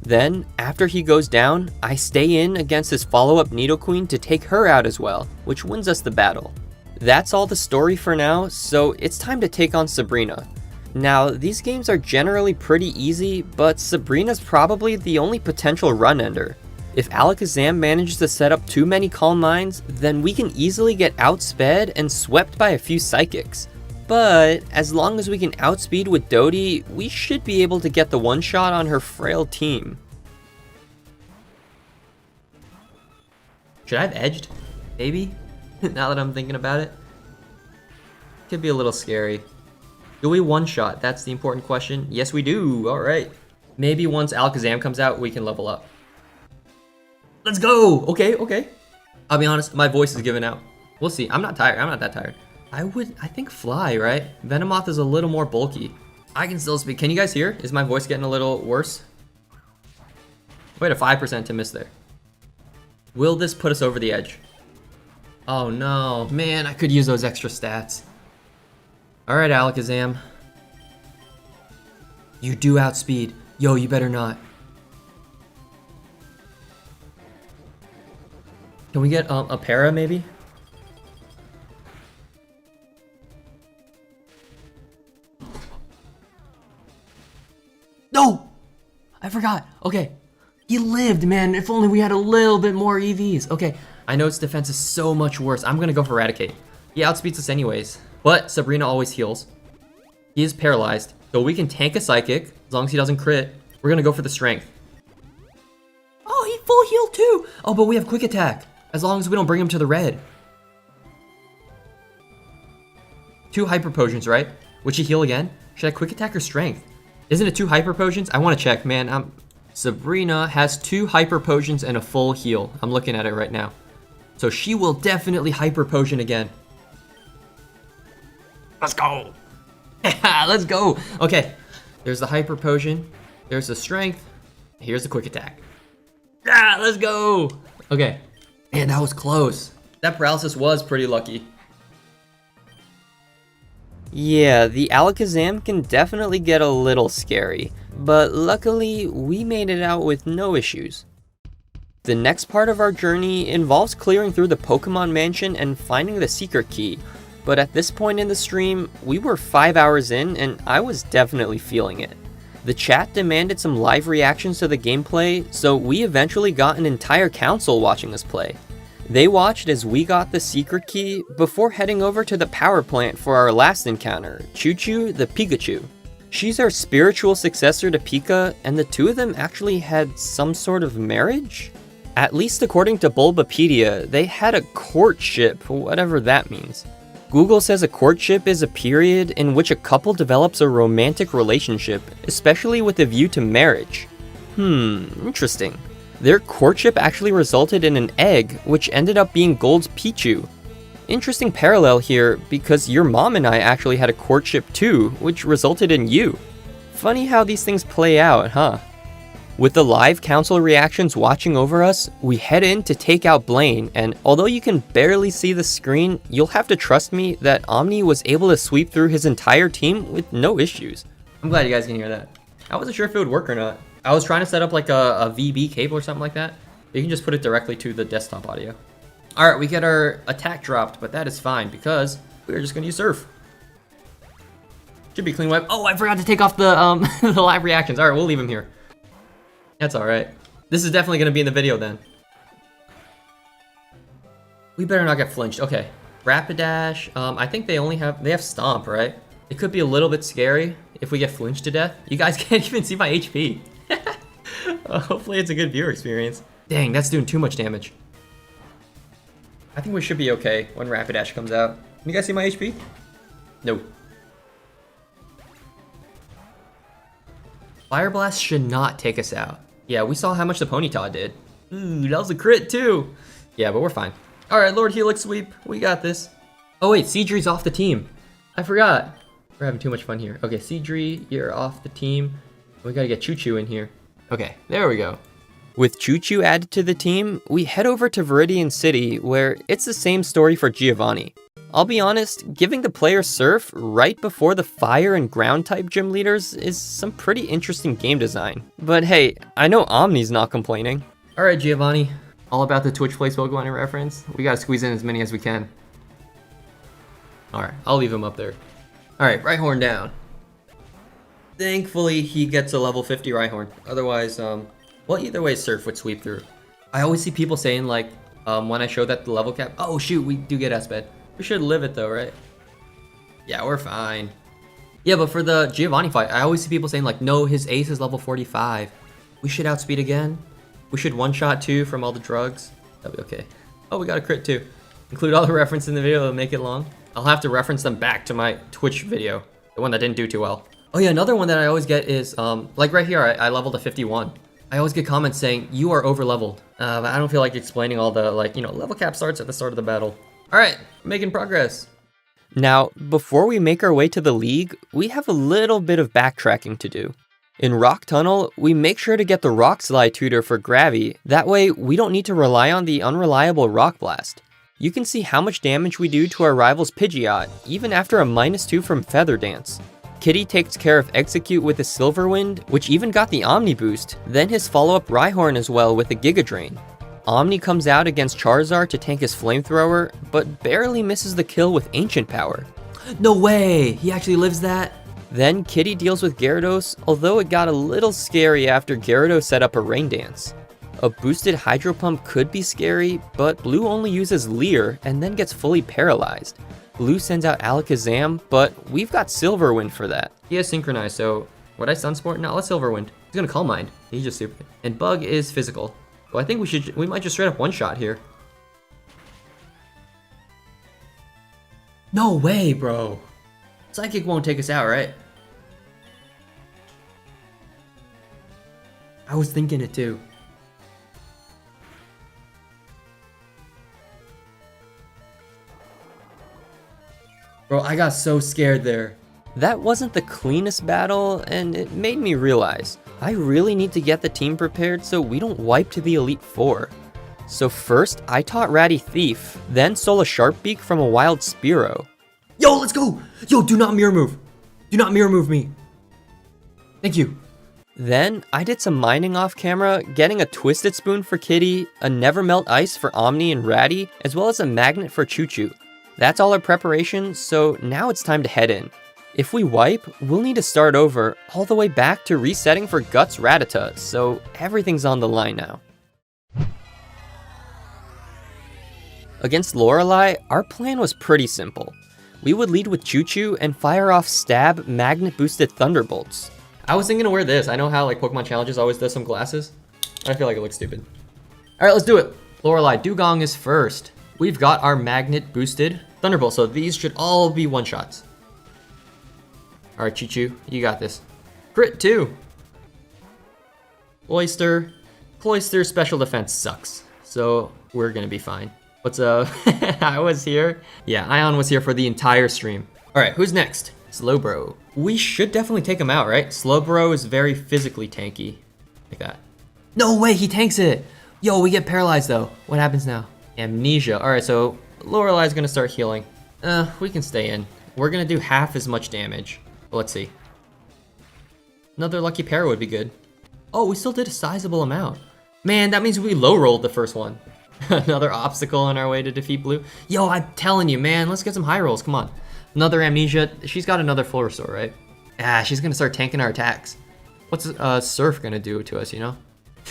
Then, after he goes down, I stay in against his follow-up Nidoqueen to take her out as well, which wins us the battle. That's all the story for now, so it's time to take on Sabrina. Now, these games are generally pretty easy, but Sabrina's probably the only potential run-ender. If Alakazam manages to set up too many Calm Minds, then we can easily get outsped and swept by a few Psychics. But as long as we can outspeed with Dodie, we should be able to get the one-shot on her frail team. Should I have edged? Maybe? Now that I'm thinking about it. Could be a little scary. Do we one-shot? That's the important question. Yes, we do. Alright. Maybe once Alakazam comes out, we can level up. Let's go! Okay, okay. I'll be honest, my voice is giving out. We'll see. I'm not tired. I'm not that tired. I think Fly, right? Venomoth is a little more bulky. I can still speak. Can you guys hear? Is my voice getting a little worse? Wait, a 5% to miss there. Will this put us over the edge? Oh no, man, I could use those extra stats. Alright, Alakazam. You do outspeed. Yo, you better not. Can we get a para maybe? No! I forgot. Okay. He lived, man. If only we had a little bit more EVs. Okay. I know its defense is so much worse. I'm gonna go for Eradicate. He outspeeds us anyways. But Sabrina always heals. He is paralyzed. So we can tank a Psychic. As long as he doesn't crit. We're gonna go for the Strength. Oh, he full healed too! Oh, but we have Quick Attack. As long as we don't bring him to the red. 2 Hyper Potions, right? Would she heal again? Should I Quick Attack or Strength? Isn't it 2 Hyper Potions? I want to check, man. Sabrina has 2 Hyper Potions and a full heal. I'm looking at it right now. So she will definitely Hyper Potion again. Let's go. Let's go. Okay. There's the Hyper Potion. There's the Strength. Here's the Quick Attack. Yeah, let's go. Okay. Man, that was close. That paralysis was pretty lucky. Yeah, the Alakazam can definitely get a little scary, but luckily we made it out with no issues. The next part of our journey involves clearing through the Pokemon Mansion and finding the secret key, but at this point in the stream, we were 5 hours in and I was definitely feeling it. The chat demanded some live reactions to the gameplay, so we eventually got an entire council watching us play. They watched as we got the secret key before heading over to the power plant for our last encounter, Choo-Choo the Pikachu. She's our spiritual successor to Pika, and the two of them actually had some sort of marriage? At least according to Bulbapedia, they had a courtship, whatever that means. Google says a courtship is a period in which a couple develops a romantic relationship, especially with a view to marriage. Interesting. Their courtship actually resulted in an egg, which ended up being Gold's Pichu. Interesting parallel here, because your mom and I actually had a courtship too, which resulted in you. Funny how these things play out, huh? With the live council reactions watching over us, we head in to take out Blaine, and although you can barely see the screen, you'll have to trust me that Omni was able to sweep through his entire team with no issues. I'm glad you guys can hear that. I wasn't sure if it would work or not. I was trying to set up like a VB cable or something like that. You can just put it directly to the desktop audio. Alright, we get our attack dropped, but that is fine because we're just going to use Surf. Should be clean wipe. Oh, I forgot to take off the, the live reactions. Alright, we'll leave him here. That's alright. This is definitely gonna be in the video then. We better not get flinched. Okay. Rapidash. I think they have Stomp, right? It could be a little bit scary if we get flinched to death. You guys can't even see my HP. Hopefully it's a good viewer experience. Dang, that's doing too much damage. I think we should be okay when Rapidash comes out. Can you guys see my HP? No. Fire Blast should not take us out. Yeah, we saw how much the Ponyta did. Ooh, that was a crit too. Yeah, but we're fine. Alright, Lord Helix Sweep. We got this. Oh wait, Seedree's off the team. I forgot. We're having too much fun here. Okay, Seedree, you're off the team. We gotta get Choo Choo in here. Okay, there we go. With Choo Choo added to the team, we head over to Viridian City, where it's the same story for Giovanni. I'll be honest, giving the player Surf right before the Fire and Ground type gym leaders is some pretty interesting game design. But hey, I know Omni's not complaining. Alright Giovanni, all about the Twitch Plays Pokemon reference. We gotta squeeze in as many as we can. Alright, I'll leave him up there. Alright, Rhyhorn down. Thankfully, he gets a level 50 Rhyhorn. Otherwise, well, either way, Surf would sweep through. I always see people saying, like, when I show that the level cap, oh shoot, we do get S-Bed. We should live it though, right? Yeah, we're fine. Yeah, but for the Giovanni fight, I always see people saying, like, no, his ace is level 45. We should outspeed again. We should one-shot too from all the drugs. That'll be okay. Oh, we got a crit too. Include all the references in the video to make it long. I'll have to reference them back to my Twitch video, the one that didn't do too well. Oh yeah, another one that I always get is, like right here, I leveled a 51. I always get comments saying, you are over-leveled. But I don't feel like explaining all the, like, you know, level cap starts at the start of the battle. Alright, making progress. Now, before we make our way to the league, we have a little bit of backtracking to do. In Rock Tunnel, we make sure to get the Rock Slide tutor for Gravy, that way we don't need to rely on the unreliable Rock Blast. You can see how much damage we do to our rival's Pidgeot, even after a -2 from Feather Dance. Kitty takes care of Execute with a Silver Wind, which even got the Omni boost, then his follow-up Rhyhorn as well with a Giga Drain. Omni comes out against Charizard to tank his Flamethrower, but barely misses the kill with Ancient Power. No way! He actually lives that? Then Kitty deals with Gyarados, although it got a little scary after Gyarados set up a Rain Dance. A boosted Hydro Pump could be scary, but Blue only uses Leer and then gets fully paralyzed. Blue sends out Alakazam, but we've got Silver Wind for that. He has Synchronized, so would I Sunsport? No, let's Silver Wind. He's gonna Calm Mind. He's just stupid. And Bug is physical. So I think we might just straight up one-shot here. No way, bro. Psychic won't take us out, right? I was thinking it too. Bro, I got so scared there. That wasn't the cleanest battle, and it made me realize I really need to get the team prepared so we don't wipe to the Elite Four. So first, I taught Ratty Thief, then stole a Sharpbeak from a wild Spearow. Yo, let's go! Yo, do not mirror move! Do not mirror move me! Thank you. Then, I did some mining off camera, getting a Twisted Spoon for Kitty, a Never Melt Ice for Omni and Ratty, as well as a Magnet for Choo Choo. That's all our preparation, so now it's time to head in. If we wipe, we'll need to start over, all the way back to resetting for Guts Rattata, so everything's on the line now. Against Lorelei, our plan was pretty simple. We would lead with Choo Choo and fire off Stab Magnet Boosted Thunderbolts. I was thinking to wear this. I know how like Pokemon Challenges always does some glasses. I feel like it looks stupid. Alright, let's do it. Lorelei, Dugong is first. We've got our Magnet Boosted Thunderbolt, so these should all be one-shots. Alright, Choo Choo, you got this. Crit 2. Cloyster's special defense sucks, so we're gonna be fine. What's up? I was here. Yeah, Ion was here for the entire stream. Alright, who's next? Slowbro. We should definitely take him out, right? Slowbro is very physically tanky. Like that. No way, he tanks it! Yo, we get paralyzed though. What happens now? Amnesia. Alright, so Lorelei's gonna start healing. We can stay in. We're gonna do half as much damage. But let's see. Another Lucky Para would be good. Oh, we still did a sizable amount. Man, that means we low rolled the first one. Another obstacle on our way to defeat Blue. Yo, I'm telling you, man, let's get some high rolls. Come on. Another Amnesia. She's got another full restore, right? Ah, she's gonna start tanking our attacks. What's Surf gonna do to us, you know?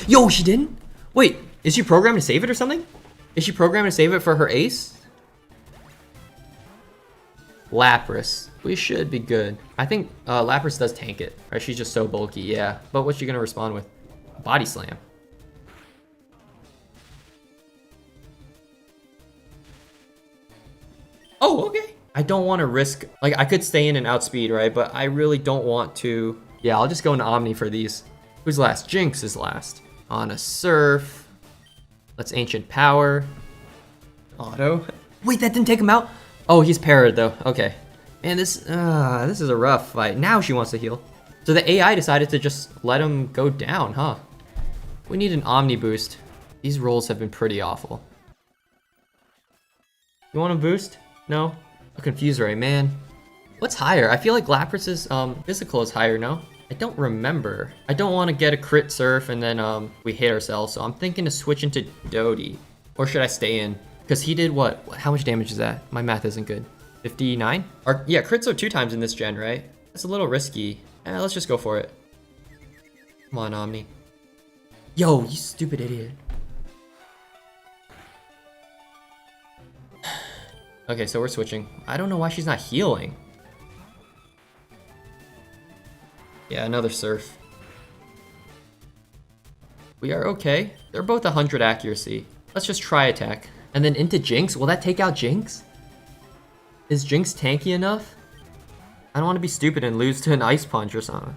Yo, she didn't? Wait, is she programmed to save it or something? Is she programmed to save it for her ace? Lapras. We should be good. I think Lapras does tank it. Right? She's just so bulky, yeah. But what's she gonna respond with? Body slam. Oh, okay. I don't want to risk, like I could stay in and outspeed, right? But I really don't want to. Yeah, I'll just go into Omni for these. Who's last? Jinx is last. On a Surf. Let's Ancient Power. Auto. Wait, that didn't take him out? Oh, he's parried though. Okay. Man, this is a rough fight. Now she wants to heal. So the AI decided to just let him go down, huh? We need an Omni boost. These rolls have been pretty awful. You want a boost? No? A Confusory, man. What's higher? I feel like Lapras's physical is higher, no? I don't remember. I don't want to get a crit surf and then we hit ourselves, so I'm thinking to switch into Dodie. Or should I stay in? Because he did what? How much damage is that? My math isn't good. 59? Or, yeah, crits are 2 times in this gen, right? That's a little risky. Let's just go for it. Come on, Omni. Yo, you stupid idiot. Okay, so we're switching. I don't know why she's not healing. Yeah, another Surf. We are okay. They're both 100 accuracy. Let's just try attack. And then into Jinx. Will that take out Jinx? Is Jinx tanky enough? I don't want to be stupid and lose to an Ice Punch or something.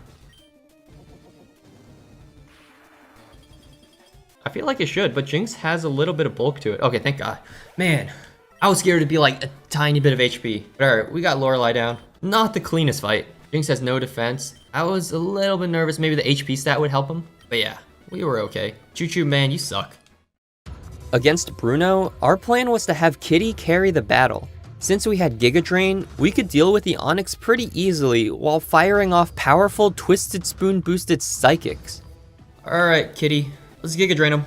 I feel like it should, but Jinx has a little bit of bulk to it. Okay, thank God. Man, I was scared to be like a tiny bit of HP. But alright, we got Lorelei down. Not the cleanest fight. Jinx has no defense. I was a little bit nervous. Maybe the HP stat would help him. But yeah, we were okay. Choo-choo, man, you suck. Against Bruno, our plan was to have Kitty carry the battle. Since we had Giga Drain, we could deal with the Onix pretty easily while firing off powerful Twisted Spoon boosted Psychics. Alright, Kitty. Let's Giga Drain him.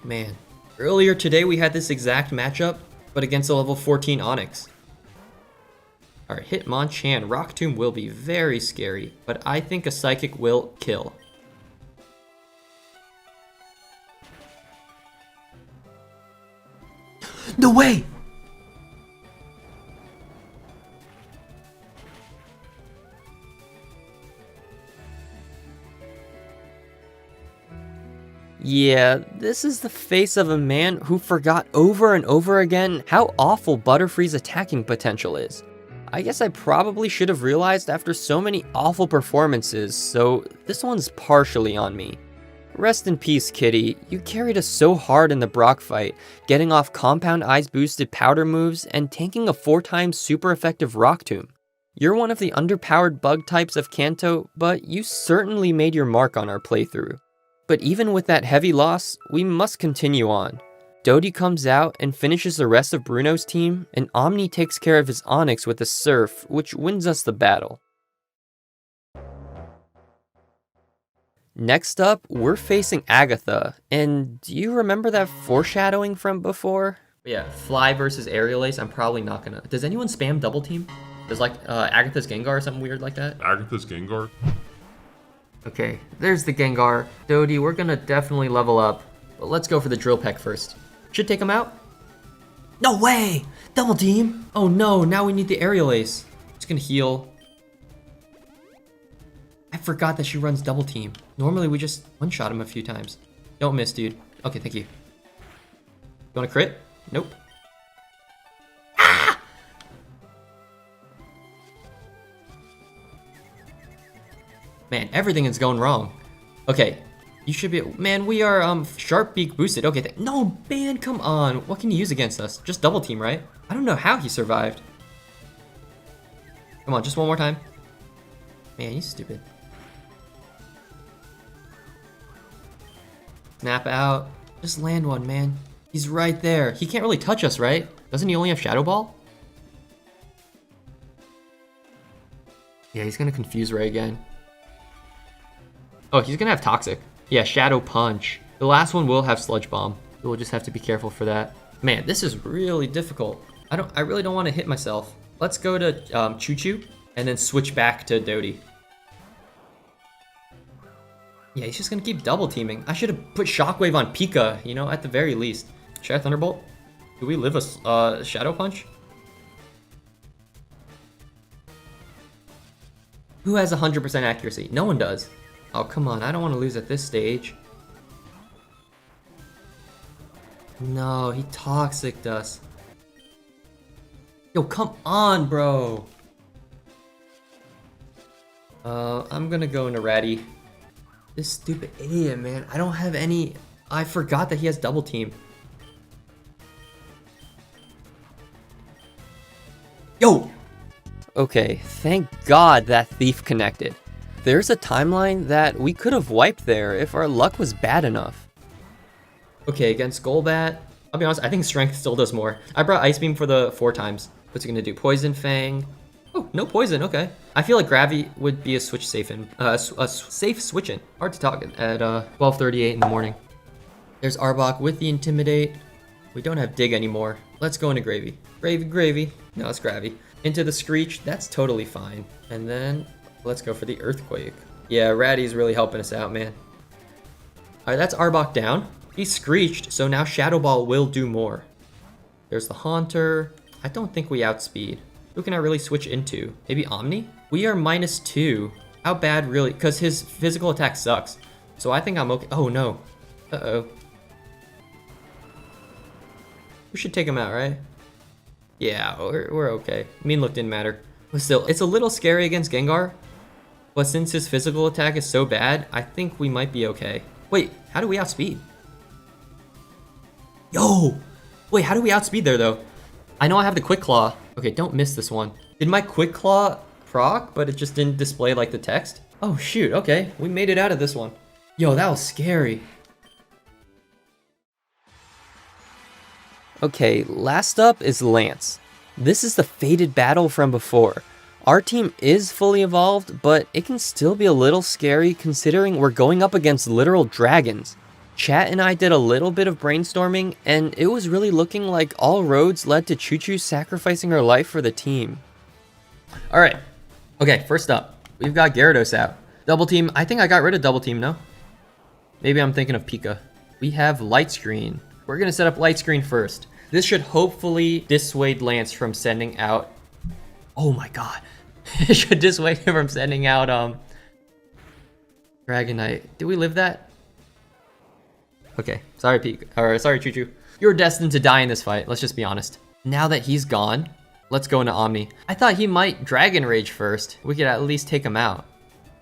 Man, earlier today we had this exact matchup, but against a level 14 Onix. Alright, Hitmonchan. Rock Tomb will be very scary, but I think a Psychic will kill. No way! Yeah, this is the face of a man who forgot over and over again how awful Butterfree's attacking potential is. I guess I probably should have realized after so many awful performances, so this one's partially on me. Rest in peace, Kitty. You carried us so hard in the Brock fight, getting off Compound Eyes boosted powder moves and tanking a 4x super effective Rock Tomb. You're one of the underpowered bug types of Kanto, but you certainly made your mark on our playthrough. But even with that heavy loss, we must continue on. Dodie comes out and finishes the rest of Bruno's team, and Omni takes care of his Onix with a Surf, which wins us the battle. Next up, we're facing Agatha, and do you remember that foreshadowing from before? Yeah, Fly versus Aerial Ace, I'm probably not gonna... Does anyone spam double team? Does like Agatha's Gengar or something weird like that? Agatha's Gengar? Okay, there's the Gengar. Dodie, we're gonna definitely level up. But let's go for the Drill Peck first. Should take him out? No way! Double team! Oh no, now we need the Aerial Ace. It's gonna heal. I forgot that she runs double team. Normally we just one-shot him a few times. Don't miss, dude. Okay, thank you. You want a crit? Nope. Man, everything is going wrong. Okay, you should be... Man, we are Sharp Beak boosted. Okay, no, man, come on. What can you use against us? Just double team, right? I don't know how he survived. Come on, just one more time. Man, he's stupid. Snap out. Just land one, man. He's right there. He can't really touch us, right? Doesn't he only have Shadow Ball? Yeah, he's gonna confuse Ray again. Oh, he's gonna have Toxic. Yeah, Shadow Punch. The last one will have Sludge Bomb. We'll just have to be careful for that. Man, this is really difficult. I really don't want to hit myself. Let's go to Choo Choo and then switch back to Dodie. Yeah, he's just gonna keep double teaming. I should have put Shockwave on Pika, you know, at the very least. Should I Thunderbolt? Do we live a Shadow Punch? Who has 100% accuracy? No one does. Oh, come on. I don't want to lose at this stage. No, he toxiced us. Yo, come on, bro. I'm gonna go into Ratty. This stupid idiot, man. I don't have any... I forgot that he has double team. Yo! Okay, thank God that thief connected. There's a timeline that we could have wiped there if our luck was bad enough. Okay, against Golbat, I'll be honest, I think Strength still does more. I brought Ice Beam for the 4 times. What's he gonna do? Poison Fang. Oh, no poison, okay. I feel like Gravy would be a switch safe in, a safe switch in. Hard to talk at 12:38 in the morning. There's Arbok with the Intimidate. We don't have Dig anymore. Let's go into Gravy. Gravy. No, it's Gravy. Into the Screech, that's totally fine. And then, let's go for the Earthquake. Yeah, Ratty's really helping us out, man. Alright, that's Arbok down. He screeched, so now Shadow Ball will do more. There's the Haunter. I don't think we outspeed. Who can I really switch into? Maybe Omni? We are -2. How bad really? Because his physical attack sucks. So I think I'm okay. Oh no. Uh-oh. We should take him out, right? Yeah, we're okay. Mean look didn't matter. But still, it's a little scary against Gengar. But since his physical attack is so bad, I think we might be okay. Wait, how do we outspeed? Yo! Wait, how do we outspeed there, though? I know I have the Quick Claw. Okay, don't miss this one. Did my Quick Claw proc, but it just didn't display, like, the text? Oh, shoot, okay. We made it out of this one. Yo, that was scary. Okay, last up is Lance. This is the fated battle from before. Our team is fully evolved, but it can still be a little scary considering we're going up against literal dragons. Chat and I did a little bit of brainstorming, and it was really looking like all roads led to Choo Choo sacrificing her life for the team. Alright, okay, first up, we've got Gyarados out. Double team, I think I got rid of double team, no? Maybe I'm thinking of Pika. We have Light Screen. We're gonna set up Light Screen first. This should hopefully dissuade Lance from sending out... Oh my god. It should dissuade him from sending out, Dragonite. Did we live that? Okay, sorry Pika, or sorry Choo Choo. You're destined to die in this fight, let's just be honest. Now that he's gone, let's go into Omni. I thought he might Dragon Rage first. We could at least take him out.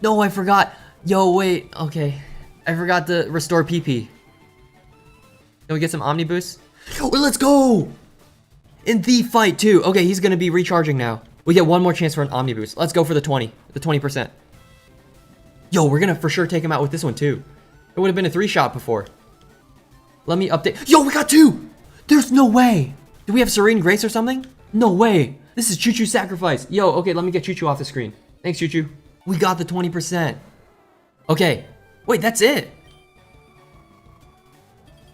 No, I forgot. Yo, wait, okay. I forgot to restore PP. Can we get some Omni boosts? Oh, let's go! In the fight too. Okay, he's gonna be recharging now. We get one more chance for an Omni boost. Let's go for the 20%. Yo, we're gonna for sure take him out with this one too. It would have been a 3-shot before. Let me update. Yo, we got 2! There's no way! Do we have Serene Grace or something? No way! This is Choo Choo sacrifice. Yo, okay, let me get Choo Choo off the screen. Thanks, Choo Choo. We got the 20%. Okay. Wait, that's it!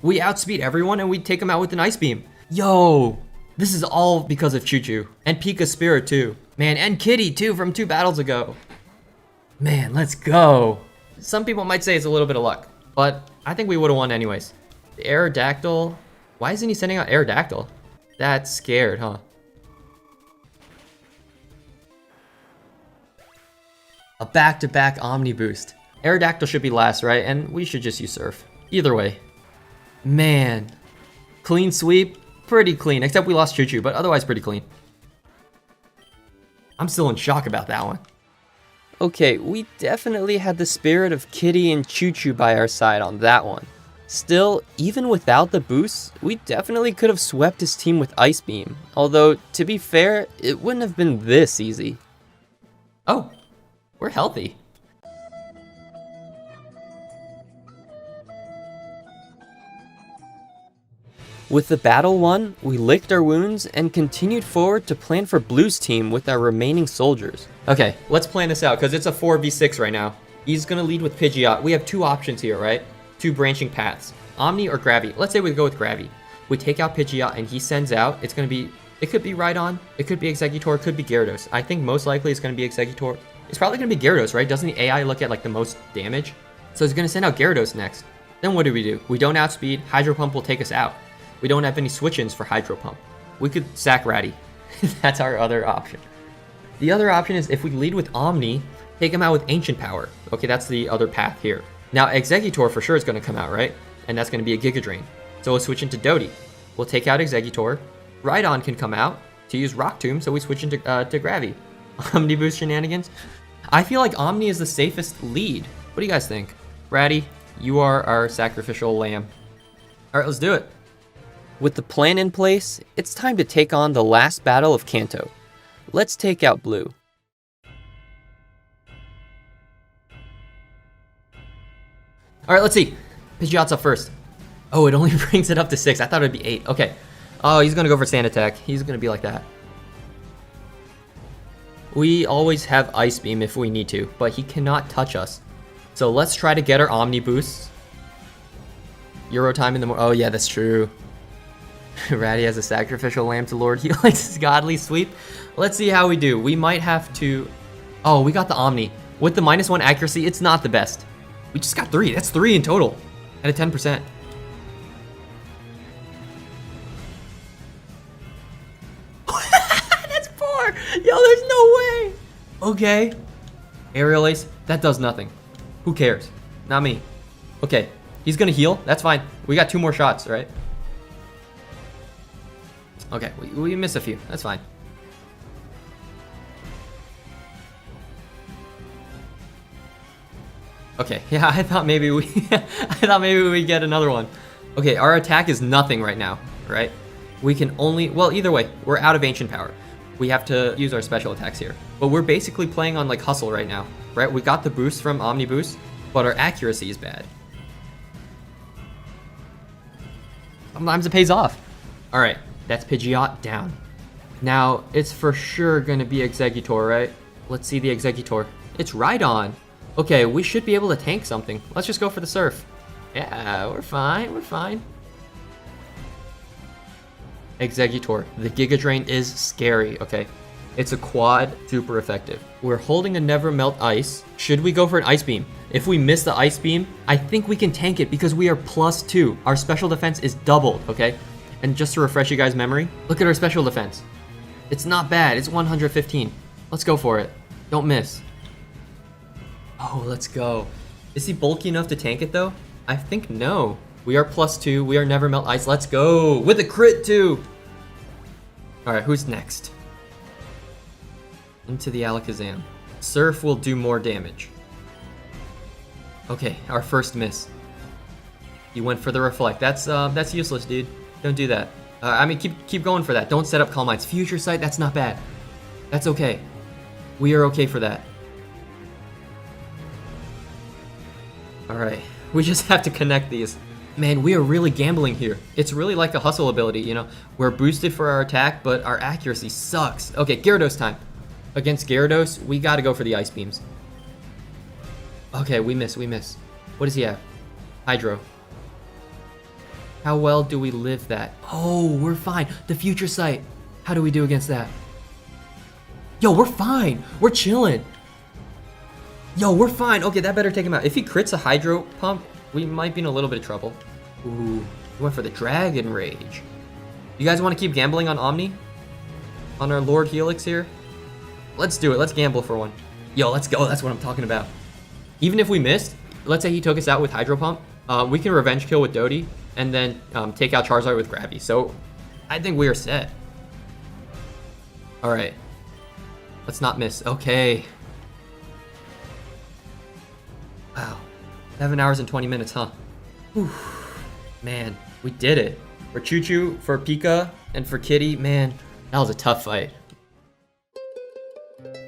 We outspeed everyone and we take him out with an Ice Beam. Yo! This is all because of Choo Choo. And Pika's Spirit too. Man, and Kitty too from 2 battles ago. Man, let's go. Some people might say it's a little bit of luck, but I think we would have won anyways. The Aerodactyl. Why isn't he sending out Aerodactyl? That's scared, huh? A back-to-back Omni boost. Aerodactyl should be last, right? And we should just use Surf. Either way. Man. Clean sweep. Pretty clean, except we lost Choo Choo, but otherwise pretty clean. I'm still in shock about that one. Okay, we definitely had the spirit of Kitty and Choo Choo by our side on that one. Still, even without the boosts, we definitely could have swept his team with Ice Beam. Although, to be fair, it wouldn't have been this easy. Oh, we're healthy. With the battle won, we licked our wounds and continued forward to plan for Blue's team with our remaining soldiers. Okay, let's plan this out because it's a 4v6 right now. He's gonna lead with Pidgeot. We have 2 options here, right? 2 branching paths. Omni or Gravy. Let's say we go with Gravy. We take out Pidgeot and he sends out, it's gonna be, it could be Rhydon, it could be Exeggutor, it could be Gyarados. I think most likely it's gonna be Exeggutor. It's probably gonna be Gyarados, right? Doesn't the AI look at like the most damage? So it's going to send out Gyarados next. Then what do? We don't outspeed. Hydro Pump will take us out. We don't have any switch-ins for Hydro Pump. We could sack Ratty. That's our other option. The other option is if we lead with Omni, take him out with Ancient Power. Okay, that's the other path here. Now, Exeggutor for sure is going to come out, right? And that's going to be a Giga Drain. So we'll switch into Doty. We'll take out Exeggutor. Rhydon can come out to use Rock Tomb, so we switch into to Gravy. Omni Boost shenanigans. I feel like Omni is the safest lead. What do you guys think? Ratty, you are our sacrificial lamb. All right, let's do it. With the plan in place, it's time to take on the last battle of Kanto. Let's take out Blue. All right, let's see. Pidgeot's up first. Oh, it only brings it up to 6. I thought it'd be 8. Okay. Oh, he's gonna go for Sand Attack. He's gonna be like that. We always have Ice Beam if we need to, but he cannot touch us. So let's try to get our Omni boosts. Euro time in the morning. Oh yeah, that's true. Ratty has a sacrificial lamb to Lord. He likes his godly sweep. Let's see how we do. We might have to... Oh, we got the Omni. With the -1 accuracy, it's not the best. We just got 3. That's 3 in total. At a 10%. That's 4! Yo, there's no way! Okay. Aerial Ace. That does nothing. Who cares? Not me. Okay. He's gonna heal. That's fine. We got 2 more shots, right? Okay, we miss a few. That's fine. Okay, yeah, I thought maybe we get another one. Okay, our attack is nothing right now, right? We can only, well, either way, we're out of Ancient Power. We have to use our special attacks here. But we're basically playing on like Hustle right now, right? We got the boost from Omni Boost, but our accuracy is bad. Sometimes it pays off. All right. That's Pidgeot down. Now, it's for sure going to be Exeggutor, right? Let's see the Exeggutor. It's Rhydon. Okay, we should be able to tank something. Let's just go for the Surf. Yeah, we're fine. We're fine. Exeggutor. The Giga Drain is scary, okay? It's a quad, super effective. We're holding a Never Melt Ice. Should we go for an Ice Beam? If we miss the Ice Beam, I think we can tank it because we are +2. Our special defense is doubled, okay? And just to refresh you guys' memory, look at our special defense. It's not bad. It's 115. Let's go for it. Don't miss. Oh, let's go. Is he bulky enough to tank it, though? I think no. We are +2. We are Never Melt Ice. Let's go. With a crit, too. All right, who's next? Into the Alakazam. Surf will do more damage. Okay, our first miss. He went for the Reflect. That's useless, dude. Don't do that. I mean, keep going for that. Don't set up Calm Minds. Future Sight, that's not bad. That's okay. We are okay for that. Alright. We just have to connect these. Man, we are really gambling here. It's really like a Hustle ability, you know? We're boosted for our attack, but our accuracy sucks. Okay, Gyarados time. Against Gyarados, we gotta go for the Ice Beams. Okay, we miss. What does he have? Hydro. How well do we live that? Oh, we're fine. The Future Sight. How do we do against that? Yo, we're fine. We're chilling. Yo, we're fine. Okay, that better take him out. If he crits a Hydro Pump, we might be in a little bit of trouble. Ooh, he went for the Dragon Rage. You guys want to keep gambling on Omni? On our Lord Helix here? Let's do it. Let's gamble for one. Yo, let's go. That's what I'm talking about. Even if we missed, let's say he took us out with Hydro Pump, we can Revenge Kill with Doty, and then take out Charizard with Gravy. So I think we are set. All right. Let's not miss. Okay. Wow. 7 hours and 20 minutes, huh? Whew. Man, we did it. For Choo-Choo, for Pika, and for Kitty, man, that was a tough fight.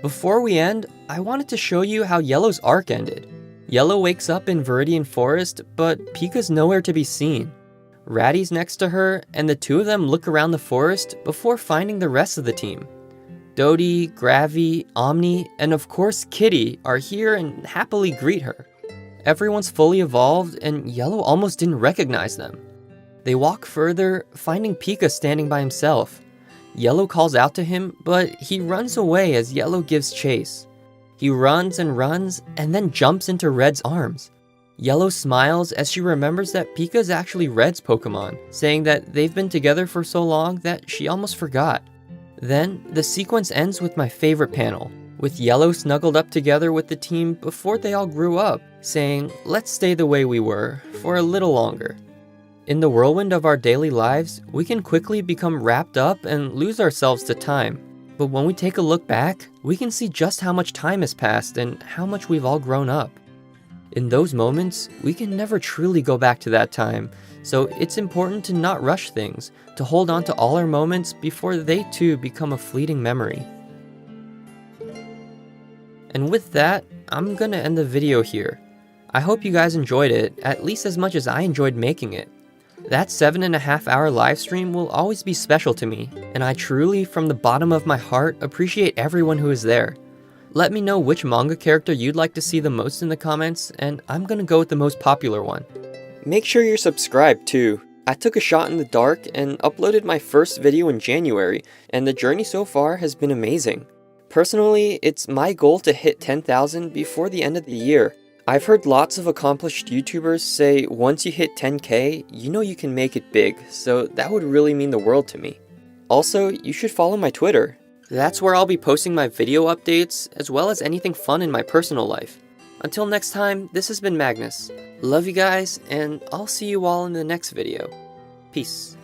Before we end, I wanted to show you how Yellow's arc ended. Yellow wakes up in Viridian Forest, but Pika's nowhere to be seen. Ratty's next to her, and the two of them look around the forest before finding the rest of the team. Doty, Gravy, Omni, and of course Kitty are here and happily greet her. Everyone's fully evolved, and Yellow almost didn't recognize them. They walk further, finding Pika standing by himself. Yellow calls out to him, but he runs away as Yellow gives chase. He runs, and then jumps into Red's arms. Yellow smiles as she remembers that Pika is actually Red's Pokemon, saying that they've been together for so long that she almost forgot. Then, the sequence ends with my favorite panel, with Yellow snuggled up together with the team before they all grew up, saying, "Let's stay the way we were, for a little longer." In the whirlwind of our daily lives, we can quickly become wrapped up and lose ourselves to time. But when we take a look back, we can see just how much time has passed and how much we've all grown up. In those moments, we can never truly go back to that time, so it's important to not rush things, to hold on to all our moments before they too become a fleeting memory. And with that, I'm gonna end the video here. I hope you guys enjoyed it, at least as much as I enjoyed making it. That 7.5-hour live stream will always be special to me, and I truly, from the bottom of my heart, appreciate everyone who is there. Let me know which manga character you'd like to see the most in the comments, and I'm gonna go with the most popular one. Make sure you're subscribed too. I took a shot in the dark and uploaded my first video in January, and the journey so far has been amazing. Personally, it's my goal to hit 10,000 before the end of the year. I've heard lots of accomplished YouTubers say once you hit 10K, you know you can make it big, so that would really mean the world to me. Also, you should follow my Twitter. That's where I'll be posting my video updates, as well as anything fun in my personal life. Until next time, this has been Magnus. Love you guys, and I'll see you all in the next video. Peace.